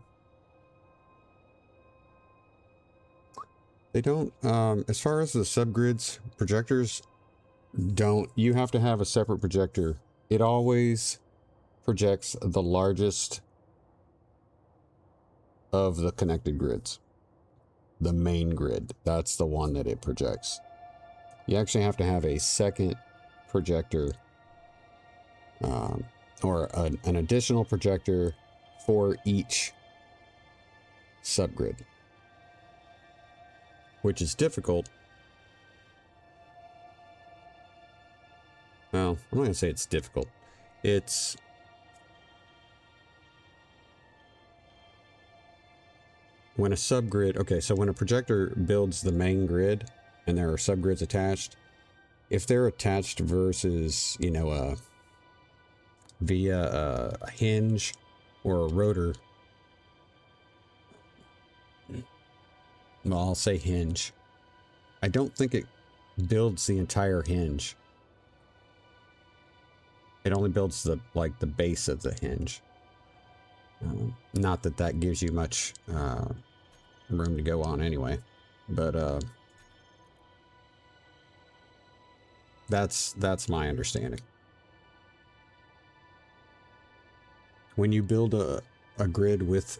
They don't, as far as the subgrids, projectors don't, you have to have a separate projector. It always projects the largest of the connected grids. The main grid, that's the one that it projects. You actually have to have a second projector, or an additional projector for each subgrid, which is difficult. Well, I'm not going to say it's difficult. It's when a subgrid, okay, so when a projector builds the main grid and there are subgrids attached, if they're attached versus, you know, via a hinge or a rotor, well, I'll say hinge. I don't think it builds the entire hinge. It only builds the, like, the base of the hinge. Not that that gives you much room to go on anyway, but that's my understanding. When you build a grid with,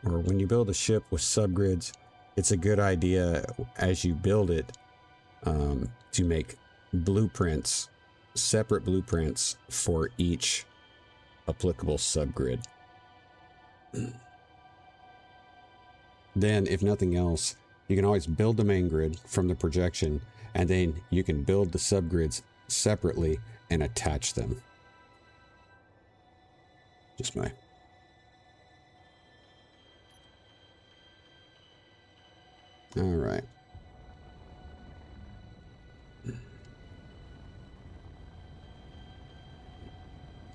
or when you build a ship with subgrids, it's a good idea as you build it to make blueprints, separate blueprints for each applicable subgrid. Then, if nothing else, you can always build the main grid from the projection, and then you can build the subgrids separately and attach them. Just my... All right.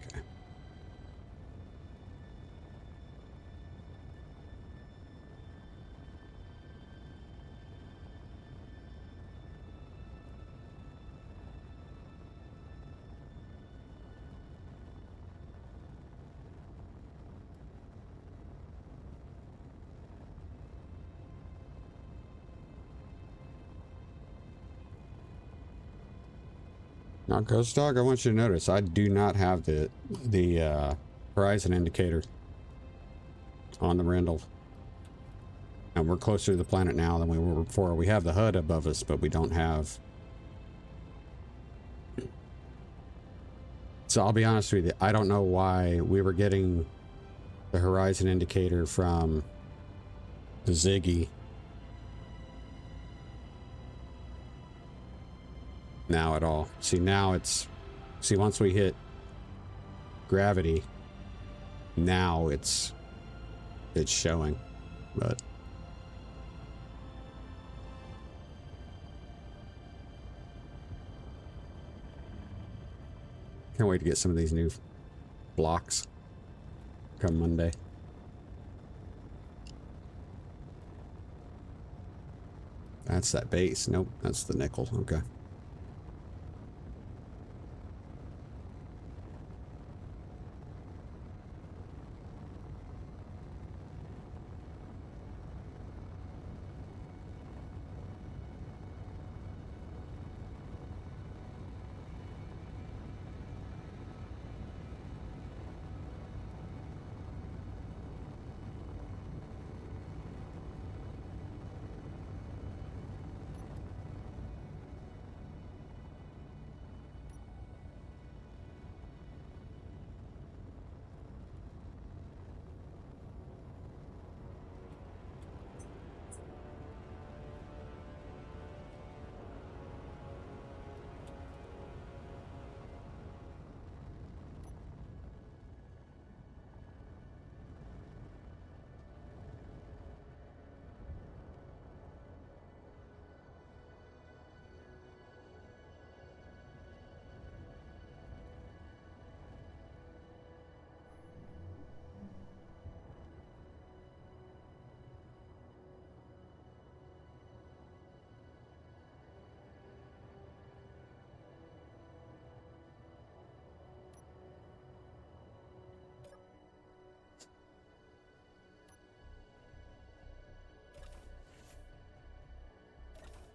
Okay. Now, Ghost Dog, I want you to notice I do not have the horizon indicator on the Rendell. And we're closer to the planet now than we were before. We have the HUD above us, but we don't have... So I'll be honest with you, I don't know why we were getting the horizon indicator from the Ziggy. Now at all. See, now it's... See, once we hit gravity, now it's showing, but... Can't wait to get some of these new blocks come Monday. That's that base. Nope, that's the nickel. Okay.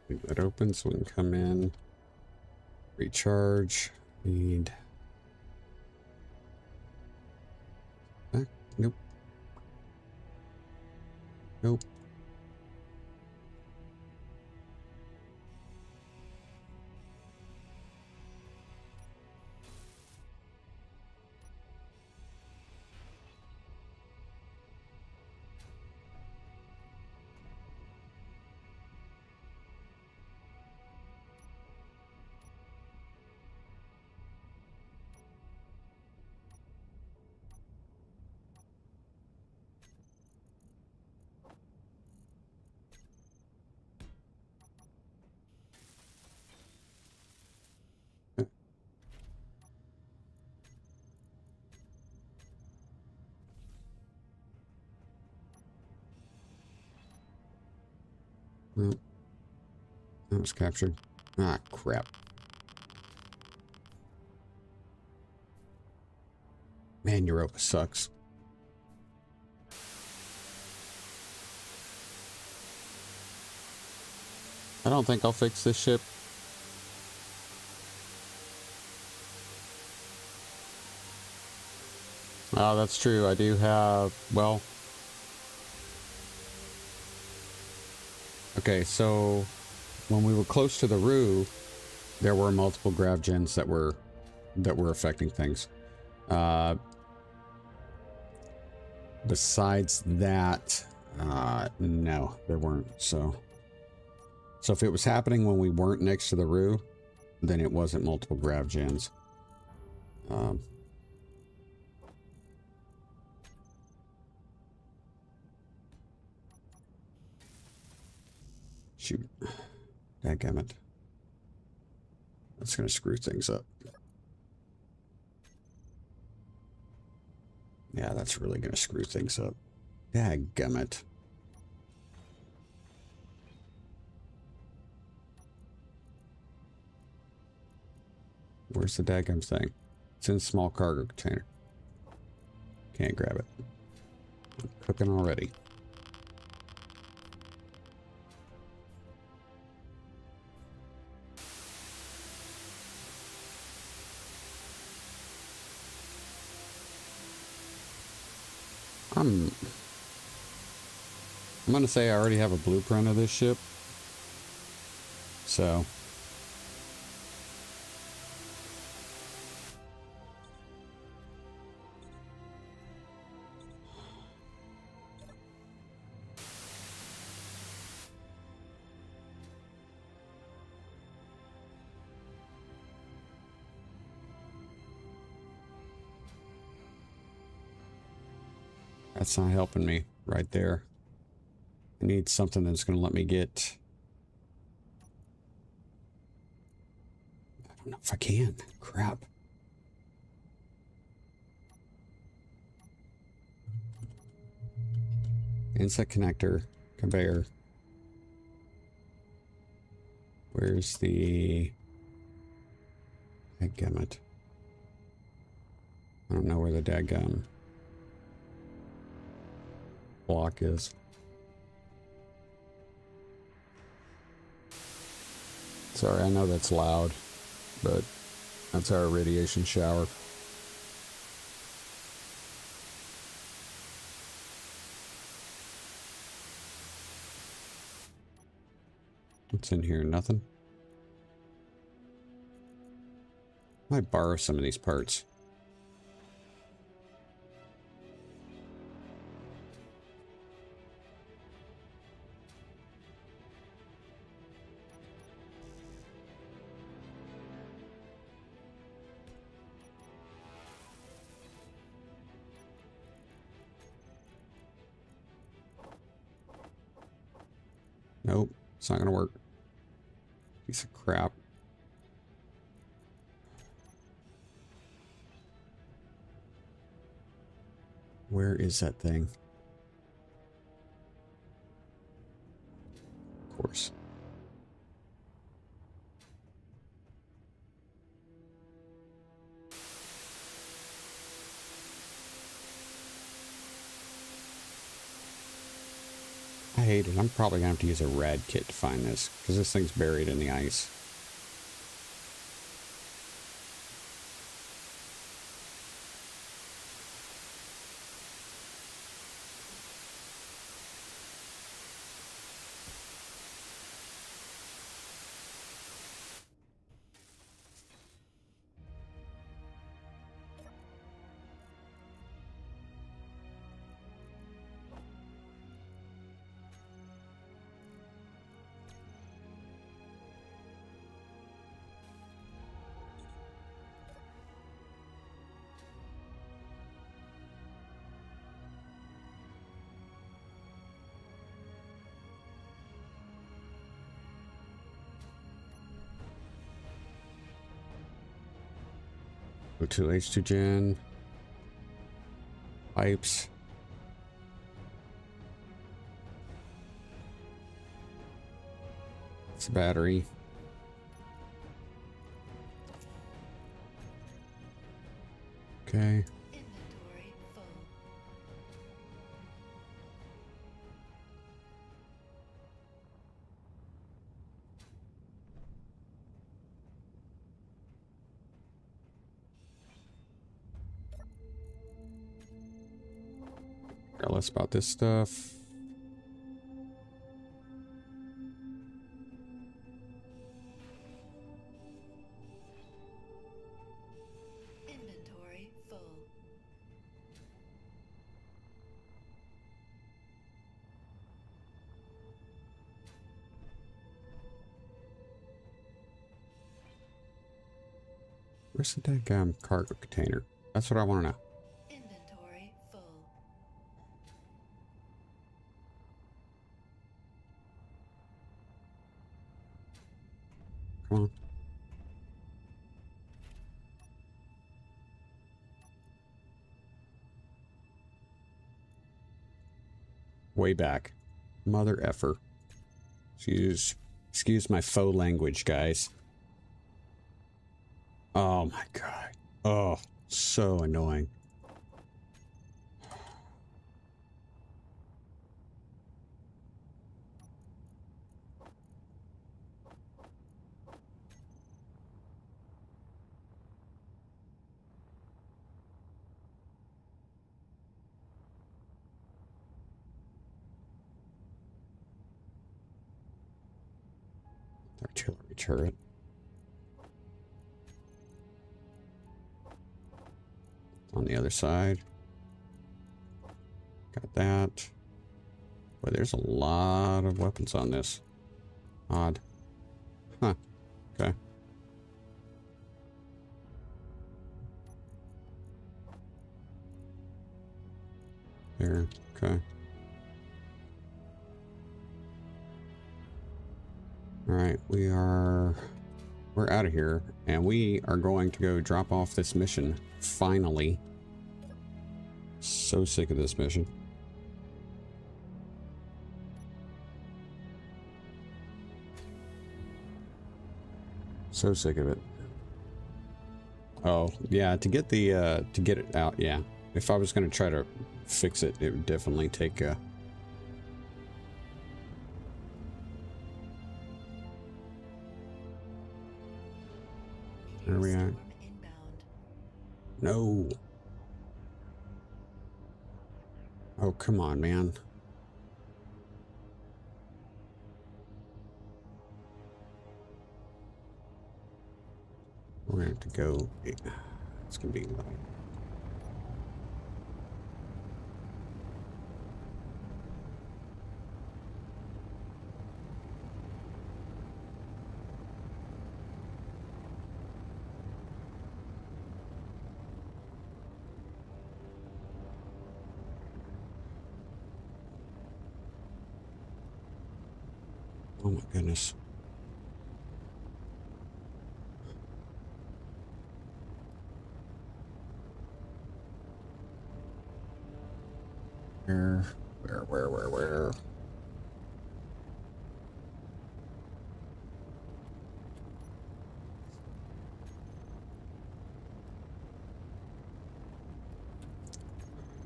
Leave that open so we can come in, recharge, need... Nope. Nope. Well, that was captured. Ah, crap. Man, Europa sucks. I don't think I'll fix this ship. Oh, that's true. I do have, well... Okay, so when we were close to the Roo, there were multiple grav gens that were affecting things. Besides that, no, there weren't. So if it was happening when we weren't next to the Roo, then it wasn't multiple grav gens. Shoot. Dadgummit. That's going to screw things up. Yeah, that's really going to screw things up. Dadgummit. Where's the dadgum thing? It's in a small cargo container. Can't grab it. I'm cooking already. I'm going to say I already have a blueprint of this ship. So that's not helping me right there. I need something that's going to let me get... I don't know if I can. Crap. Inset connector. Conveyor. Where's the... Dadgummit. I don't know where the dadgum block is. Sorry, I know that's loud, but that's our radiation shower. What's in here? Nothing? Might borrow some of these parts. Nope, it's not gonna work. Piece of crap. Where is that thing? Of course. I hate it. I'm probably gonna have to use a rad kit to find this, because this thing's buried in the ice. Go to H2 gen. Pipes. It's a battery. Okay. Inventory full. Got less about this stuff. Inventory full. Where's the dadgum cargo container? That's what I want to know. Inventory full. Come on. Way back. Mother effer. Excuse my faux language, guys. Oh my god. Oh, so annoying. Artillery turret. On the other side. Got that. Boy, there's a lot of weapons on this. Odd. Huh. Okay. There. Okay. Alright, we're out of here, and we are going to go drop off this mission, finally. So sick of this mission. So sick of it. Oh, yeah, to get it out, yeah. If I was going to try to fix it, it would definitely take where are we at? No. Oh, come on, man. We're gonna have to go. It's gonna be like. Oh my goodness. Where?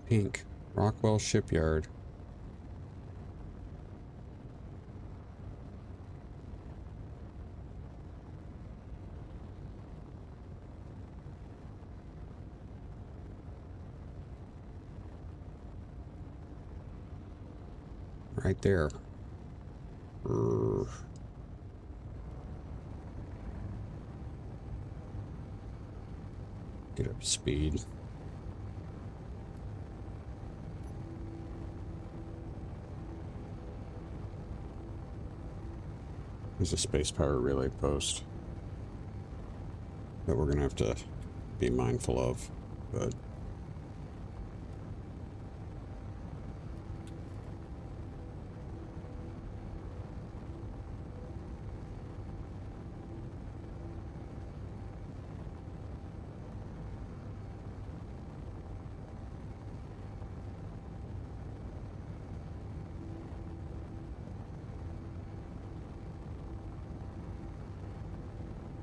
Pink. Rockwell Shipyard. Right there. Get up to speed. There's a space power relay post that we're gonna have to be mindful of, but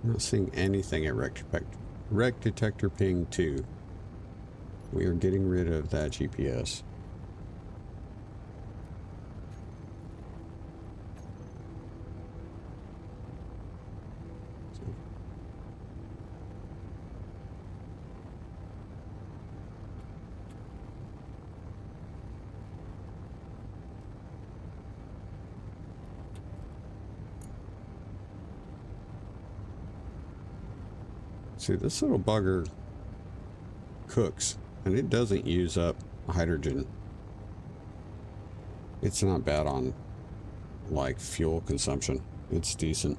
I'm not seeing anything at Wreck Detector Ping 2. We are getting rid of that GPS. See, this little bugger cooks, and it doesn't use up hydrogen. It's not bad on, like, fuel consumption. It's decent.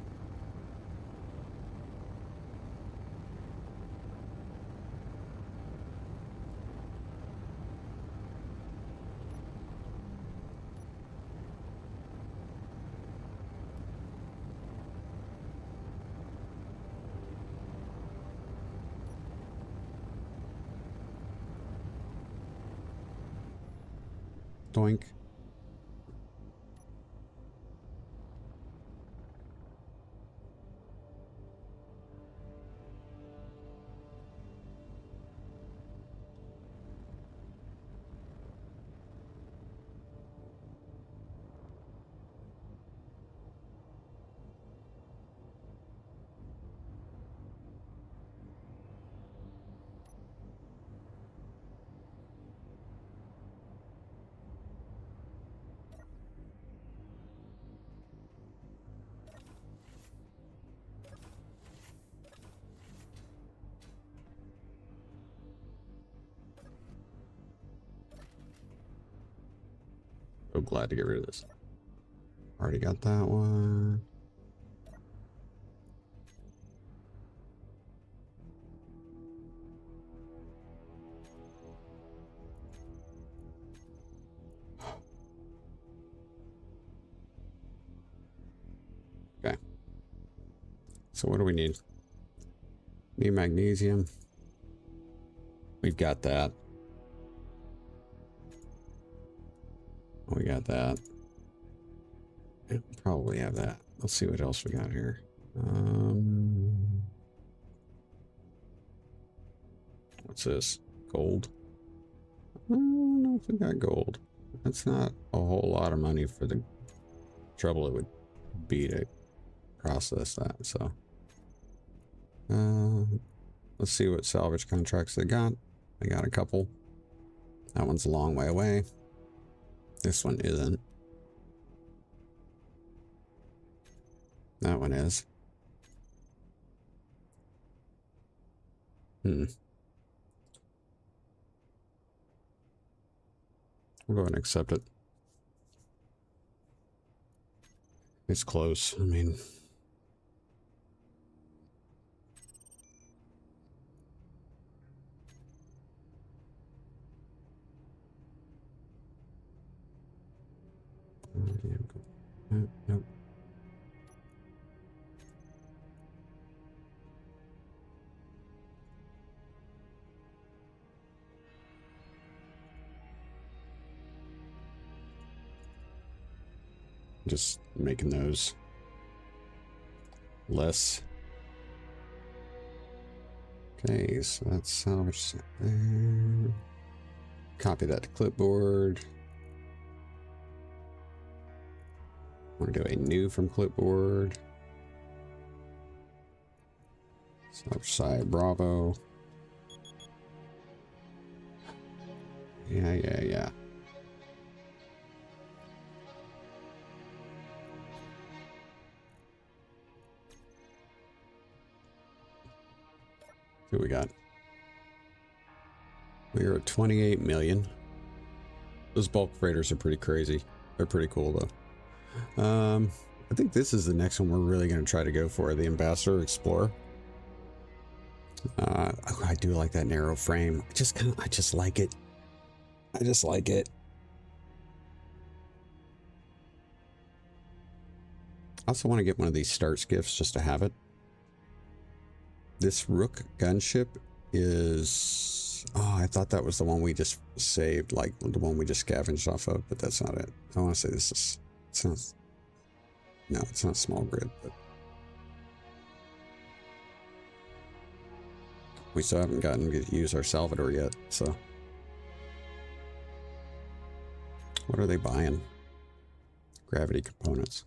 Doink. so glad to get rid of this. Already got that one. Okay. So what do we need? Need magnesium. We've got that. We got that. Yeah, probably have that. Let's see what else we got here. What's this? Gold? I don't know if we got gold. That's not a whole lot of money for the trouble it would be to process that. So, let's see what salvage contracts they got. They got a couple. That one's a long way away. This one isn't. That one is. We'll go ahead and accept it. It's close. I mean, nope. Just making those less. Okay, so that's salvage there. Copy that to clipboard. Want to do a new from clipboard. Salvage side Bravo. Yeah. What we got? We are at 28 million. Those bulk freighters are pretty crazy. They're pretty cool though. I think this is the next one we're really going to try to go for, the Ambassador Explorer. I do like that narrow frame. I just like it. I just like it. I also want to get one of these starts gifts just to have it. This Rook gunship is... Oh, I thought that was the one we just saved, like the one we just scavenged off of, but that's not it. I want to say this is... It's not, no, it's not small grid, but... We still haven't gotten to use our Salvador yet, so... What are they buying? Gravity components.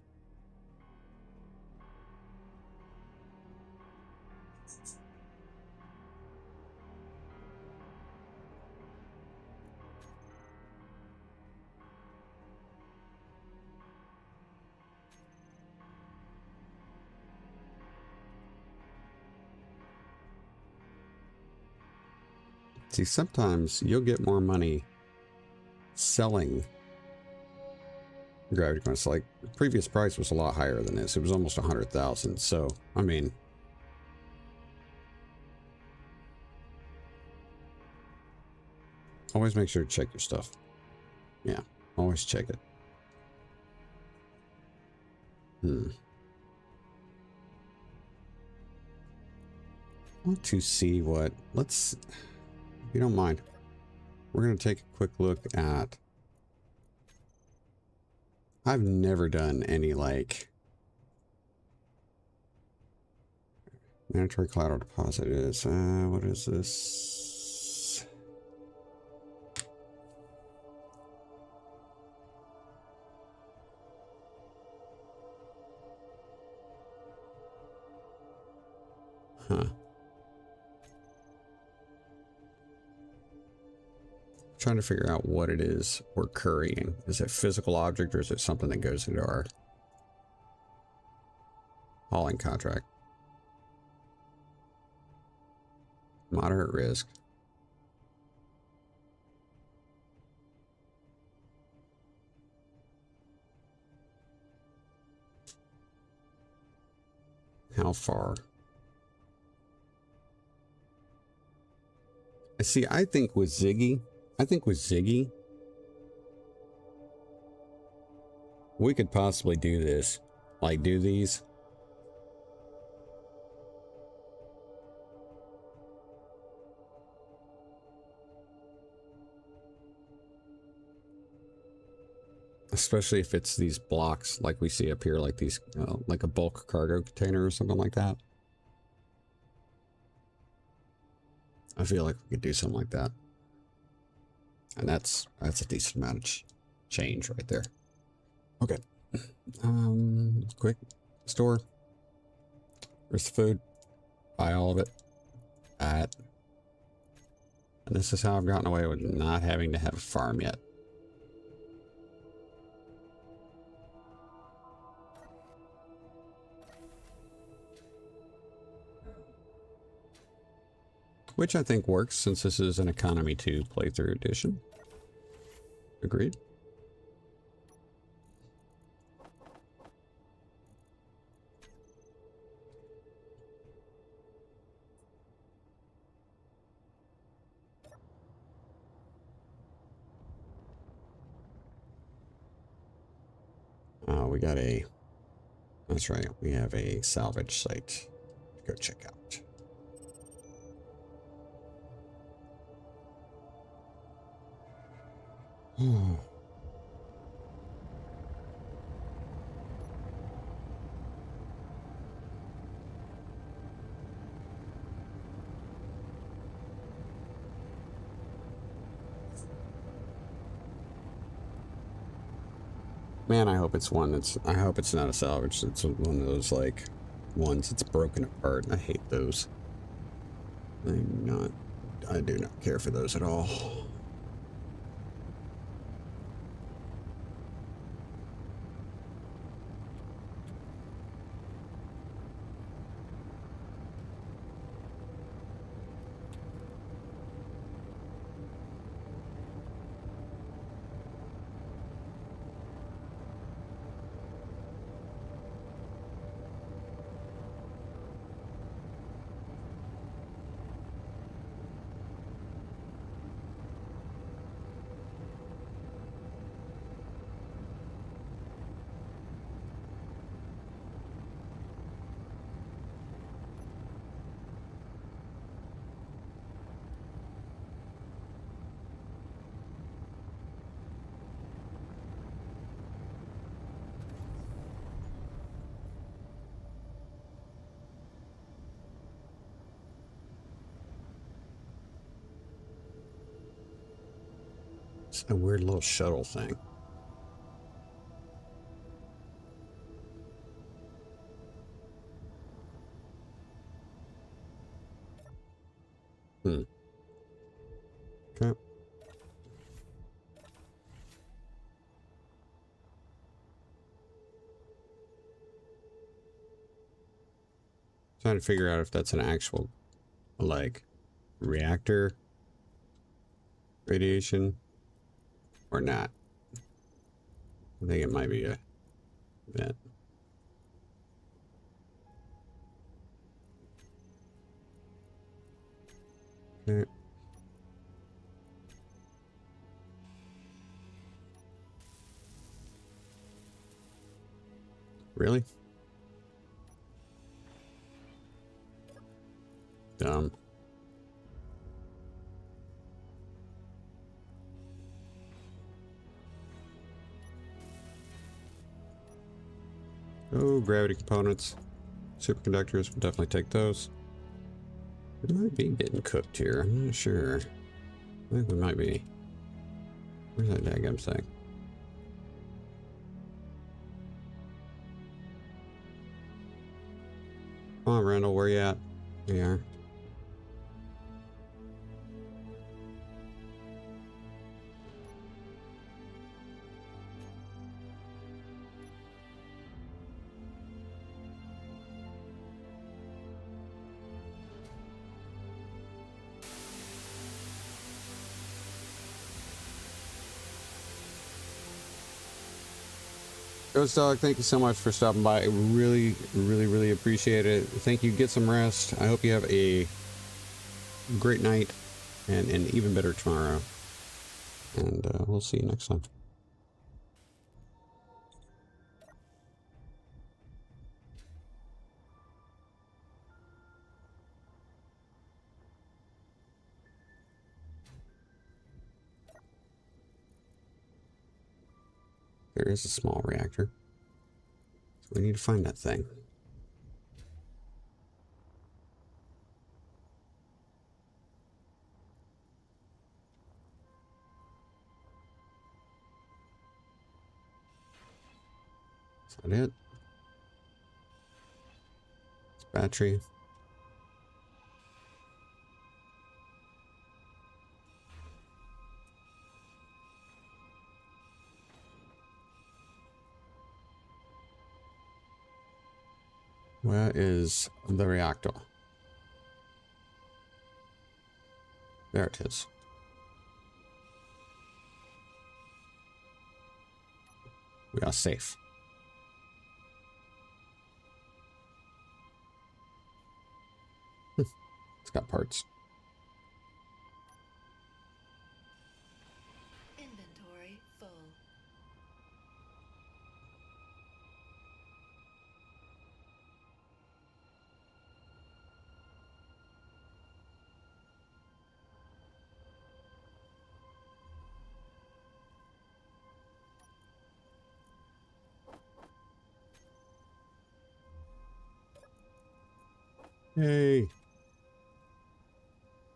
See, sometimes you'll get more money selling gravity components. Like, the previous price was a lot higher than this. It was almost 100,000. So, I mean, always make sure to check your stuff. Yeah, always check it. I want to see what... Let's... If you don't mind, we're going to take a quick look at... I've never done any, like... Mandatory collateral deposit is... what is this? Huh. Trying to figure out what it is we're currying. Is it a physical object or is it something that goes into our hauling contract? Moderate risk. How far? See, I think with Ziggy, we could possibly do this. Like, do these. Especially if it's these blocks like we see up here, like these, like a bulk cargo container or something like that. I feel like we could do something like that. And that's a decent amount of change right there. Okay. Quick store. Where's the food? Buy all of it. That. And this is how I've gotten away with not having to have a farm yet. Which I think works since this is an Economy 2 playthrough edition. Agreed. We got a... That's right, we have a salvage site to go check out. Man, I hope it's one that's... I hope it's not a salvage. It's one of those, like, ones that's broken apart. I hate those. I do not care for those at all. It's a weird little shuttle thing. Okay. Trying to figure out if that's an actual, like, reactor radiation or not. I think it might be a vent. Okay. Really? Dumb. Oh, gravity components. Superconductors, we'll definitely take those. We might be getting cooked here. I'm not sure. I think we might be. Where's that daggum thing? Come on, Randall, where you at? There you are. Ghost Dog, thank you so much for stopping by. I really, really, really appreciate it. Thank you. Get some rest. I hope you have a great night and an even better tomorrow. And we'll see you next time. There is a small reactor. So we need to find that thing. Is that it? It's battery. Where is the reactor? There it is. We are safe. It's got parts. Inventory full. Yay.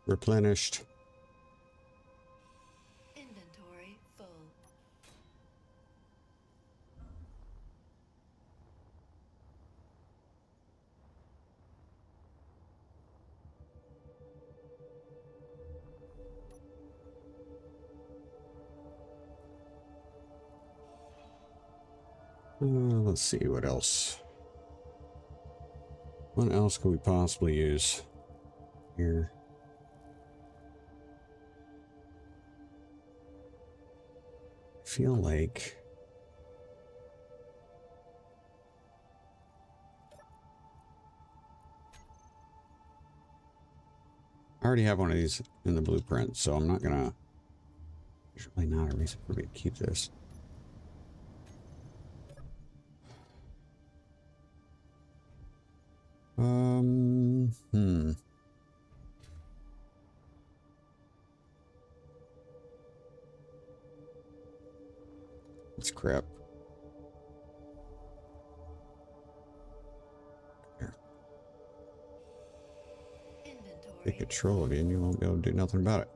Replenished. Inventory full. Let's see what else. What else could we possibly use here? I feel like I already have one of these in the blueprint, so I'm not gonna. There's really not a reason for me to keep this. It's crap. Here. Inventory. Take control of you and you won't be able to do nothing about it.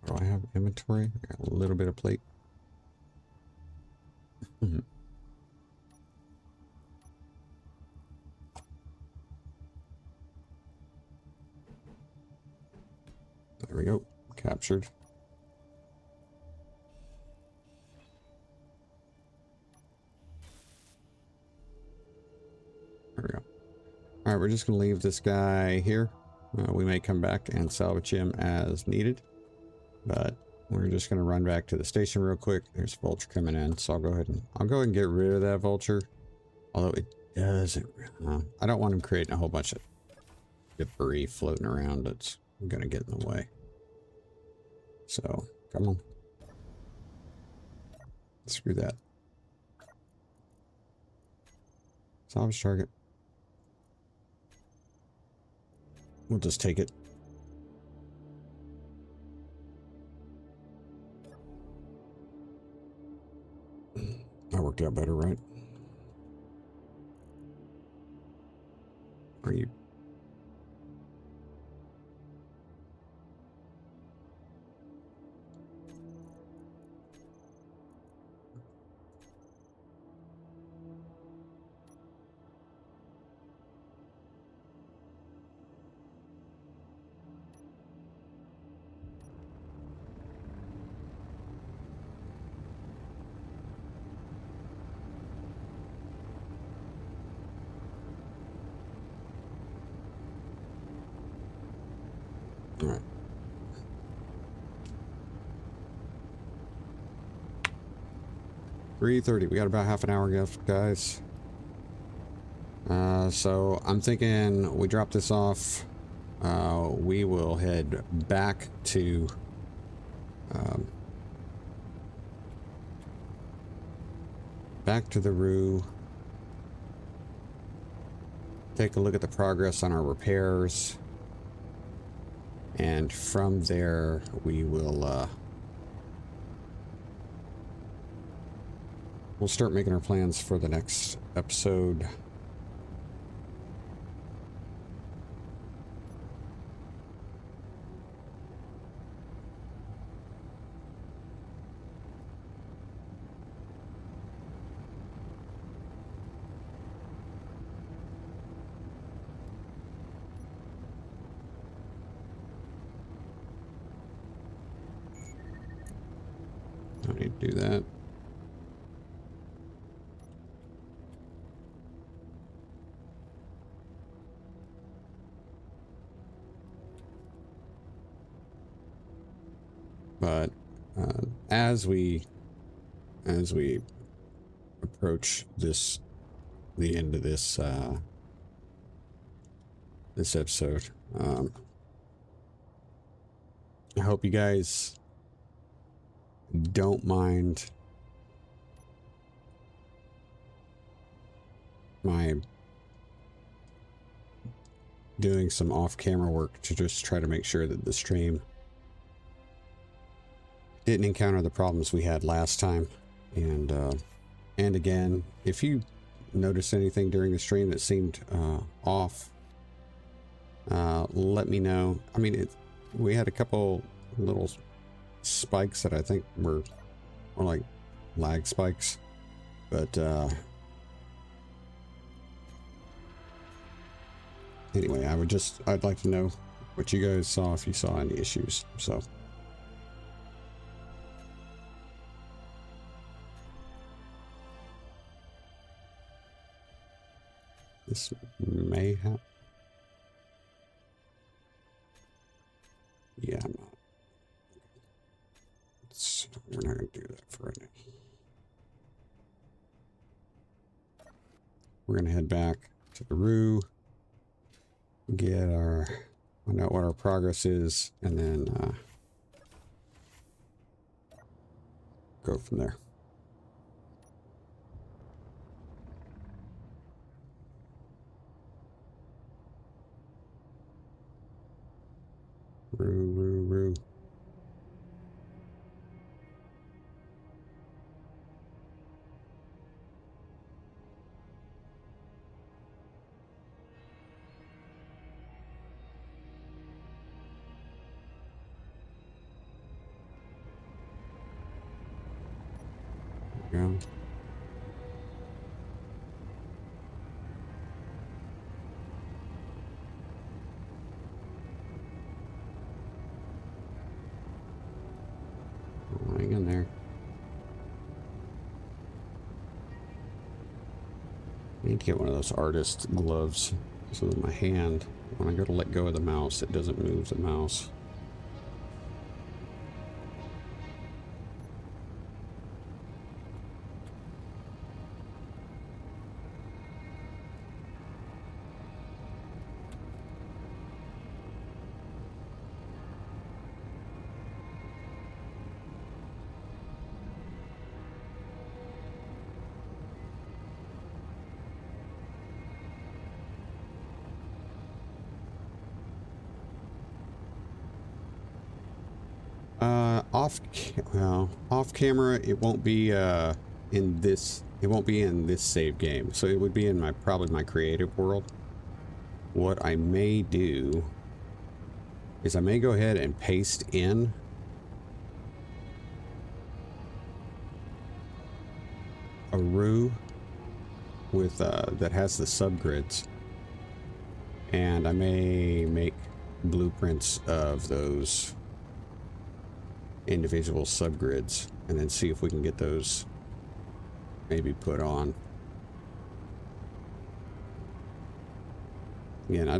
Do I have inventory? I got a little bit of plate. There we go. Captured. There we go. All right, we're just going to leave this guy here. We may come back and salvage him as needed, but we're just going to run back to the station real quick. There's a vulture coming in, so I'll go ahead and get rid of that vulture. Although it doesn't, I don't want him creating a whole bunch of debris floating around that's going to get in the way. So come on, screw that. Salvage target. We'll just take it. That worked out better, right? Are you? All right. $3:30. We got about half an hour left, guys. So I'm thinking we drop this off. We will head back to the Roo. Take a look at the progress on our repairs. And from there, we will we'll start making our plans for the next episode. I need to do that. But as we approach the end of this this episode, I hope you guys don't mind my doing some off-camera work to just try to make sure that the stream didn't encounter the problems we had last time. And again, if you notice anything during the stream that seemed off, let me know. I mean, we had a couple little spikes that I think were more like lag spikes, but anyway, I'd like to know what you guys saw, if you saw any issues. So this may have, yeah, I'm not. We're not going to do that for right now. We're going to head back to the Roo, find out what our progress is, and then go from there. Roo. Yeah. Hang in there. I need to get one of those artist gloves so that my hand, when I go to let go of the mouse, it doesn't move the mouse. Off camera, it won't be in this. It won't be in this save game. So it would be in probably my creative world. What I may do is I may go ahead and paste in a Roo with that has the subgrids, and I may make blueprints of those individual subgrids and then see if we can get those maybe put on. Again, I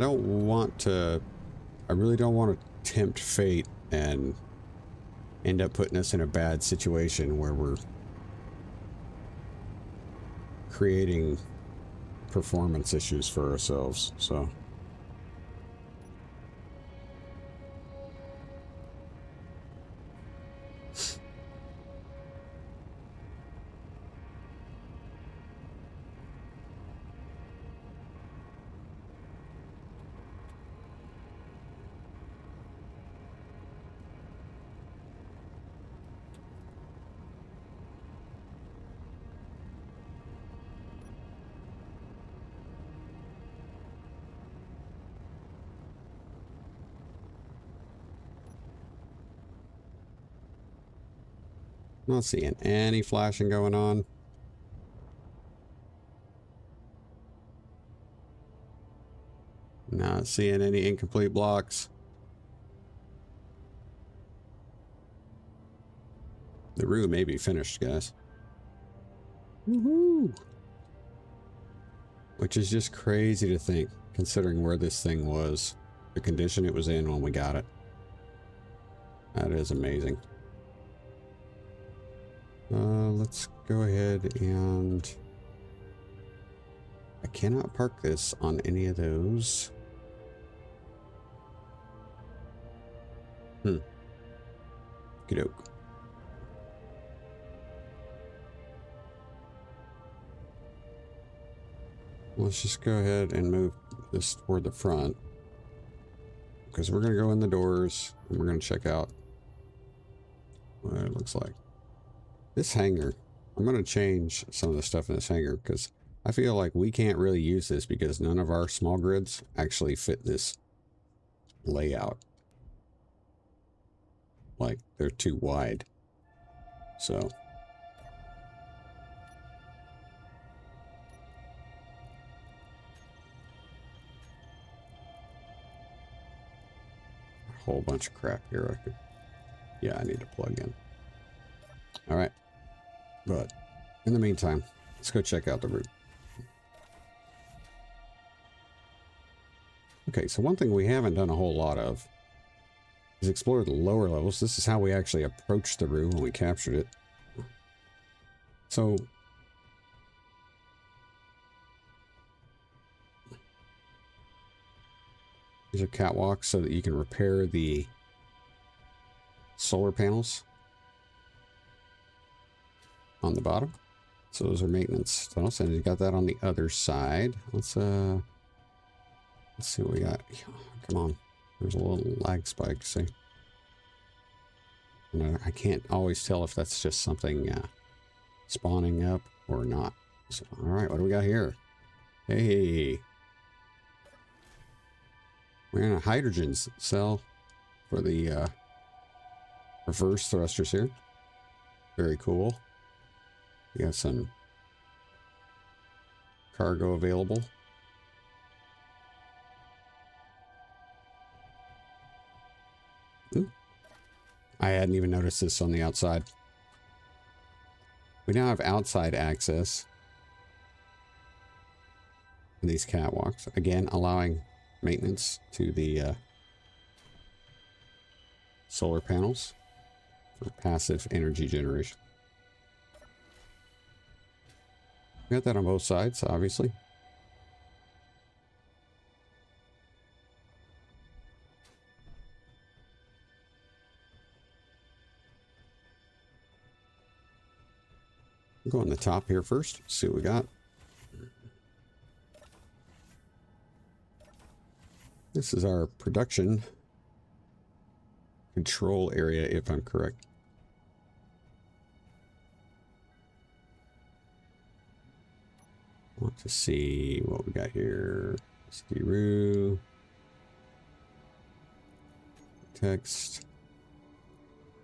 really don't want to tempt fate and end up putting us in a bad situation where we're creating performance issues for ourselves. So not seeing any flashing going on. Not seeing any incomplete blocks. The room may be finished, guys. Woohoo! Which is just crazy to think, considering where this thing was, the condition it was in when we got it. That is amazing. Let's go ahead and... I cannot park this on any of those. Okey-doke. Let's just go ahead and move this toward the front, because we're going to go in the doors and we're going to check out what it looks like. This hangar, I'm going to change some of the stuff in this hangar because I feel like we can't really use this because none of our small grids actually fit this layout. Like, they're too wide. So a whole bunch of crap here. I need to plug in. All right. But in the meantime, let's go check out the route. Okay, so one thing we haven't done a whole lot of is explore the lower levels. This is how we actually approached the room when we captured it. So these are catwalks so that you can repair the solar panels on the bottom. So those are maintenance tunnels, and you got that on the other side. Let's see what we got. Come on, there's a little lag spike. See, and I can't always tell if that's just something spawning up or not. So, all right, what do we got here? Hey, we're in a hydrogen cell for the reverse thrusters here. Very cool. We got some cargo available. Ooh. I hadn't even noticed this on the outside. We now have outside access in these catwalks. Again, allowing maintenance to the solar panels for passive energy generation. We got that on both sides, obviously. We'll go on the top here first, see what we got. This is our production control area, if I'm correct. Want to see what we got here. SD-RU. Text.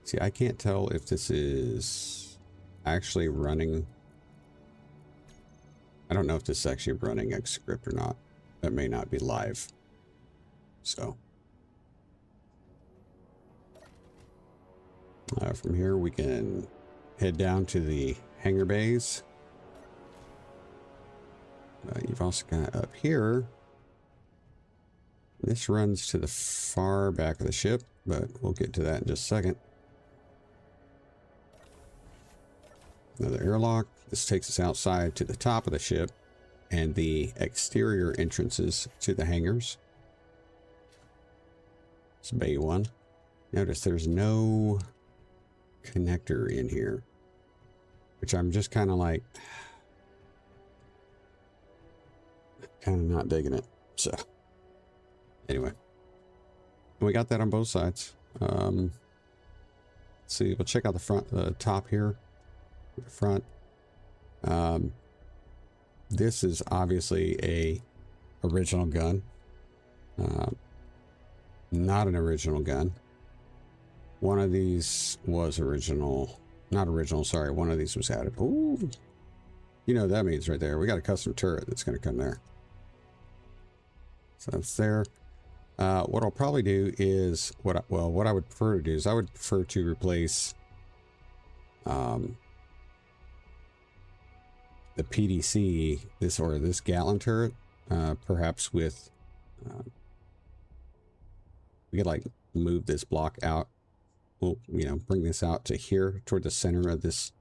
See, I can't tell if this is actually running. I don't know if this is actually running a script or not. That may not be live. So from here we can head down to the hangar bays. You've also got up here This runs to the far back of the ship, but we'll get to that in just a second. Another airlock. This takes us outside to the top of the ship and the exterior entrances to the hangars. It's bay 1. Notice there's no connector in here, which I'm just kind of like, kind of not digging it. So anyway, we got that on both sides. Let's see, we'll check out the front, the top here. The front. This is obviously a original gun. Not an original gun. One of these was original. Not original, sorry. One of these was added. Ooh. You know what that means right there. We got a custom turret that's going to come there. So that's there. What I'll probably do is, what I would prefer to do is I would prefer to replace the PDC, this Gatling turret, perhaps with, we could like move this block out. We'll, you know, bring this out to here toward the center of this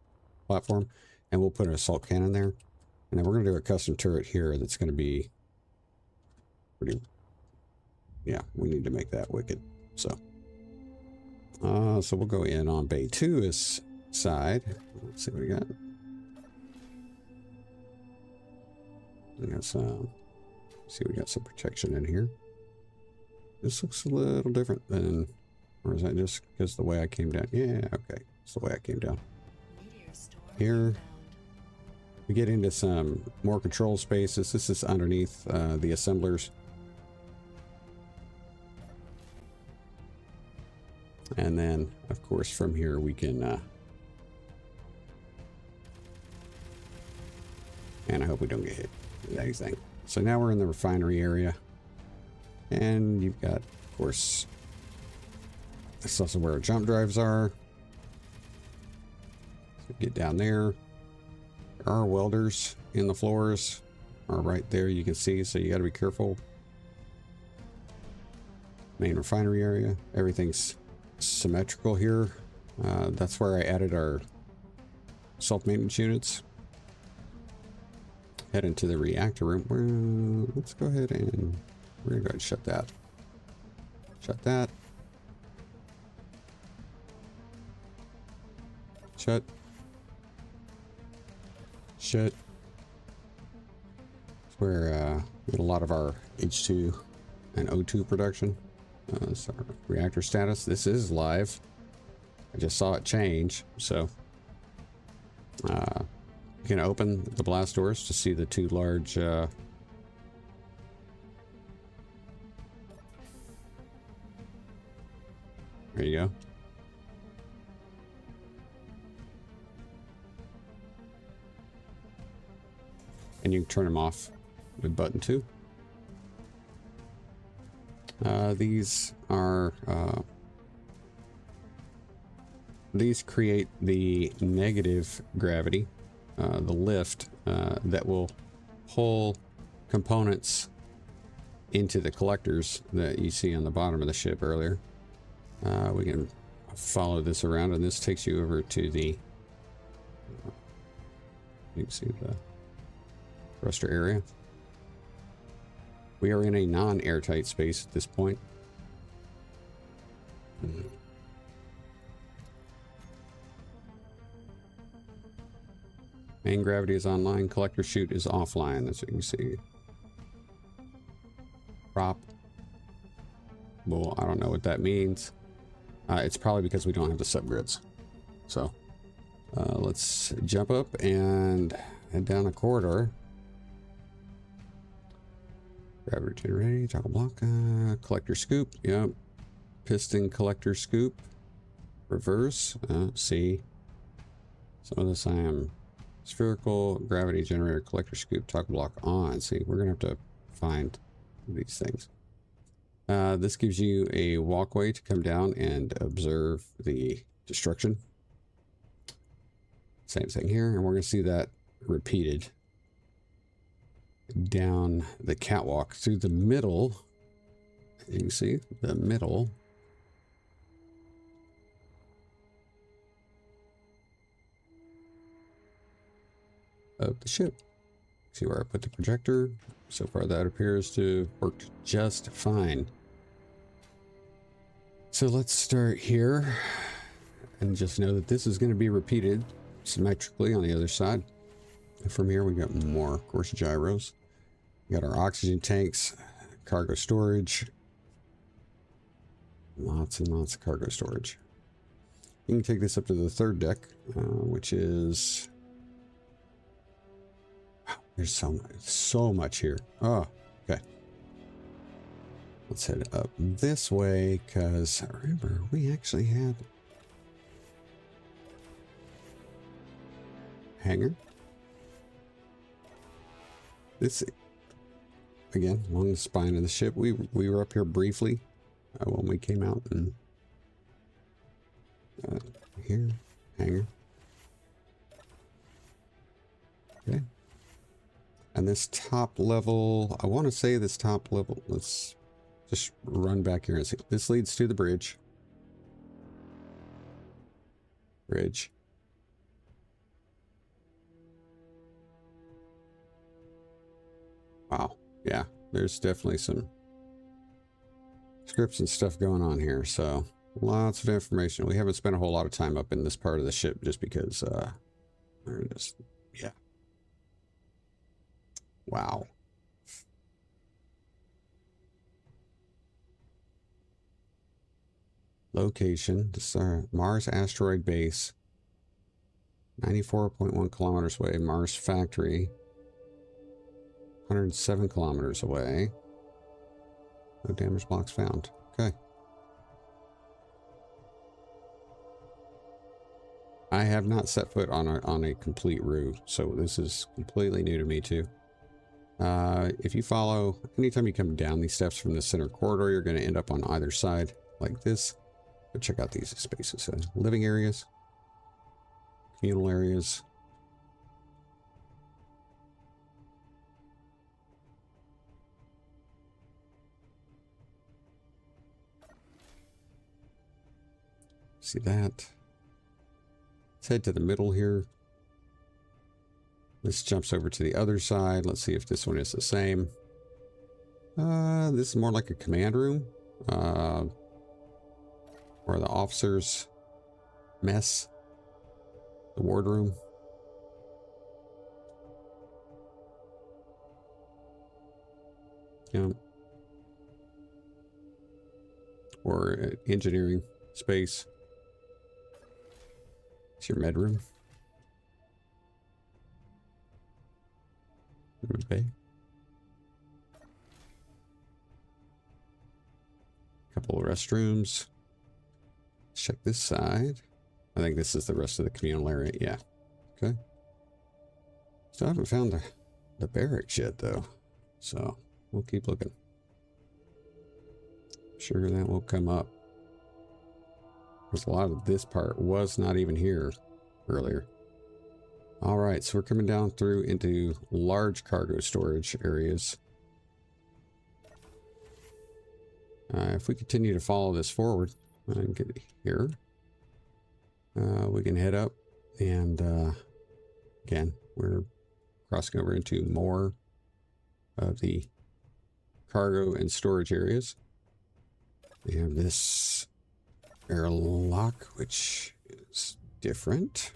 platform, and we'll put an assault cannon there. And then we're going to do a custom turret here that's going to be pretty, yeah, we need to make that wicked. So, so we'll go in on Bay 2's side. Let's see what we got. We got some, see, we got some protection in here. This looks a little different than, or is that just because the way I came down? Yeah, okay, it's the way I came down. Here, we get into some more control spaces. This is underneath the assemblers. And then, of course, from here we can, and I hope we don't get hit with anything. So now we're in the refinery area. And you've got, of course, this is also where our jump drives are. So get down there. There are welders in the floors, are right there, you can see, so you got to be careful. Main refinery area. Everything's symmetrical here. That's where I added our self-maintenance units. Head into the reactor room. Well, let's go ahead and we're gonna go ahead and shut that. Shut that. Shut. Shut. It's where we get a lot of our H2 and O2 production. So our reactor status. This is live. I just saw it change. So you can open the blast doors to see the two large there you go. And you can turn them off with button 2. These are these create the negative gravity, the lift that will pull components into the collectors that you see on the bottom of the ship earlier. We can follow this around, and this takes you over to the, you can see the thruster area. We are in a non-airtight space at this point. Main gravity is online. Collector chute is offline, as you can see. Prop. Well, I don't know what that means. It's probably because we don't have the subgrids. So let's jump up and head down the corridor. Gravity generating, toggle block, collector scoop. Yep. Piston collector scoop. Reverse. See. Some of this I am spherical, gravity generator, collector scoop, toggle block on. See, we're going to have to find these things. This gives you a walkway to come down and observe the destruction. Same thing here, and we're going to see that repeated down the catwalk through the middle You can see the middle of the ship. See where I put the projector? So far that appears to have worked just fine. So let's start here and just know that this is going to be repeated symmetrically on the other side. And from here we got more, of course, gyros. We got our oxygen tanks, cargo storage. Lots and lots of cargo storage. You can take this up to the third deck, which is... There's so much here. Oh, okay. Let's head up this way, because remember, we actually had hangar. This, again, along the spine of the ship. We were up here briefly when we came out, and here, hangar. Okay. And this top level, I want to say this top level, let's just run back here and see. This leads to the bridge. Bridge. Wow. Yeah, there's definitely some scripts and stuff going on here. So lots of information. We haven't spent a whole lot of time up in this part of the ship just because, there it is. Yeah. Wow. Location. This is our Mars asteroid base. 94.1 kilometers away. Mars factory. 107 kilometers away. No damage blocks found. Okay. I have not set foot on a complete route, so this is completely new to me too. If you follow, anytime you come down these steps from the center corridor, you're going to end up on either side like this. But check out these spaces. Living areas, communal areas. See that? Let's head to the middle here. This jumps over to the other side. Let's see if this one is the same. This is more like a command room. Or the officers' mess. The wardroom. Yeah. Or engineering space. It's your med room. Bay. Couple of restrooms. Check this side. I think this is the rest of the communal area. Yeah. Okay. Still haven't found the barracks yet, though. So we'll keep looking. Sure, that will come up. Because a lot of this part was not even here earlier. All right, so we're coming down through into large cargo storage areas. If we continue to follow this forward and get here, we can head up and again, we're crossing over into more of the cargo and storage areas. We have this airlock, which is different.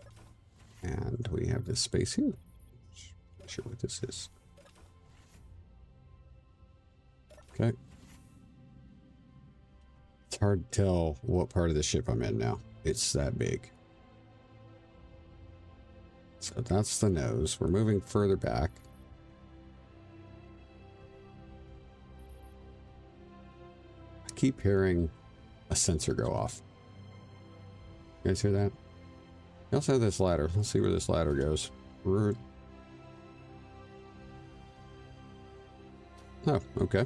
And we have this space here. Not sure what this is. Okay. It's hard to tell what part of the ship I'm in now. It's that big. So that's the nose. We're moving further back. I keep hearing a sensor go off. You guys hear that? We also have this ladder. Let's see where this ladder goes. Oh, okay.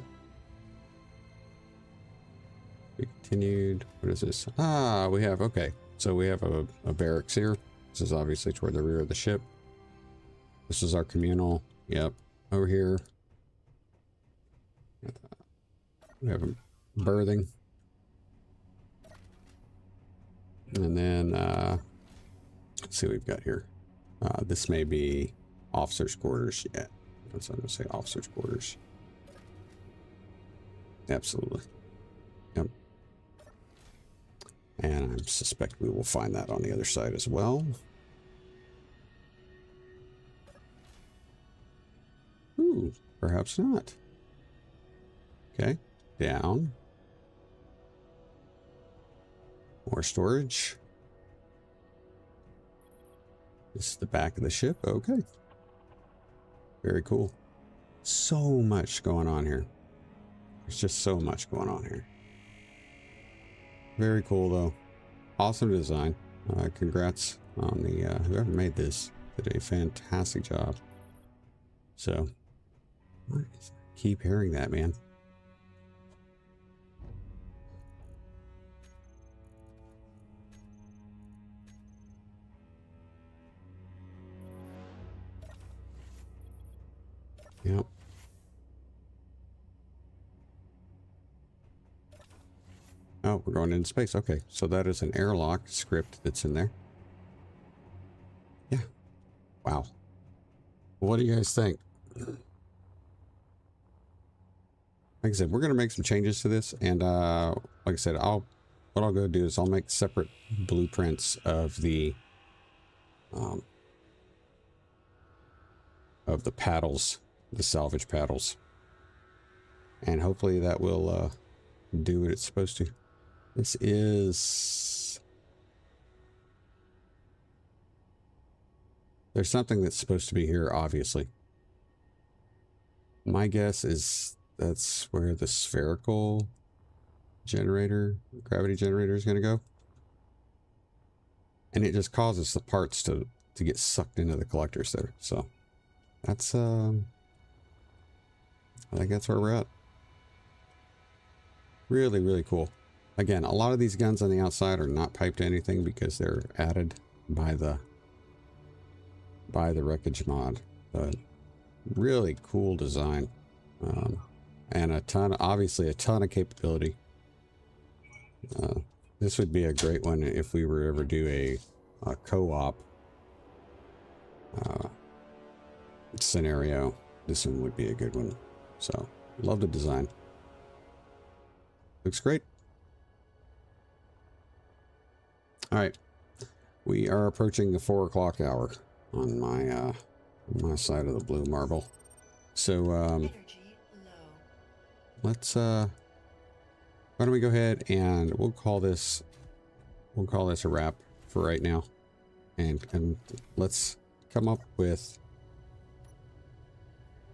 We continued. What is this? Ah, we have, okay. So we have a barracks here. This is obviously toward the rear of the ship. This is our communal. Yep. Over here. We have berthing. And then, let's see what we've got here. This may be officers' quarters. Yeah, that's what I'm going to say, officers' quarters. Absolutely. Yep. And I suspect we will find that on the other side as well. Ooh, perhaps not. Okay, down. More storage. This is the back of the ship. Okay. Very cool. So much going on here. There's just so much going on here. Very cool, though. Awesome design. Congrats on the whoever made this. Did a fantastic job. So, keep hearing that, man. Yep. Oh, we're going into space. Okay, so that is an airlock script that's in there. Yeah. Wow. What do you guys think? Like I said, we're going to make some changes to this, and like I said, what I'll go do is I'll make separate blueprints of the paddles, the salvage paddles, and hopefully that will do what it's supposed to. This is... There's something that's supposed to be here, obviously. My guess is that's where the spherical generator, gravity generator is going to go. And it just causes the parts to get sucked into the collectors there. So that's, I think that's where we're at. Really, really cool. Again, a lot of these guns on the outside are not piped to anything because they're added by the wreckage mod. But really cool design. And obviously a ton of capability. This would be a great one if we were to ever do a co-op scenario. This one would be a good one. So, love the design. Looks great. All right, we are approaching the 4 o'clock hour on my side of the blue marble. So, Energy low. let's why don't we go ahead and we'll call this a wrap for right now, and let's come up with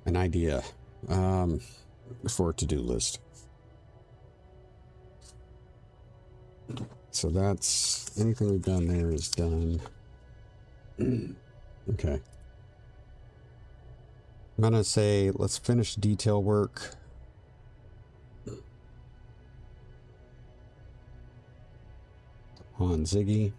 an idea for a to-do list. So that's anything we've done there is done. Okay. I'm gonna say let's finish detail work. On Ziggy.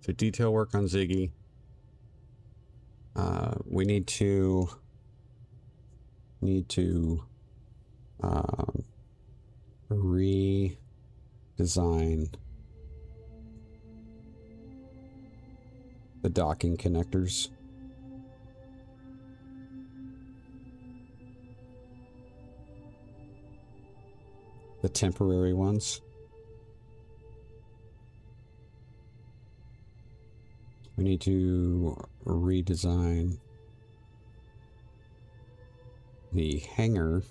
So detail work on Ziggy. We need to redesign the docking connectors. The temporary ones. We need to redesign the hangar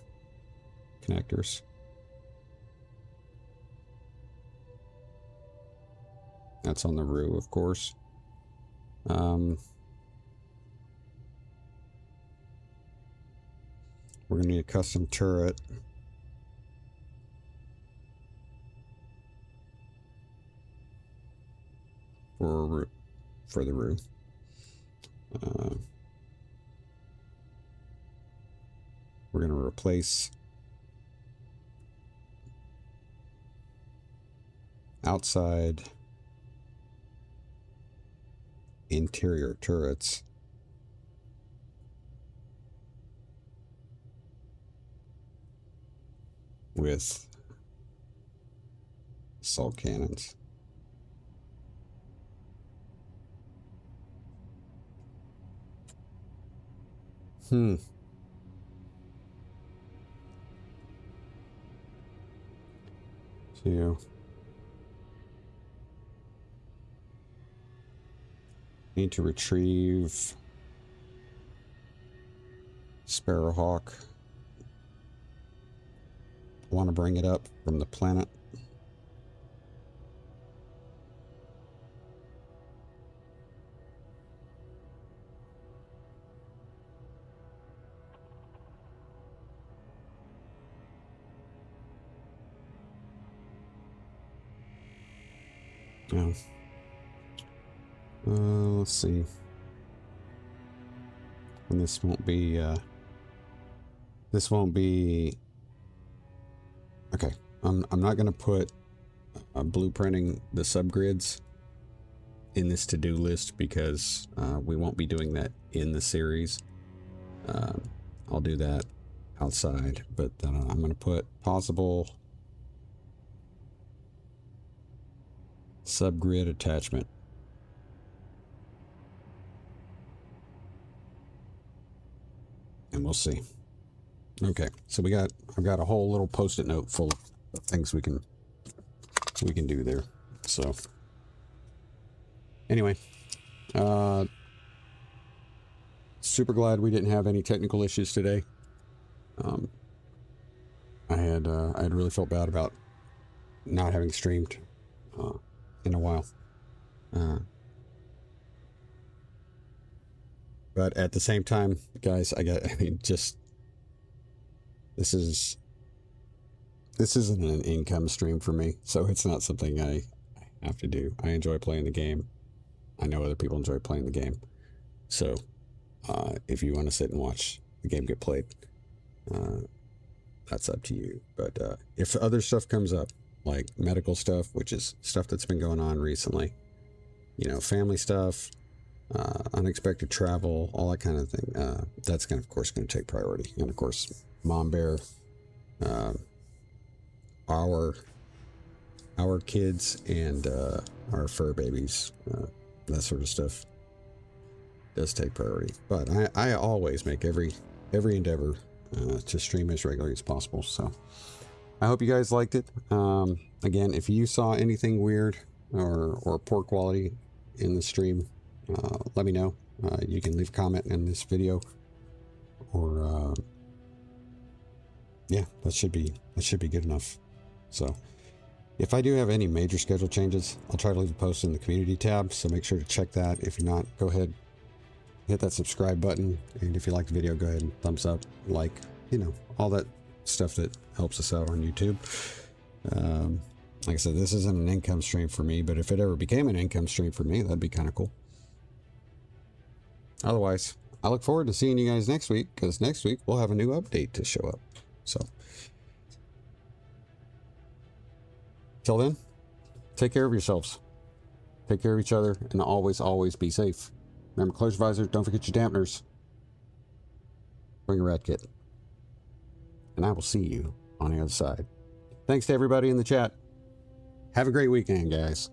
connectors. That's on the Roo, of course. We're gonna need a custom turret. for the room. We're going to replace outside interior turrets with assault cannons. So need to retrieve Sparrowhawk. Want to bring it up from the planet. Yeah. Let's see. And this won't be okay. I'm not going to put blueprinting the subgrids in this to-do list because we won't be doing that in the series. I'll do that outside, but I'm going to put possible subgrid attachment. And we'll see. Okay, so I've got a whole little post-it note full of things we can do there. So anyway, super glad we didn't have any technical issues today. I had really felt bad about not having streamed in a while. But at the same time, guys, this isn't an income stream for me, so it's not something I have to do. I enjoy playing the game. I know other people enjoy playing the game. So if you want to sit and watch the game get played, that's up to you. But if other stuff comes up, like medical stuff, which is stuff that's been going on recently, you know, family stuff, unexpected travel, all that kind of thing, that's of course going to take priority. And of course, Mom Bear, our kids and our fur babies, that sort of stuff does take priority. But I always make every endeavor to stream as regularly as possible. So I hope you guys liked it. Again, if you saw anything weird or poor quality in the stream, let me know. You can leave a comment in this video, or yeah, that should be good enough. So if I do have any major schedule changes, I'll try to leave a post in the community tab, so make sure to check that. If you're not, go ahead, hit that subscribe button, and if you like the video, go ahead and thumbs up, like, you know, all that stuff that helps us out on YouTube. Like I said, this isn't an income stream for me, but if it ever became an income stream for me, that'd be kind of cool. Otherwise, I look forward to seeing you guys next week, because next week we'll have a new update to show up. So till then, take care of yourselves, take care of each other, and always be safe. Remember, close your visors, don't forget your dampeners, bring a rat kit, and I will see you on the other side. Thanks to everybody in the chat. Have a great weekend, guys.